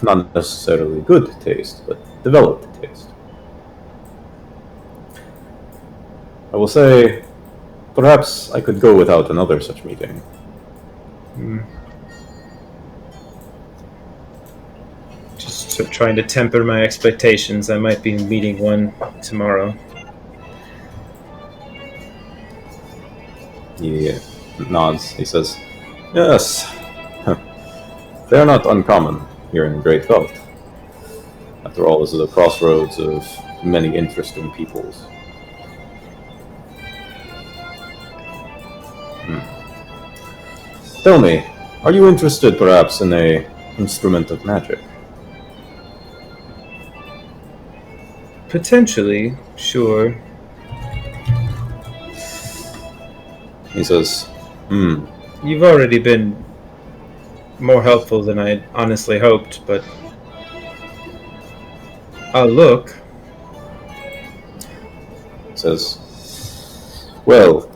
Not necessarily good taste, but developed taste. I will say, perhaps I could go without another such meeting. Just trying to temper my expectations. I might be meeting one tomorrow. He nods. He says, yes, they are not uncommon here in Great Veld. After all, this is a crossroads of many interesting peoples. Tell me, are you interested perhaps in a instrument of magic? Potentially, sure. He says, You've already been more helpful than I honestly hoped, but I'll look. He says, well,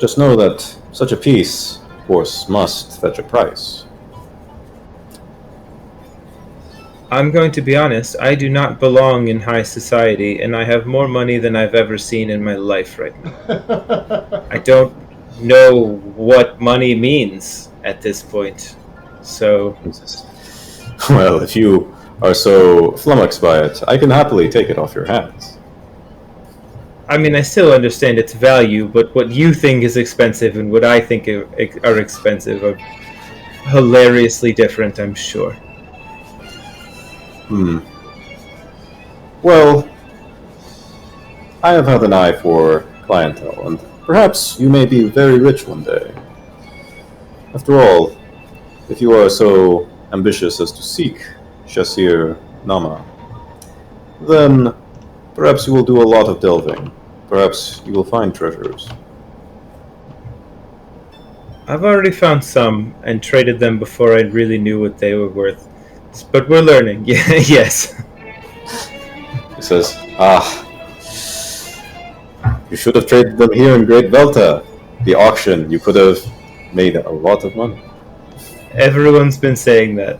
just know that such a piece, of course, must fetch a price. I'm going to be honest, I do not belong in high society, and I have more money than I've ever seen in my life right now. I don't know what money means. at this point. So, Well, if you are so flummoxed by it, I can happily take it off your hands. I mean, I still understand its value, but what you think is expensive and what I think are expensive are hilariously different, I'm sure. Well, I have had an eye for clientele, and perhaps you may be very rich one day. After all, if you are so ambitious as to seek Shasir Nama, then perhaps you will do a lot of delving. Perhaps you will find treasures. I've already found some and traded them before I really knew what they were worth. But we're learning. Yeah, yes. He says, you should have traded them here in Great Velta. The auction, you could have made a lot of money. Everyone's been saying that.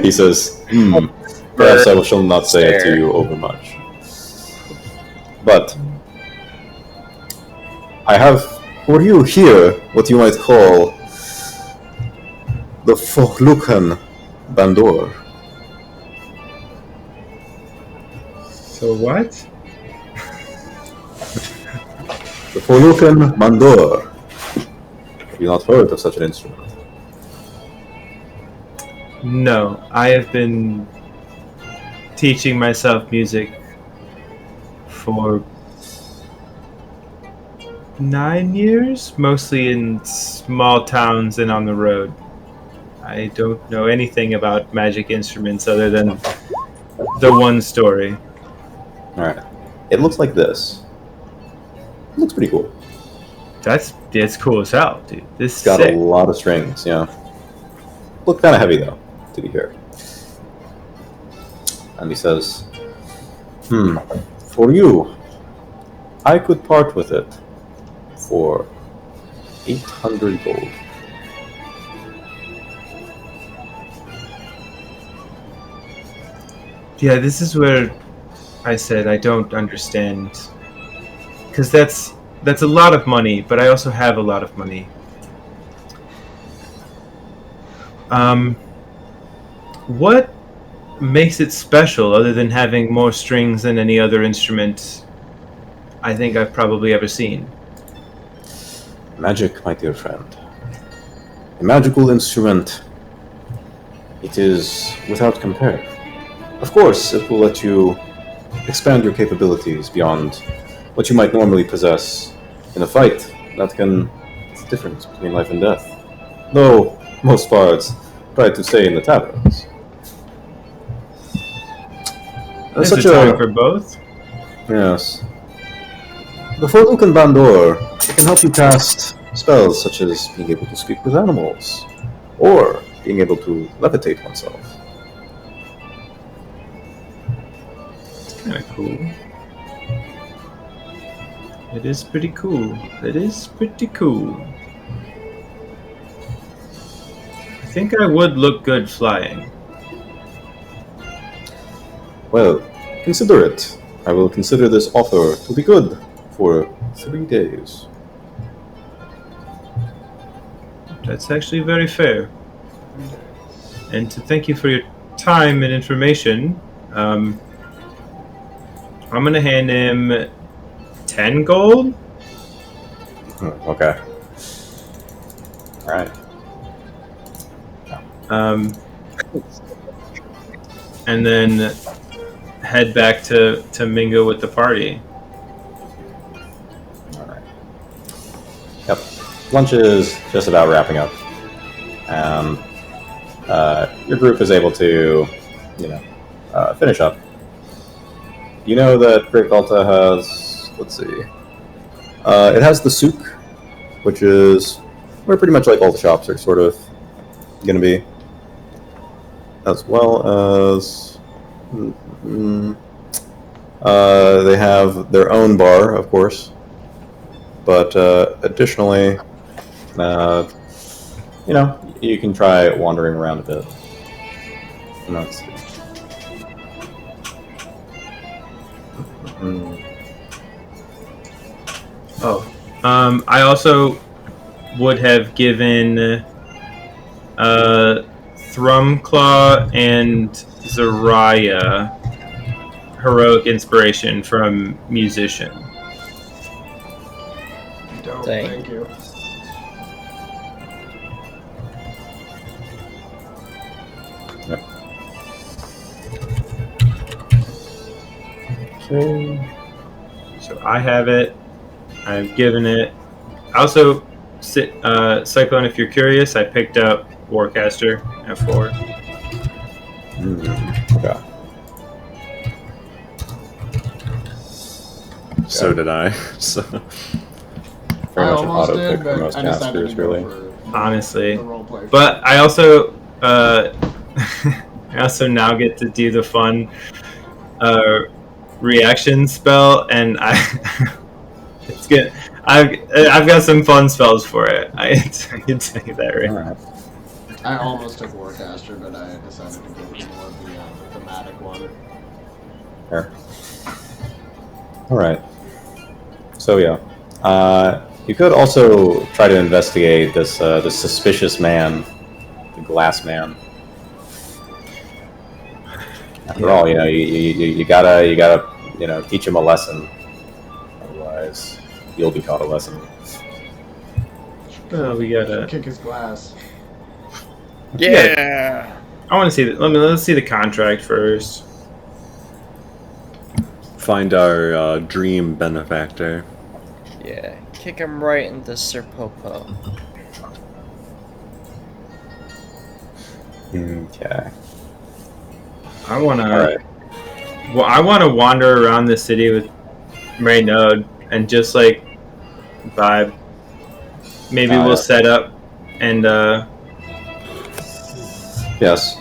He says, perhaps I shall not say it to you overmuch. But I have for you here what you might call the Folukhan Bandor. So what? The Folukhan Bandor. Have you not heard of such an instrument? No, I have been teaching myself music for 9 years, mostly in small towns and on the road. I don't know anything about magic instruments other than the one story. Alright. It looks like this. It looks pretty cool. It's cool as hell, dude. This It's got sick. a lot of strings, yeah. Look kind of heavy though, to be fair. And he says, for you, I could part with it for 800 gold. Yeah, this is where I said I don't understand. Because that's a lot of money, but I also have a lot of money. What makes it special other than having more strings than any other instrument I think I've probably ever seen? Magic, my dear friend. A magical instrument. It is without compare. Of course, it will let you expand your capabilities beyond what you might normally possess in a fight. It's the difference between life and death. Though, most bards try to stay in the taverns. There's Such a time for both. Yes. The Folukhan Bandor can help you cast spells such as being able to speak with animals, or being able to levitate oneself. It's kind of cool. It is pretty cool. It is pretty cool. I think I would look good flying. Well, consider it. I will consider this offer to be good for 3 days. That's actually very fair. And to thank you for your time and information, I'm going to hand him 10 gold. Okay. Alright. And then head back to mingle with the party. Alright. Yep. Lunch is just about wrapping up. And your group is able to, finish up. You know that Great Velta has, let's see, it has the souk, which is where pretty much like all the shops are sort of going to be, as well as they have their own bar, of course, but additionally, you can try wandering around a bit. And let's see. I also would have given Thrumclaw and Zariah heroic inspiration from musician. Dope, Dang. thank you. Okay. So I have it. I've given it. I also, Cyclone, if you're curious, I picked up Warcaster at 4. Okay. So did I. So Very I much an almost auto did, pick for but most I decided casters, to go really. for Honestly. the roleplay. But I also, I also now get to do the fun reaction spell, and it's good. I've got some fun spells for it. I can tell you that right. All right. I almost took Warcaster, but I decided to go for more of the thematic one. Fair. All right. So yeah, you could also try to investigate this this suspicious man, the Glass Man. After all, you gotta teach him a lesson. Otherwise, you'll be taught a lesson. Oh, we gotta kick his glass. Yeah. I want to see. Let's see the contract first. find our dream benefactor. Yeah. Kick him right into Sir Popo. Okay. I wanna. All right. Well, I want to wander around the city with Reynode and just like vibe. Maybe we'll set up and. Yes.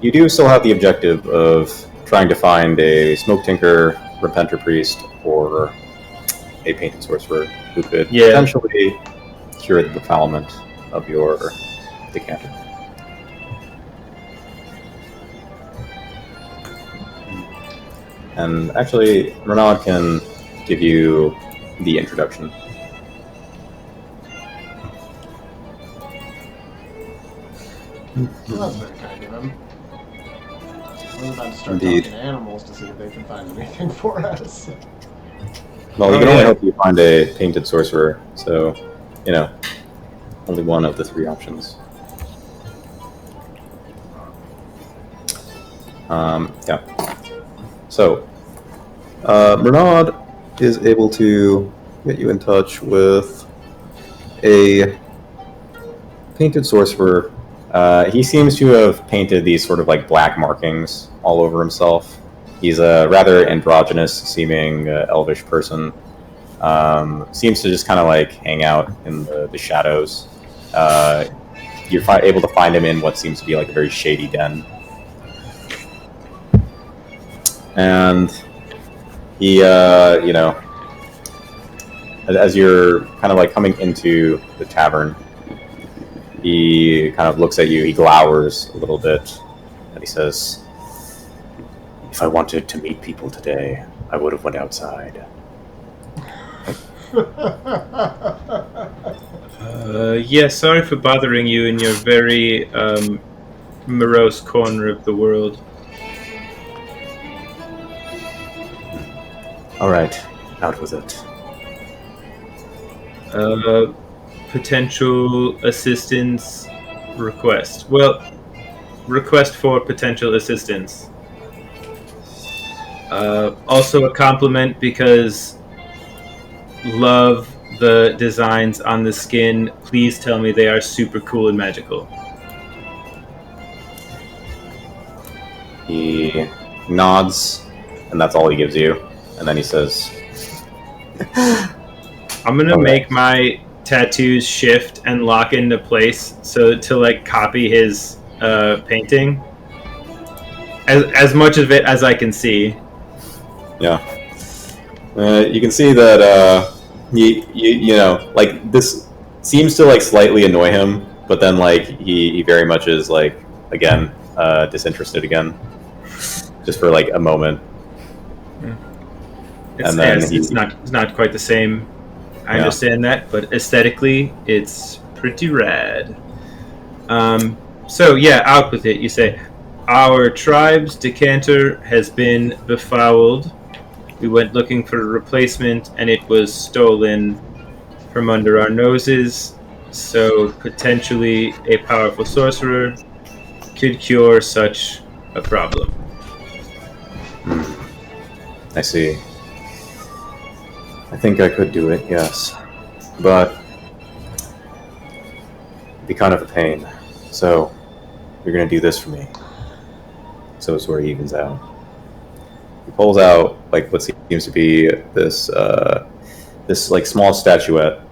You do still have the objective of trying to find a Smoke Tinker, Repenter Priest, or a Painted Sorcerer who could potentially cure the defilement of your decanter. And actually, Renaud can give you the introduction. Well, that's very kind of him. I was about to start Indeed. talking to animals to see if they can find anything for us. Well, he can only help you find a Painted Sorcerer, so, only one of the 3 options. Yeah. So, Renaud is able to get you in touch with a Painted Sorcerer. He seems to have painted these sort of like black markings all over himself. He's a rather androgynous-seeming elvish person. Seems to just kind of like hang out in the shadows. You're able to find him in what seems to be like a very shady den. And he, as you're kind of like coming into the tavern, he kind of looks at you, he glowers a little bit, and he says, "If I wanted to meet people today, I would have went outside." Yeah, sorry for bothering you in your very morose corner of the world. All right, out with it. Potential assistance request. Well, request for potential assistance. Also a compliment because love the designs on the skin. Please tell me they are super cool and magical. He nods, and that's all he gives you. And then he says, I'm gonna make my tattoos shift and lock into place so to like copy his painting as much of it as I can see. Yeah. You can see that like this seems to like slightly annoy him, but then like he very much is like again disinterested again, just for like a moment. It's, And then it's not quite the same I understand that, but aesthetically, it's pretty rad. So yeah, out with it. You say, our tribe's decanter has been befouled. We went looking for a replacement, and it was stolen from under our noses. So potentially a powerful sorcerer could cure such a problem. I see. I think I could do it, yes. But it'd be kind of a pain. So you're gonna do this for me. So it's where he evens out. He pulls out like what seems to be this this like small statuette.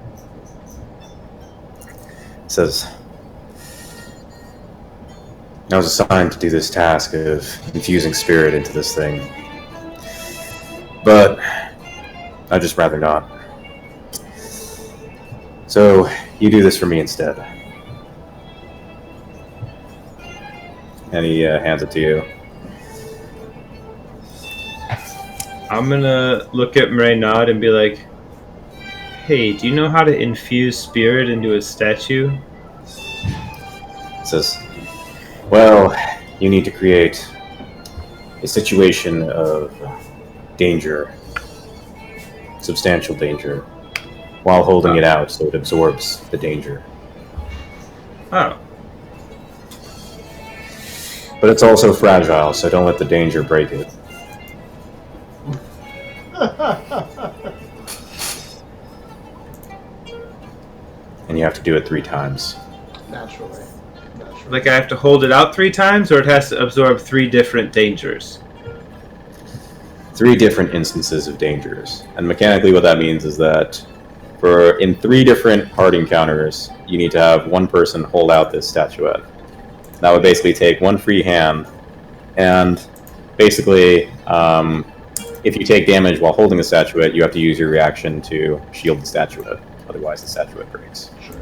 It says, I was assigned to do this task of infusing spirit into this thing. But I'd just rather not. So you do this for me instead. And he hands it to you. I'm gonna look at Reynard and be like, hey, do you know how to infuse spirit into a statue? It says, well, you need to create a situation of danger, substantial danger, while holding it out so it absorbs the danger. Oh. But it's also fragile, so don't let the danger break it. And you have to do it 3 times. Naturally. Like I have to hold it out 3 times, or it has to absorb 3 different dangers? 3 different instances of dangers. And mechanically what that means is that in 3 different hard encounters, you need to have one person hold out this statuette. That would basically take 1 free hand, and basically, if you take damage while holding the statuette, you have to use your reaction to shield the statuette. Otherwise, the statuette breaks. Sure.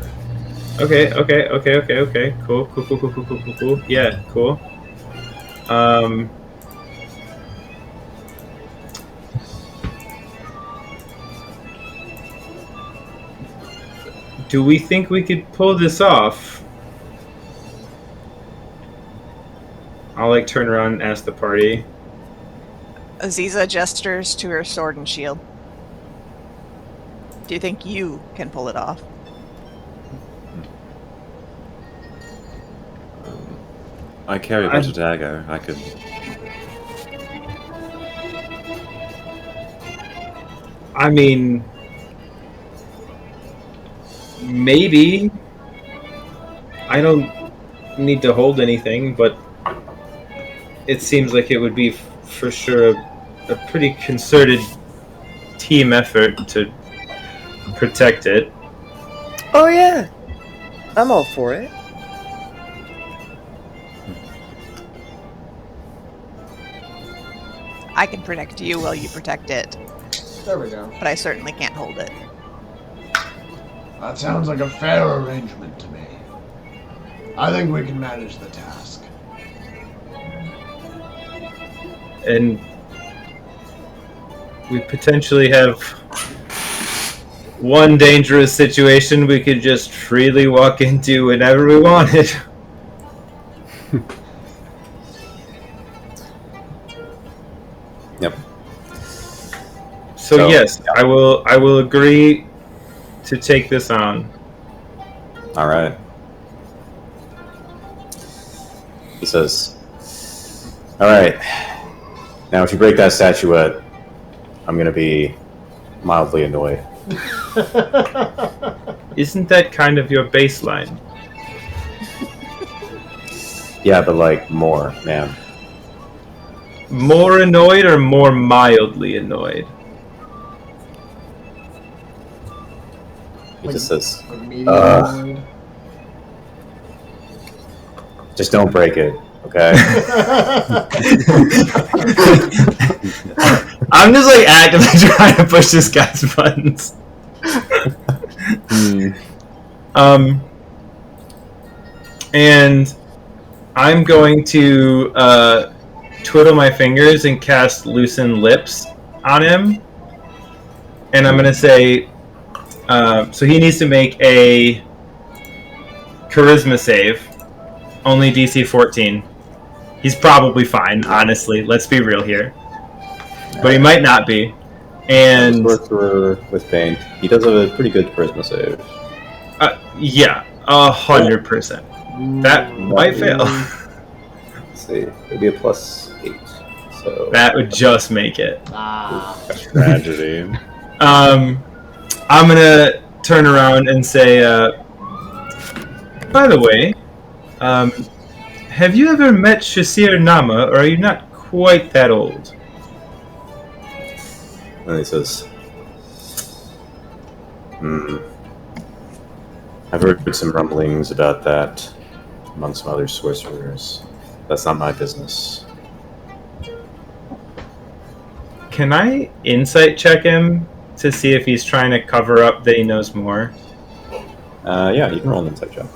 Okay. Cool. Yeah, cool. Do we think we could pull this off? I'll like turn around and ask the party. Aziza gestures to her sword and shield. Do you think you can pull it off? I carry a bunch of dagger. I could. I mean, maybe. I don't need to hold anything, but it seems like it would be for sure a pretty concerted team effort to protect it. Oh yeah, I'm all for it. I can protect you while you protect it, There we go. but I certainly can't hold it. That sounds like a fair arrangement to me. I think we can manage the task. And we potentially have one dangerous situation we could just freely walk into whenever we wanted. Yep. So yes, I will agree to take this on. All right. He says, all right. Now, if you break that statuette, I'm going to be mildly annoyed. Isn't that kind of your baseline? Yeah, but like more, man. More annoyed or more mildly annoyed? He just says, Like medium annoyed. just don't break it, okay? I'm just like actively trying to push this guy's buttons. And I'm going to twiddle my fingers and cast Loosen Lips on him. And I'm going to say, So he needs to make a charisma save. Only DC 14. He's probably fine, honestly. Let's be real here. But he might not be. And Sorcerer with Paint. He does a pretty good charisma save. yeah, 100%. That might fail. Let's see. It'd be a +8. So That would just make it. Tragedy. I'm gonna turn around and say, by the way, have you ever met Shasir Nama, or are you not quite that old? And he says, I've heard some rumblings about that among some other sorcerers. That's not my business. Can I insight check him to see if he's trying to cover up that he knows more? Yeah, you can roll an insight check.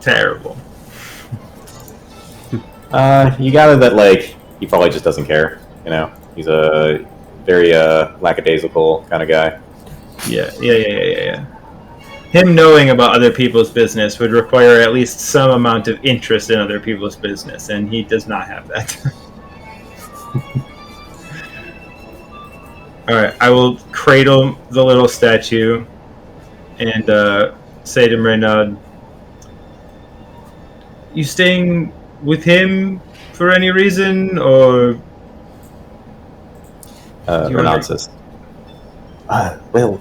Terrible. You gather that, like, he probably just doesn't care, you know? He's a very, lackadaisical kind of guy. Yeah. Him knowing about other people's business would require at least some amount of interest in other people's business, and he does not have that. Alright, I will cradle the little statue and say to Renaud, you staying with him for any reason, or... Renaud says, well,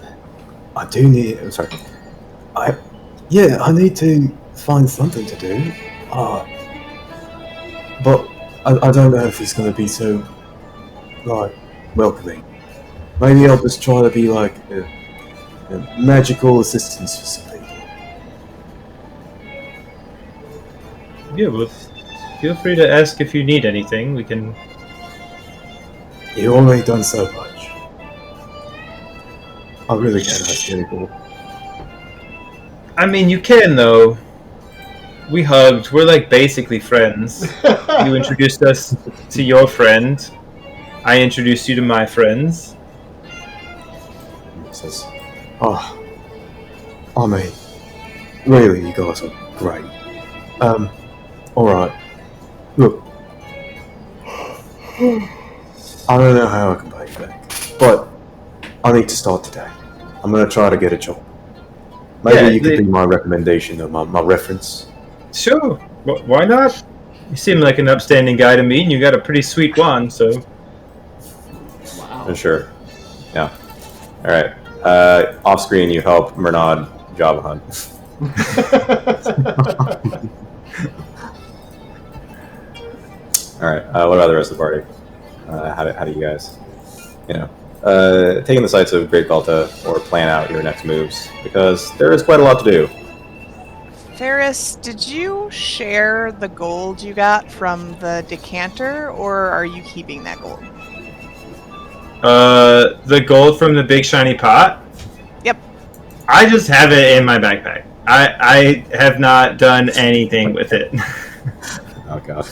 I do need... I'm sorry. I need to find something to do. But I don't know if it's going to be so, like, welcoming. Maybe I'll just try to be like a magical assistance for some people. Yeah, well, feel free to ask if you need anything. We can... You've already done so much. I really can't ask anymore. I mean, you can, though. We hugged. We're, like, basically friends. You introduced us to your friend. I introduced you to my friends. He says, I mean, really, you guys are great. Alright. Look. I don't know how I can pay you back, but I need to start today. I'm going to try to get a job. Maybe you could be my recommendation or my reference. Sure. Why not? You seem like an upstanding guy to me, and you got a pretty sweet wand, so... Wow. Sure. Yeah. Alright. Off screen, you help Renaud job hunt. Alright. What about the rest of the party? How do you guys, taking the sights of Great Balta or plan out your next moves? Because there is quite a lot to do. Ferris, did you share the gold you got from the decanter, or are you keeping that gold? The gold from the big shiny pot? Yep. I just have it in my backpack. I have not done anything with it. Oh god.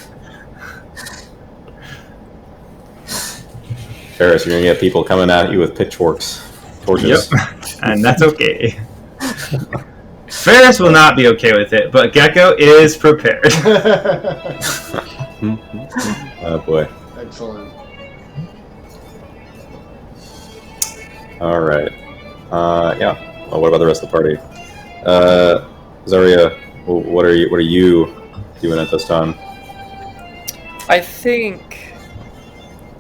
Ferris, you're gonna get people coming at you with pitchforks, torches. Yep. And that's okay. Ferris will not be okay with it, but Gecko is prepared. Oh boy. Excellent. Alright. Yeah. Well, what about the rest of the party? Zarya, what are you doing at this time? I think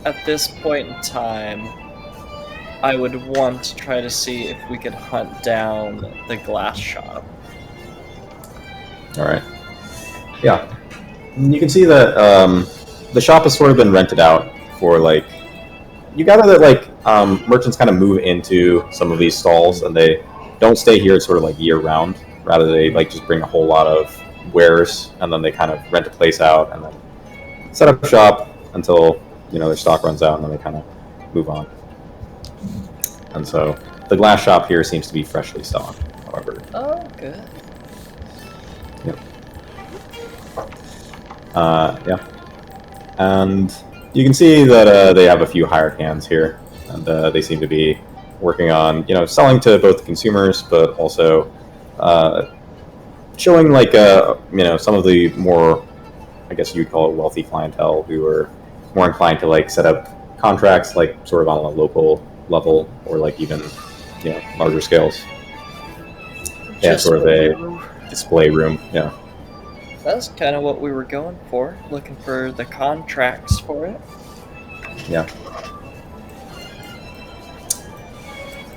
at this point in time, I would want to try to see if we could hunt down the glass shop. Alright. Yeah. You can see that the shop has sort of been rented out for, like... You gather that, like, merchants kind of move into some of these stalls, and they don't stay here sort of, like, year-round. Rather, they, like, just bring a whole lot of wares, and then they kind of rent a place out, and then set up shop until, their stock runs out, and then they kind of move on. And so, the glass shop here seems to be freshly stocked, however. Oh, good. Yep. Yeah. And you can see that they have a few hired hands here. and they seem to be working on selling to both consumers, but also showing like some of the more, I guess you'd call it, wealthy clientele who are more inclined to like set up contracts like sort of on a local level or like even larger scales. Yeah, sort of a display room. Yeah. That's kind of what we were going for, looking for the contracts for it. Yeah.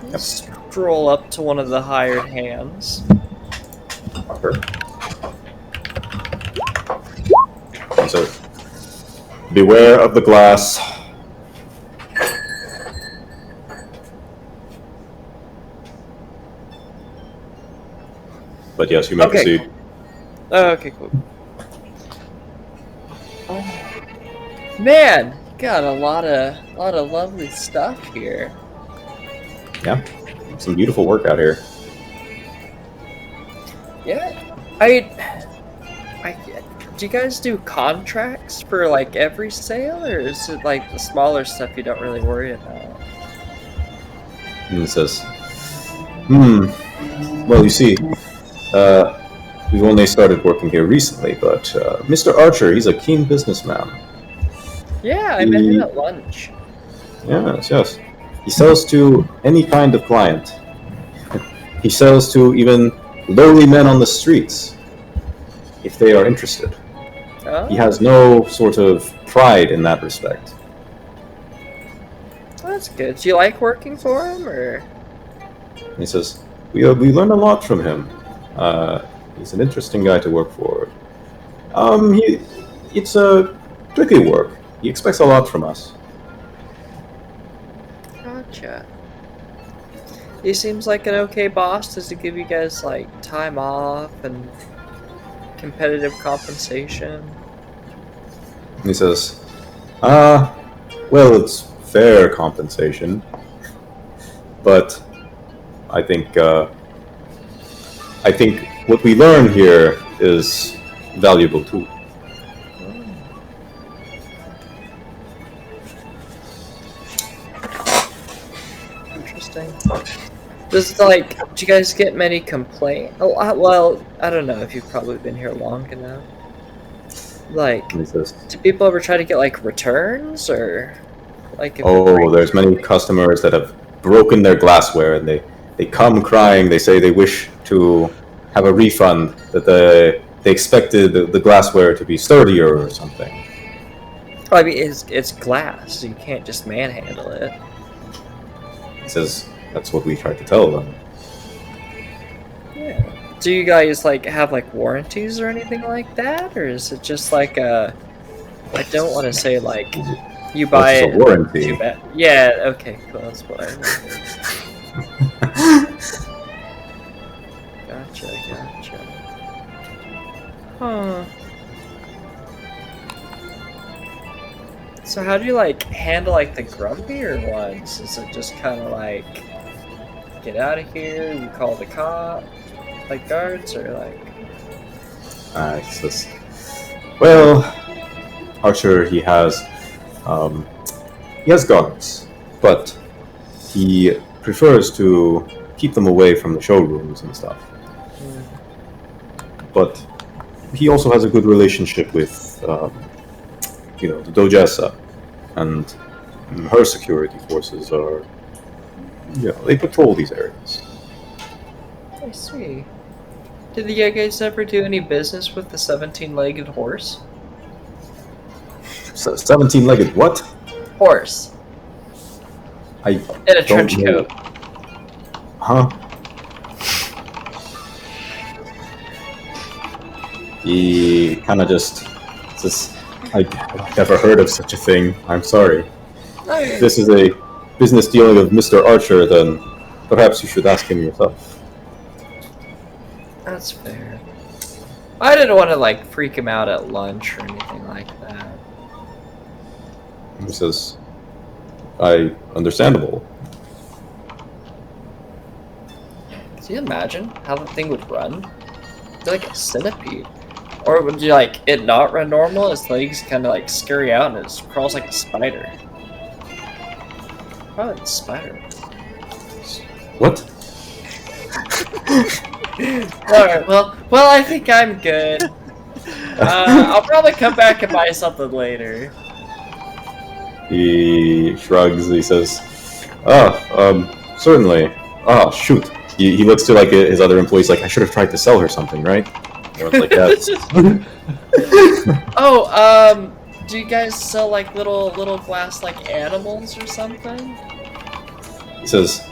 Let's stroll up to one of the hired hands. Sure. So, beware of the glass. But yes, you may proceed. Oh, okay, cool. Oh, man, you got a lot of lovely stuff here. Yeah, some beautiful work out here. Yeah, do you guys do contracts for like every sale, or is it like the smaller stuff you don't really worry about? And it says, well, you see, we've only started working here recently, but Mr. Archer, he's a keen businessman. Yeah, I met him at lunch. Yes. He sells to any kind of client. He sells to even lowly men on the streets, if they are interested. Oh. He has no sort of pride in that respect. That's good. Do you like working for him, or? He says, we learn a lot from him. He's an interesting guy to work for. It's a tricky work. He expects a lot from us. Gotcha. He seems like an okay boss. Does he give you guys like time off and competitive compensation? He says, well, it's fair compensation, but I think what we learn here is valuable too. Interesting. Do you guys get many complaints? Oh, well, I don't know if you've probably been here long enough. Like, do people ever try to get like returns, or like? There's many customers that have broken their glassware, and they come crying. They say they wish to have a refund, that they expected the glassware to be sturdier or something. Well, I mean, it's glass, so you can't just manhandle it. He says that's what we tried to tell them. Yeah. Do you guys like have like warranties or anything like that, or is it just like I don't want to say like you buy it. A warranty. Too bad. Yeah. Okay. Cool. That's what I Gotcha. Huh. So how do you like handle like the grumpier ones? Is it just kind of like get out of here? You call the cop, like guards, or like? It's just, well, Archer, he has guards, but he prefers to keep them away from the showrooms and stuff. But he also has a good relationship with, the Dojessa, and her security forces are, they patrol these areas. I see. Did you guys ever do any business with the 17-legged horse? So 17-legged what? Horse. In a trench coat. Huh? He kind of just says, I've never heard of such a thing. I'm sorry. If this is a business dealing of Mr. Archer, then perhaps you should ask him yourself. That's fair. I didn't want to like freak him out at lunch or anything like that. He says, understandable. Can you imagine how the thing would run? It's like a centipede. Or would you like it not run normal? Its legs kind of like scurry out and it crawls like a spider. Probably the spider. What? Alright, well, I think I'm good. I'll probably come back and buy something later. He shrugs. He says, certainly. Oh, shoot. He looks to like his other employees like, I should have tried to sell her something, right? Everyone's like, yes. Oh, do you guys sell like little glass like animals or something? He says,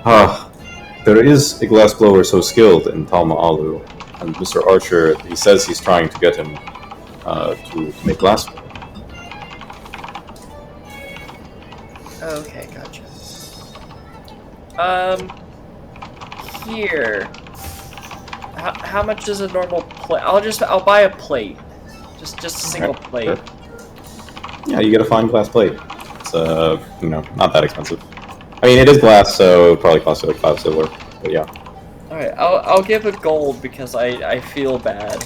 there is a glassblower so skilled in Talma Alu, and Mr. Archer, he says he's trying to get him to make glass. Okay, gotcha. Here. How much is a normal plate? I'll buy a plate. Just a single plate. Sure. Yeah, you get a fine glass plate. It's not that expensive. I mean, it is glass, so it would probably cost you like 5 silver. But yeah. Alright, I'll give a gold because I feel bad.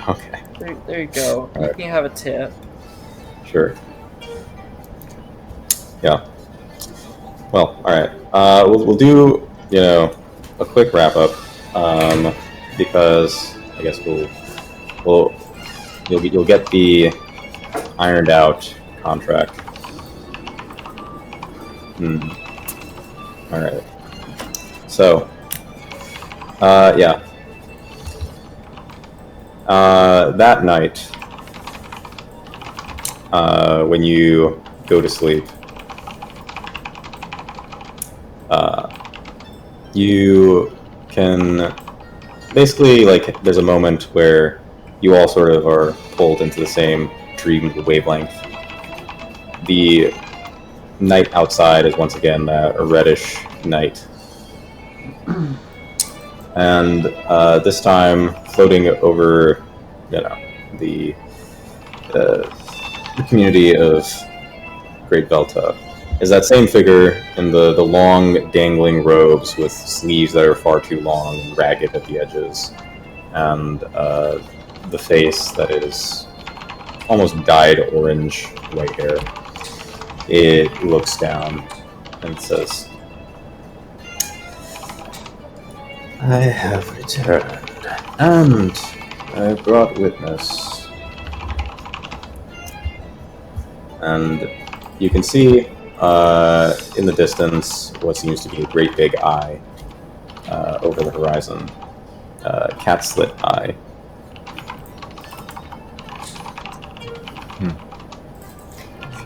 Okay. There you go. All right. You can have a tip. Sure. Yeah. Well, all right. We'll do a quick wrap up because I guess you'll get the ironed out contract. All right. So, yeah. That night, when you go to sleep, you can basically, like, there's a moment where you all sort of are pulled into the same dream wavelength. The night outside is once again a reddish night. And this time, floating over, the community of Great Belta, is that same figure in the long, dangling robes with sleeves that are far too long and ragged at the edges, and the face that is almost dyed orange, white hair. It looks down and says, I have returned, and I brought witness. And you can see in the distance what seems to be a great big eye over the horizon. Cat slit eye.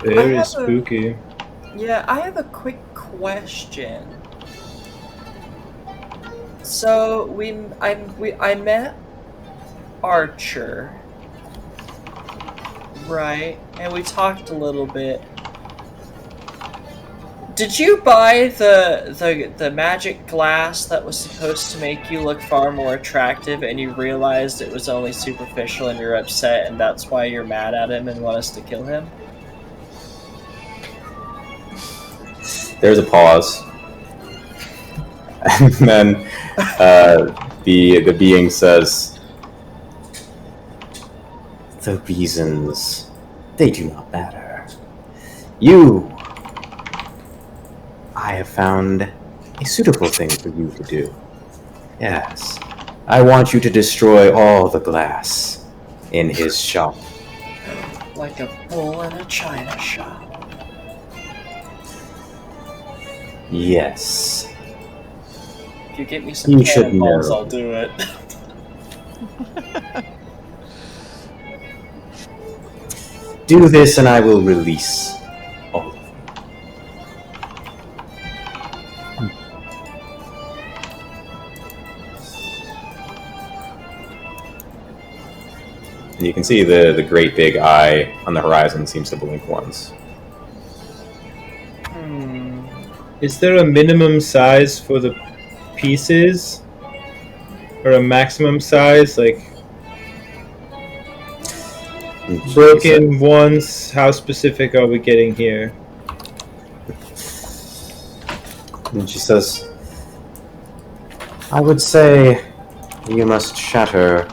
Very spooky. Yeah, I have a quick question. So I met Archer, right? And we talked a little bit. Did you buy the magic glass that was supposed to make you look far more attractive, and you realized it was only superficial, and you're upset, and that's why you're mad at him and want us to kill him? There's a pause. And then the being says, the reasons, they do not matter. I have found a suitable thing for you to do. Yes, I want you to destroy all the glass in his shop. Like a bull in a china shop. Yes. If you get me some You should cannonballs, know. I'll do it. Do this and I will release all of you. And you can see the great big eye on the horizon seems to blink once. Is there a minimum size for the pieces? Or a maximum size? Like, broken once, how specific are we getting here? And she says, I would say you must shatter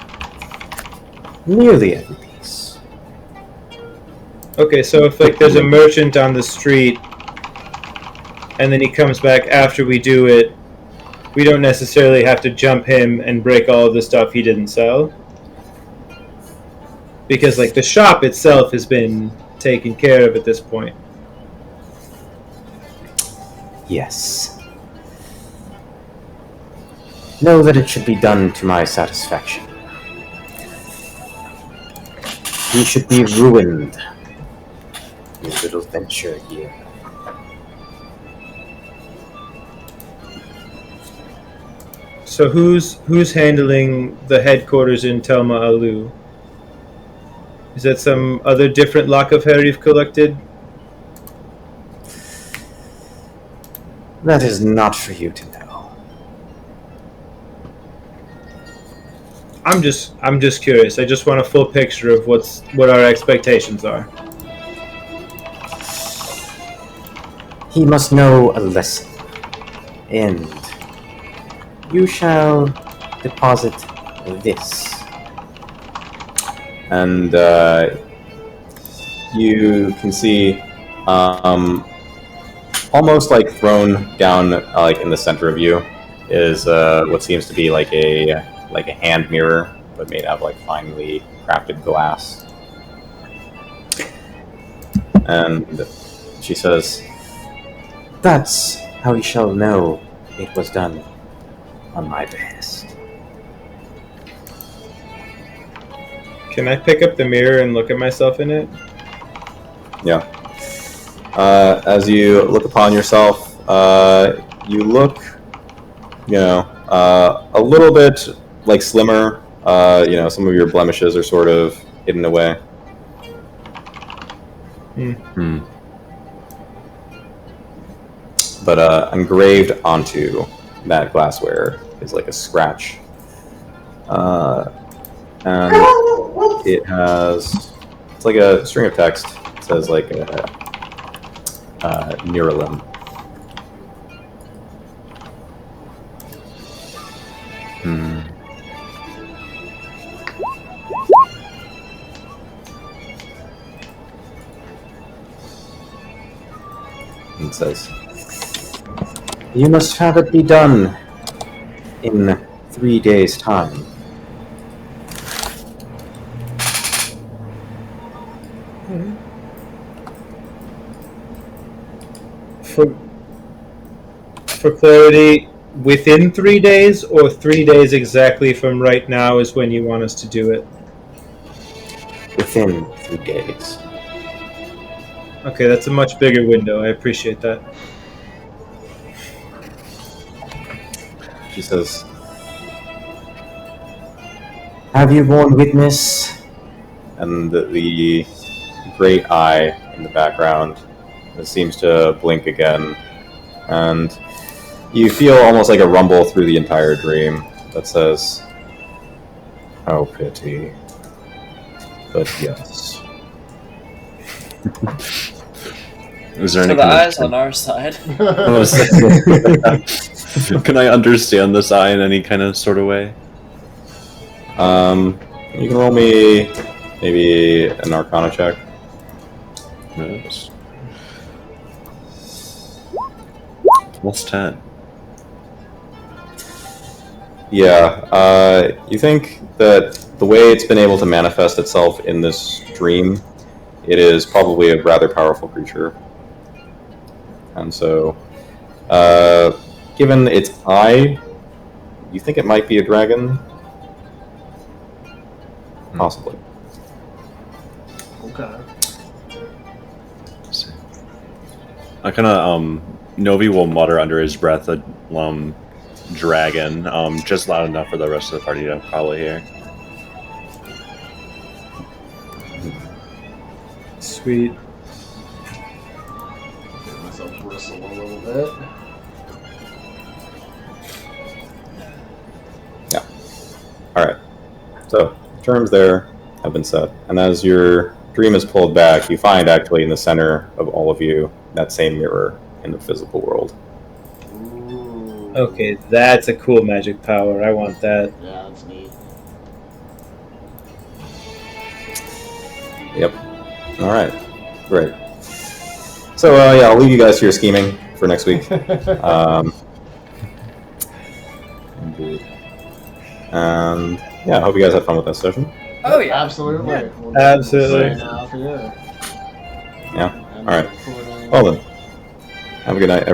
nearly every piece. Okay, so if like there's a merchant on the street and then he comes back after we do it, we don't necessarily have to jump him and break all of the stuff he didn't sell. Because, like, the shop itself has been taken care of at this point. Yes. Know that it should be done to my satisfaction. He should be ruined. His little venture here. So who's handling the headquarters in Telma Alu? Is that some other different lock of hair you've collected? That is not for you to know. I'm just curious. I just want a full picture of what our expectations are. He must know a lesson, and you shall deposit this. And you can see, almost like thrown down, like in the center of you, is what seems to be like a hand mirror, but made out of like finely crafted glass. And she says, "That's how he shall know it was done on my behest." Can I pick up the mirror and look at myself in it? Yeah. As you look upon yourself, you look, a little bit like slimmer. Some of your blemishes are sort of hidden away. But engraved onto that glassware is like a scratch. And it's like a string of text. It says like Neuralim. And it says, "You must have it be done in 3 days' time." For clarity, within 3 days, or 3 days exactly from right now is when you want us to do it? Within 3 days. Okay, that's a much bigger window. I appreciate that. She says, "Have you borne witness?" And the great eye in the background seems to blink again, and you feel almost like a rumble through the entire dream that says, "How pity, but yes." Is there So any the kind of- eye's on our side. Can I understand this eye in any kind of sort of way? You can roll me maybe an Arcana check. Yes. +10. Yeah, you think that the way it's been able to manifest itself in this dream, it is probably a rather powerful creature. And so, given its eye, you think it might be a dragon? Possibly. Okay. I kind of, Novi will mutter under his breath a dragon, just loud enough for the rest of the party to probably hear. Sweet. Give myself bristle a little bit. Yeah. Alright. So, terms there have been set. And as your dream is pulled back, you find actually in the center of all of you that same mirror in the physical world. Ooh. Okay, that's a cool magic power. I want that. Yeah, that's neat. Yep. Alright. Great. So, I'll leave you guys to your scheming for for next week. Indeed. And yeah, I hope you guys had fun with that session. Oh yeah. Absolutely. Yeah. We'll Absolutely. sign off here. Yeah. And All right. recording- Well then, have a good night, everyone.